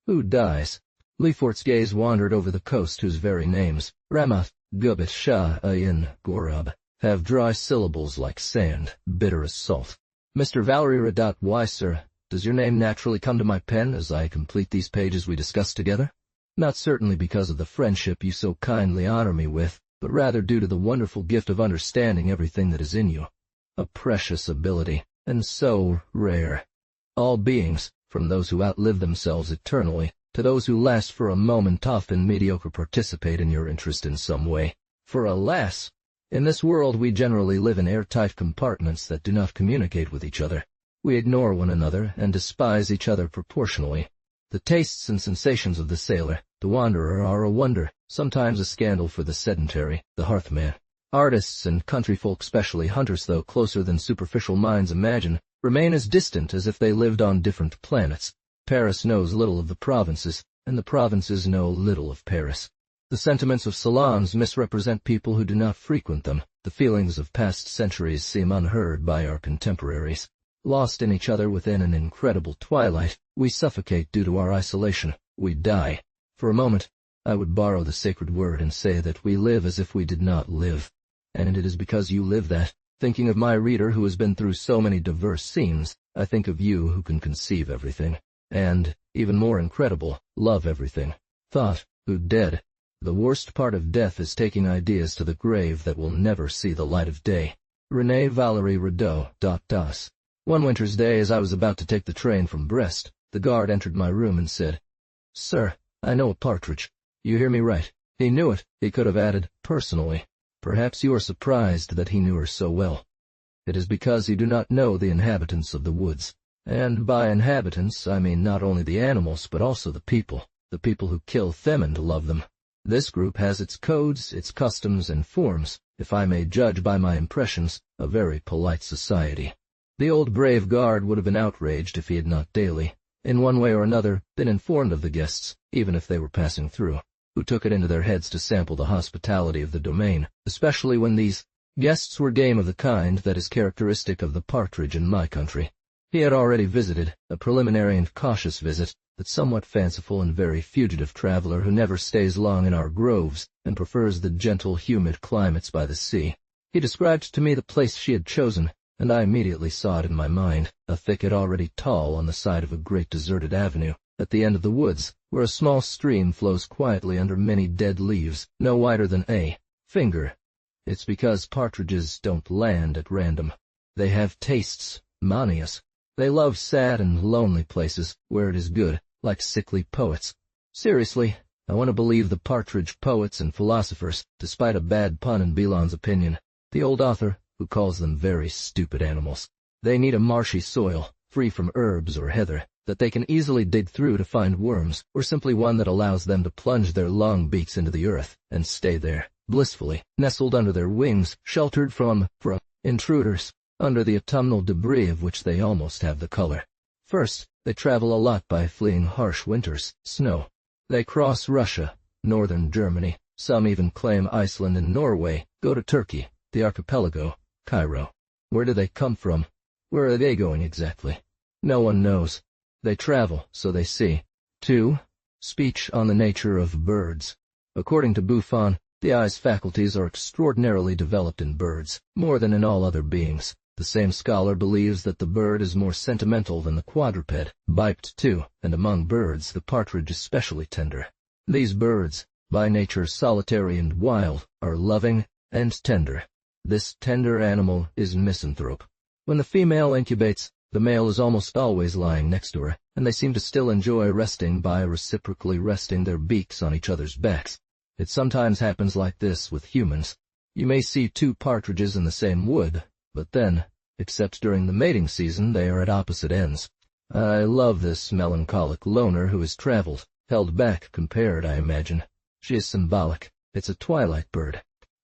Who dies? Lefort's gaze wandered over the coast whose very names, Ramoth, Gubbit, Shah, Ayin, Gorab, have dry syllables like sand, bitter as salt. Mr. Valerie Radot, why, sir, does your name naturally come to my pen as I complete these pages we discussed together? Not certainly because of the friendship you so kindly honor me with, but rather due to the wonderful gift of understanding everything that is in you. A precious ability, and so rare. All beings, from those who outlive themselves eternally, to those who last for a moment often mediocre, participate in your interest in some way. For alas! In this world we generally live in airtight compartments that do not communicate with each other. We ignore one another and despise each other proportionally. The tastes and sensations of the sailor, the wanderer, are a wonder, sometimes a scandal for the sedentary, the hearthman. Artists and countryfolk, especially hunters, though closer than superficial minds imagine, remain as distant as if they lived on different planets. Paris knows little of the provinces, and the provinces know little of Paris. The sentiments of salons misrepresent people who do not frequent them. The feelings of past centuries seem unheard by our contemporaries. Lost in each other within an incredible twilight, we suffocate due to our isolation. We die. For a moment, I would borrow the sacred word and say that we live as if we did not live. And it is because you live that, thinking of my reader who has been through so many diverse scenes, I think of you who can conceive everything. And, even more incredible, love everything. Thought, who dead. The worst part of death is taking ideas to the grave that will never see the light of day. Renée Valerie Radot. Das. One winter's day, as I was about to take the train from Brest, the guard entered my room and said, "Sir, I know a partridge." You hear me right. He knew it. He could have added, personally. Perhaps you are surprised that he knew her so well. It is because you do not know the inhabitants of the woods. And by inhabitants, I mean not only the animals, but also the people who kill them and love them. This group has its codes, its customs, and forms, if I may judge by my impressions, a very polite society. The old brave guard would have been outraged if he had not daily, in one way or another, been informed of the guests, even if they were passing through, who took it into their heads to sample the hospitality of the domain, especially when these guests were game of the kind that is characteristic of the partridge in my country. He had already visited, a preliminary and cautious visit, that somewhat fanciful and very fugitive traveler who never stays long in our groves and prefers the gentle, humid climates by the sea. He described to me the place she had chosen, and I immediately saw it in my mind, a thicket already tall on the side of a great deserted avenue, at the end of the woods, where a small stream flows quietly under many dead leaves, no wider than a finger. It's because partridges don't land at random. They have tastes, manias. They love sad and lonely places, where it is good, like sickly poets. Seriously, I want to believe the partridge poets and philosophers, despite a bad pun in Belon's opinion, the old author, who calls them very stupid animals. They need a marshy soil, free from herbs or heather, that they can easily dig through to find worms, or simply one that allows them to plunge their long beaks into the earth, and stay there, blissfully, nestled under their wings, sheltered from intruders, under the autumnal debris of which they almost have the color. First, they travel a lot by fleeing harsh winters, snow. They cross Russia, northern Germany, some even claim Iceland and Norway, go to Turkey, the archipelago, Cairo. Where do they come from? Where are they going exactly? No one knows. They travel, so they see. 2. Speech on the nature of birds. According to Buffon, the eye's faculties are extraordinarily developed in birds, more than in all other beings. The same scholar believes that the bird is more sentimental than the quadruped, biped too, and among birds the partridge is especially tender. These birds, by nature solitary and wild, are loving and tender. This tender animal is misanthrope. When the female incubates, the male is almost always lying next to her, and they seem to still enjoy resting by reciprocally resting their beaks on each other's backs. It sometimes happens like this with humans. You may see 2 partridges in the same wood, but then, except during the mating season, they are at opposite ends. I love this melancholic loner who has traveled, held back, compared, I imagine. She is symbolic. It's a twilight bird.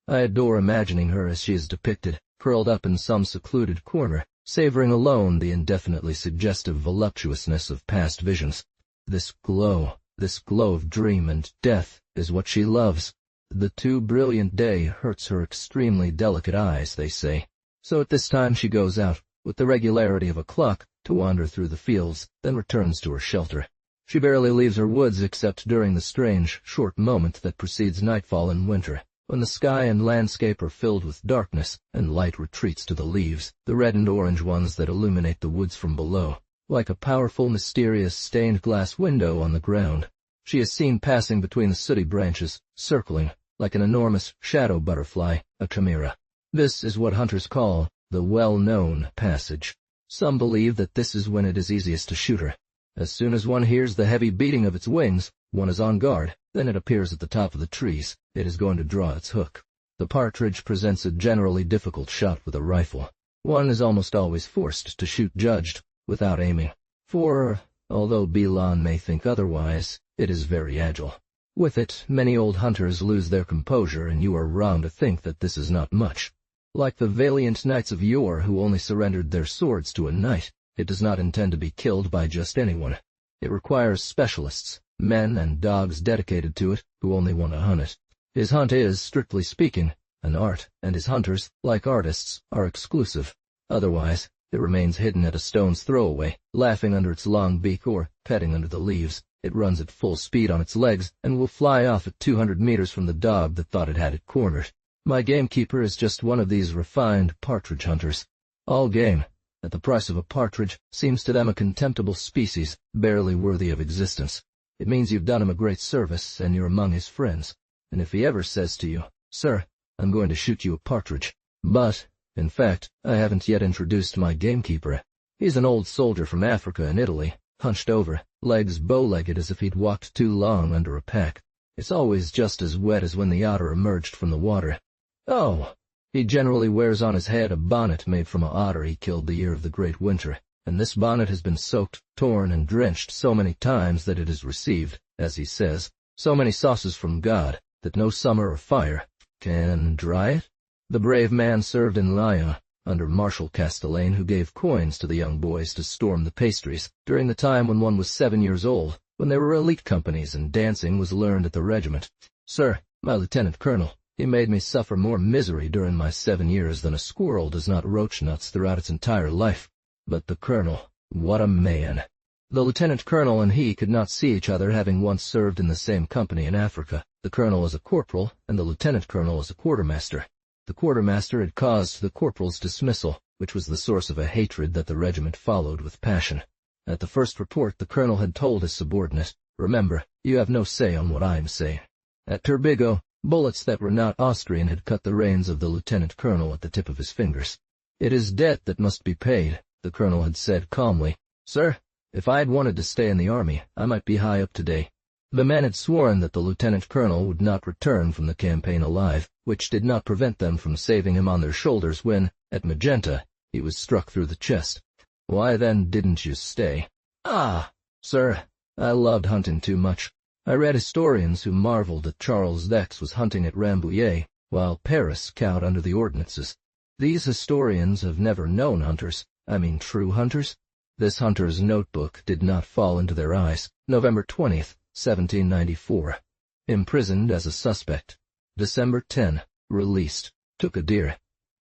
I adore imagining her as she is depicted, curled up in some secluded corner, savoring alone the indefinitely suggestive voluptuousness of past visions. This glow of dream and death, is what she loves. The too brilliant day hurts her extremely delicate eyes, they say. So at this time she goes out, with the regularity of a clock, to wander through the fields, then returns to her shelter. She barely leaves her woods except during the strange, short moment that precedes nightfall in winter, when the sky and landscape are filled with darkness, and light retreats to the leaves, the red and orange ones that illuminate the woods from below, like a powerful, mysterious, stained-glass window on the ground. She is seen passing between the sooty branches, circling, like an enormous shadow butterfly, a chimera. This is what hunters call the well-known passage. Some believe that this is when it is easiest to shoot her. As soon as one hears the heavy beating of its wings, one is on guard, then it appears at the top of the trees. It is going to draw its hook. The partridge presents a generally difficult shot with a rifle. One is almost always forced to shoot judged, without aiming. For, although Bilan may think otherwise, it is very agile. With it, many old hunters lose their composure, and you are wrong to think that this is not much. Like the valiant knights of yore who only surrendered their swords to a knight, it does not intend to be killed by just anyone. It requires specialists, men and dogs dedicated to it, who only want to hunt it. His hunt is, strictly speaking, an art, and his hunters, like artists, are exclusive. Otherwise, it remains hidden at a stone's throw away, laughing under its long beak or petting under the leaves. It runs at full speed on its legs, and will fly off at 200 meters from the dog that thought it had it cornered. My gamekeeper is just one of these refined partridge hunters. All game, at the price of a partridge, seems to them a contemptible species, barely worthy of existence. It means you've done him a great service, and you're among his friends. And if he ever says to you, "Sir, I'm going to shoot you a partridge," but, in fact, I haven't yet introduced my gamekeeper. He's an old soldier from Africa and Italy, hunched over, legs bow-legged as if he'd walked too long under a pack. It's always just as wet as when the otter emerged from the water. Oh! He generally wears on his head a bonnet made from an otter he killed the year of the great winter, and this bonnet has been soaked, torn, and drenched so many times that it has received, as he says, so many sauces from God, that no summer or fire can dry it. The brave man served in Lyon, under Marshal Castellane, who gave coins to the young boys to storm the pastries, during the time when one was 7 years old, when there were elite companies and dancing was learned at the regiment. Sir, my lieutenant colonel, he made me suffer more misery during my 7 years than a squirrel does not roach nuts throughout its entire life. But the colonel, what a man! The lieutenant colonel and he could not see each other, having once served in the same company in Africa. The colonel as a corporal, and the lieutenant colonel as a quartermaster. The quartermaster had caused the corporal's dismissal, which was the source of a hatred that the regiment followed with passion. At the first report, the colonel had told his subordinate, "Remember, you have no say on what I am saying." At Turbigo, bullets that were not Austrian had cut the reins of the lieutenant colonel at the tip of his fingers. "It is debt that must be paid," the colonel had said calmly. "Sir, if I had wanted to stay in the army, I might be high up today." The men had sworn that the lieutenant colonel would not return from the campaign alive, which did not prevent them from saving him on their shoulders when, at Magenta, he was struck through the chest. "Why then didn't you stay?" "Ah, sir, I loved hunting too much. I read historians who marveled that Charles X was hunting at Rambouillet, while Paris cowed under the ordinances. These historians have never known hunters, I mean true hunters. This hunter's notebook did not fall into their eyes. November 20th, 1794. Imprisoned as a suspect. December 10. Released. Took a deer.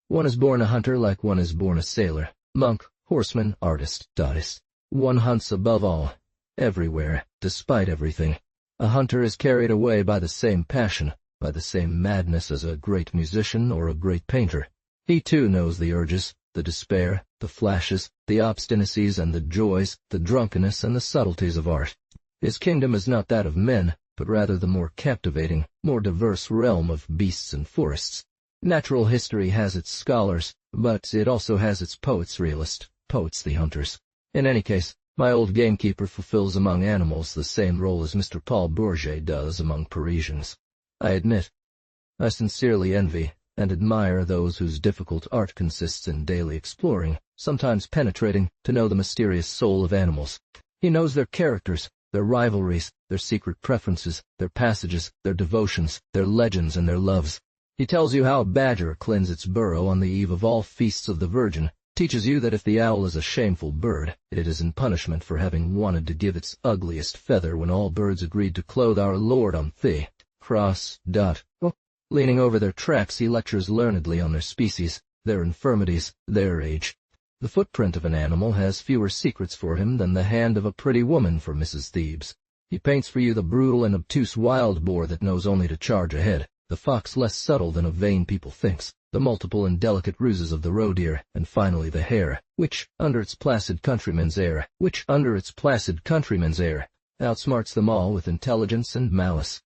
One is born a hunter like one is born a sailor. Monk, horseman, artist, goddess. One hunts above all, everywhere, despite everything. A hunter is carried away by the same passion, by the same madness as a great musician or a great painter. He too knows the urges, the despair, the flashes, the obstinacies and the joys, the drunkenness and the subtleties of art. His kingdom is not that of men, but rather the more captivating, more diverse realm of beasts and forests. Natural history has its scholars, but it also has its poets the hunters. In any case, my old gamekeeper fulfills among animals the same role as Mr. Paul Bourget does among Parisians. I admit, I sincerely envy and admire those whose difficult art consists in daily exploring, sometimes penetrating, to know the mysterious soul of animals. He knows their characters, their rivalries, their secret preferences, their passages, their devotions, their legends, and their loves. He tells you how a badger cleans its burrow on the eve of all feasts of the Virgin, teaches you that if the owl is a shameful bird, it is in punishment for having wanted to give its ugliest feather when all birds agreed to clothe our Lord on thigh. Leaning over their tracks, he lectures learnedly on their species, their infirmities, their age. The footprint of an animal has fewer secrets for him than the hand of a pretty woman for Mrs. Thebes. He paints for you the brutal and obtuse wild boar that knows only to charge ahead, the fox less subtle than a vain people thinks, the multiple and delicate ruses of the roe deer, and finally the hare, which, under its placid countryman's air, outsmarts them all with intelligence and malice.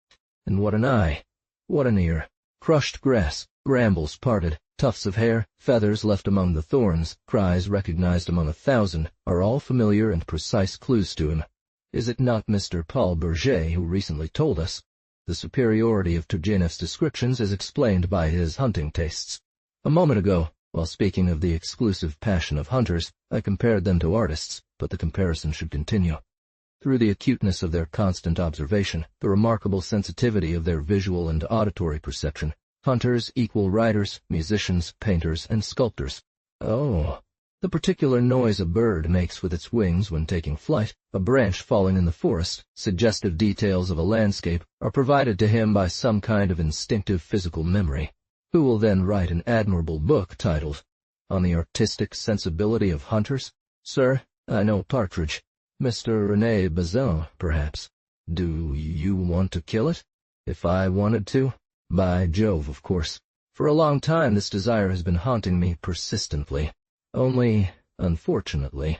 And what an eye! What an ear! Crushed grass, brambles parted, tufts of hair, feathers left among the thorns, cries recognized among 1,000, are all familiar and precise clues to him. Is it not Mr. Paul Bourget who recently told us, "The superiority of Turgenev's descriptions is explained by his hunting tastes"? A moment ago, while speaking of the exclusive passion of hunters, I compared them to artists, but the comparison should continue. Through the acuteness of their constant observation, the remarkable sensitivity of their visual and auditory perception, hunters equal writers, musicians, painters, and sculptors. Oh, the particular noise a bird makes with its wings when taking flight, a branch falling in the forest, suggestive details of a landscape, are provided to him by some kind of instinctive physical memory. Who will then write an admirable book titled, "On the Artistic Sensibility of Hunters"? Sir, I know partridge. Mr. René Bazin, perhaps. Do you want to kill it? If I wanted to? By Jove, of course. For a long time this desire has been haunting me persistently. Only, unfortunately.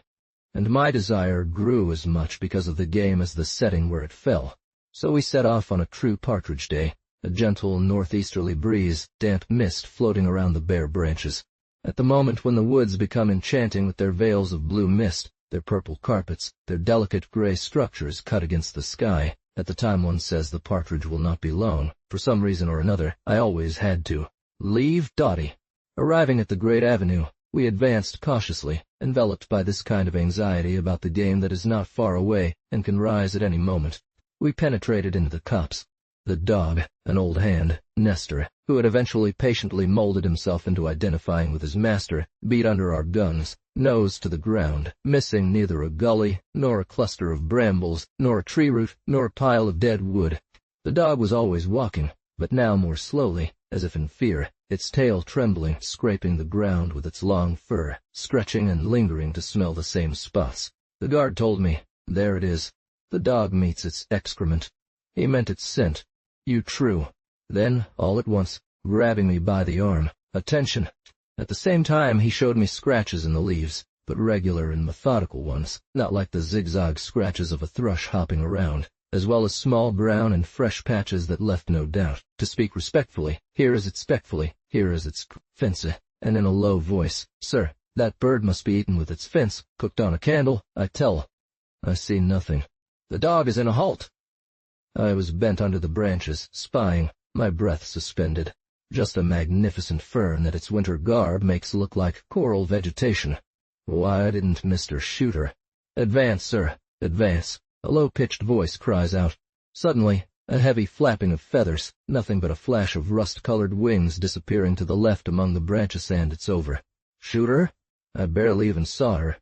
And my desire grew as much because of the game as the setting where it fell. So we set off on a true partridge day, a gentle northeasterly breeze, damp mist floating around the bare branches. At the moment when the woods become enchanting with their veils of blue mist, their purple carpets, their delicate gray structures cut against the sky, at the time one says the partridge will not be long, for some reason or another, I always had to leave Dottie. Arriving at the great avenue, we advanced cautiously, enveloped by this kind of anxiety about the game that is not far away and can rise at any moment. We penetrated into the copse. The dog, an old hand, Nestor, who had eventually patiently molded himself into identifying with his master, beat under our guns, nose to the ground, missing neither a gully, nor a cluster of brambles, nor a tree root, nor a pile of dead wood. The dog was always walking, but now more slowly, as if in fear, its tail trembling, scraping the ground with its long fur, stretching and lingering to smell the same spots. The guard told me, "There it is. The dog meets its excrement." He meant its scent. You true. Then, all at once, grabbing me by the arm, "Attention!" At the same time he showed me scratches in the leaves, but regular and methodical ones, not like the zigzag scratches of a thrush hopping around, as well as small brown and fresh patches that left no doubt. To speak respectfully, here is its fence, and in a low voice, "Sir, that bird must be eaten with its fence, cooked on a candle, I tell." I see nothing. The dog is in a halt. I was bent under the branches, spying, my breath suspended. Just a magnificent fern that its winter garb makes look like coral vegetation. Why didn't Mr. shoot her? "Advance, sir, advance," a low-pitched voice cries out. Suddenly, a heavy flapping of feathers, nothing but a flash of rust-colored wings disappearing to the left among the branches, and it's over. Shoot her? I barely even saw her.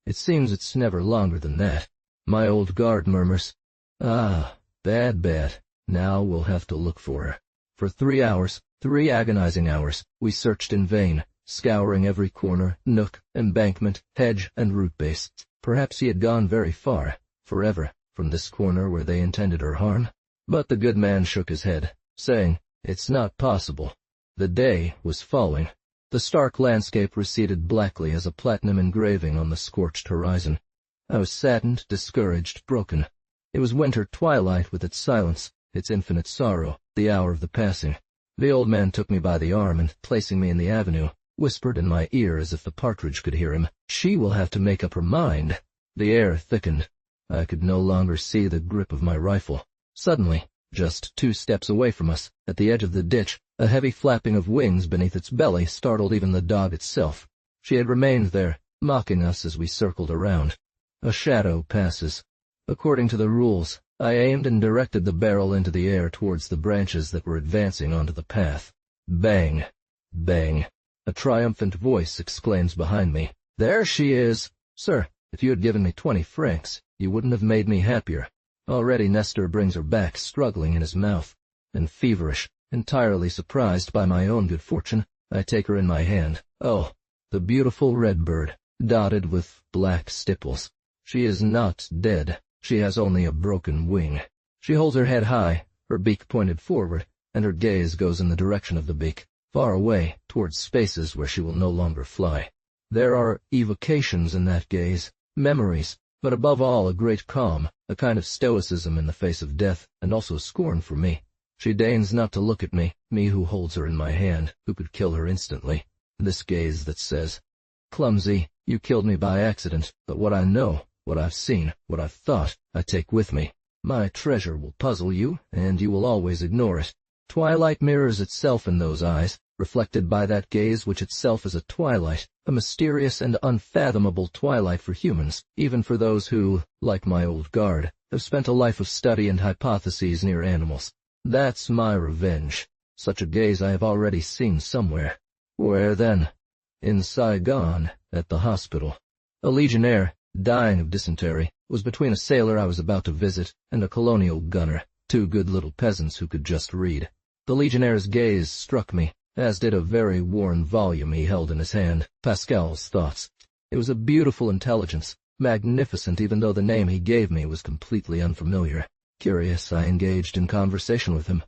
It seems it's never longer than that. My old guard murmurs, "Ah, bad. Now we'll have to look for her." For 3 hours, 3 agonizing hours, we searched in vain, scouring every corner, nook, embankment, hedge, and root base. Perhaps he had gone very far, forever, from this corner where they intended her harm. But the good man shook his head, saying, "It's not possible." The day was falling. The stark landscape receded blackly as a platinum engraving on the scorched horizon. I was saddened, discouraged, broken. It was winter twilight with its silence, its infinite sorrow, the hour of the passing. The old man took me by the arm and, placing me in the avenue, whispered in my ear as if the partridge could hear him, "She will have to make up her mind." The air thickened. I could no longer see the grip of my rifle. Suddenly, just 2 steps away from us, at the edge of the ditch, a heavy flapping of wings beneath its belly startled even the dog itself. She had remained there, mocking us as we circled around. A shadow passes. According to the rules, I aimed and directed the barrel into the air towards the branches that were advancing onto the path. Bang! Bang! A triumphant voice exclaims behind me, "There she is!" Sir, if you had given me 20 francs, you wouldn't have made me happier. Already Nestor brings her back, struggling in his mouth. And feverish, entirely surprised by my own good fortune, I take her in my hand. Oh, the beautiful red bird, dotted with black stipples. She is not dead. She has only a broken wing. She holds her head high, her beak pointed forward, and her gaze goes in the direction of the beak, far away, towards spaces where she will no longer fly. There are evocations in that gaze, memories, but above all a great calm, a kind of stoicism in the face of death, and also scorn for me. She deigns not to look at me who holds her in my hand, who could kill her instantly. This gaze that says, "Clumsy, you killed me by accident, but what I know, what I've seen, what I've thought, I take with me. My treasure will puzzle you, and you will always ignore it." Twilight mirrors itself in those eyes, reflected by that gaze which itself is a twilight, a mysterious and unfathomable twilight for humans, even for those who, like my old guard, have spent a life of study and hypotheses near animals. That's my revenge. Such a gaze I have already seen somewhere. Where then? In Saigon, at the hospital. A legionnaire, dying of dysentery, was between a sailor I was about to visit and a colonial gunner, two good little peasants who could just read. The legionnaire's gaze struck me, as did a very worn volume he held in his hand, Pascal's Thoughts. It was a beautiful intelligence, magnificent even though the name he gave me was completely unfamiliar. Curious, I engaged in conversation with him.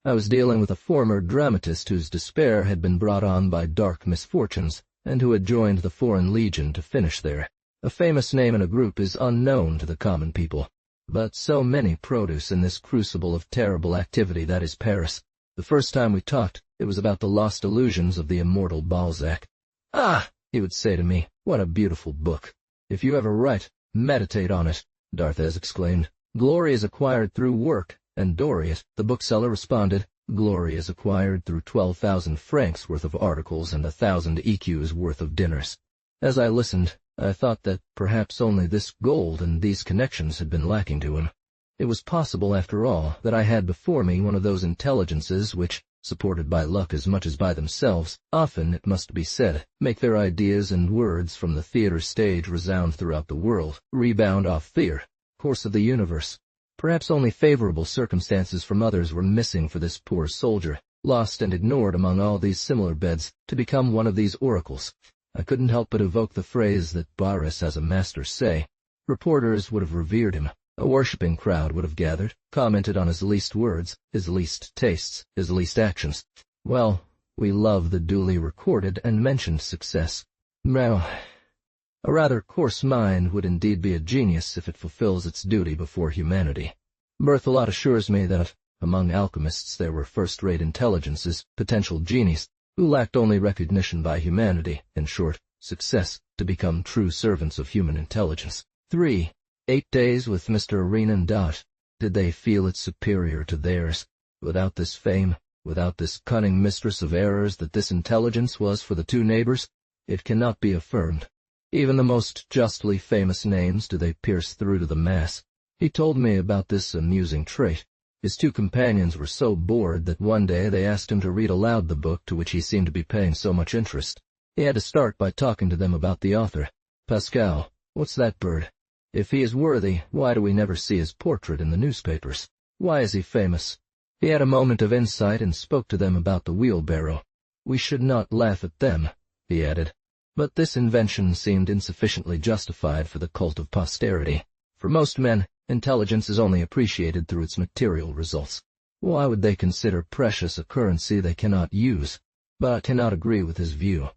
I was dealing with a former dramatist whose despair had been brought on by dark misfortunes, and who had joined the Foreign Legion to finish there. A famous name in a group is unknown to the common people, but so many produce in this crucible of terrible activity that is Paris. The first time we talked, it was about the lost illusions of the immortal Balzac. "Ah," he would say to me, "what a beautiful book. If you ever write, meditate on it," D'Arthez exclaimed. "Glory is acquired through work," and Doriot, the bookseller, responded, "Glory is acquired through 12,000 francs worth of articles and 1,000 EQs worth of dinners." As I listened, I thought that perhaps only this gold and these connections had been lacking to him. It was possible, after all, that I had before me one of those intelligences which, supported by luck as much as by themselves, often, it must be said, make their ideas and words from the theater stage resound throughout the world, rebound off the course of the universe. Perhaps only favorable circumstances from others were missing for this poor soldier, lost and ignored among all these similar beds, to become one of these oracles. I couldn't help but evoke the phrase that Barras has a master say. Reporters would have revered him. A worshipping crowd would have gathered, commented on his least words, his least tastes, his least actions. Well, we love the duly recorded and mentioned success. Well, a rather coarse mind would indeed be a genius if it fulfills its duty before humanity. Berthelot assures me that, among alchemists there were first-rate intelligences, potential genies, who lacked only recognition by humanity, in short, success, to become true servants of human intelligence. 3. 8 days with Mr. Renan Dot. Did they feel it superior to theirs? Without this fame, without this cunning mistress of errors that this intelligence was for the two neighbors, it cannot be affirmed. Even the most justly famous names do they pierce through to the mass. He told me about this amusing trait. His two companions were so bored that one day they asked him to read aloud the book to which he seemed to be paying so much interest. He had to start by talking to them about the author. "Pascal, what's that bird? If he is worthy, why do we never see his portrait in the newspapers? Why is he famous?" He had a moment of insight and spoke to them about the wheelbarrow. "We should not laugh at them," he added. But this invention seemed insufficiently justified for the cult of posterity. For most men, intelligence is only appreciated through its material results. Why would they consider precious a currency they cannot use? But I cannot agree with his view.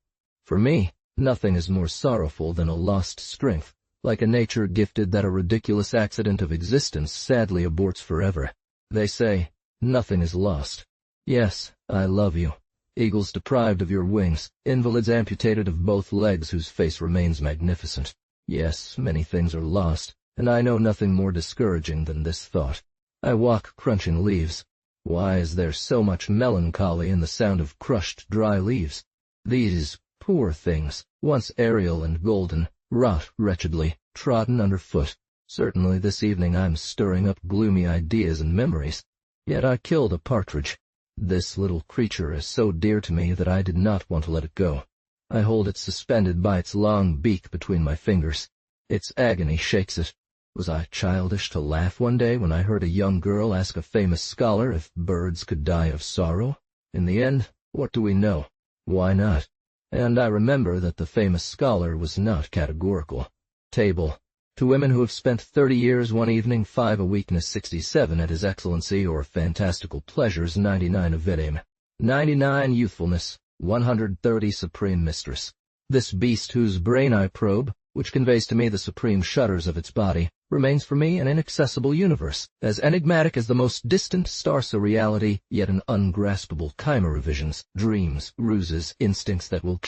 For me, nothing is more sorrowful than a lost strength, like a nature gifted that a ridiculous accident of existence sadly aborts forever. They say, nothing is lost. Yes, I love you. Eagles deprived of your wings, invalids amputated of both legs whose face remains magnificent. Yes, many things are lost, and I know nothing more discouraging than this thought. I walk crunching leaves. Why is there so much melancholy in the sound of crushed dry leaves? These poor things, once aerial and golden, rot wretchedly, trodden underfoot. Certainly this evening I am stirring up gloomy ideas and memories. Yet I killed a partridge. This little creature is so dear to me that I did not want to let it go. I hold it suspended by its long beak between my fingers. Its agony shakes it. Was I childish to laugh one day when I heard a young girl ask a famous scholar if birds could die of sorrow? In the end, what do we know? Why not? And I remember that the famous scholar was not categorical. Table. To women who have spent 30 years one evening, 5 a weakness, 67 at his excellency or fantastical pleasures, 99 avidem, 99 youthfulness, 130 supreme mistress. This beast whose brain I probe, which conveys to me the supreme shudders of its body, remains for me an inaccessible universe, as enigmatic as the most distant star reality, yet an ungraspable chimera, visions, dreams, ruses, instincts that will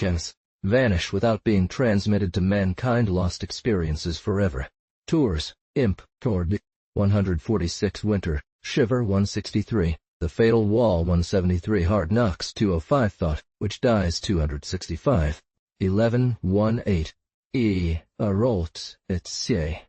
vanish without being transmitted to mankind, lost experiences forever. Tours, Imp, Tord, 146 Winter, Shiver 163, The Fatal Wall 173, Hard Knocks 205, Thought, which dies 265, 11-1-8, E. Arolts, et C.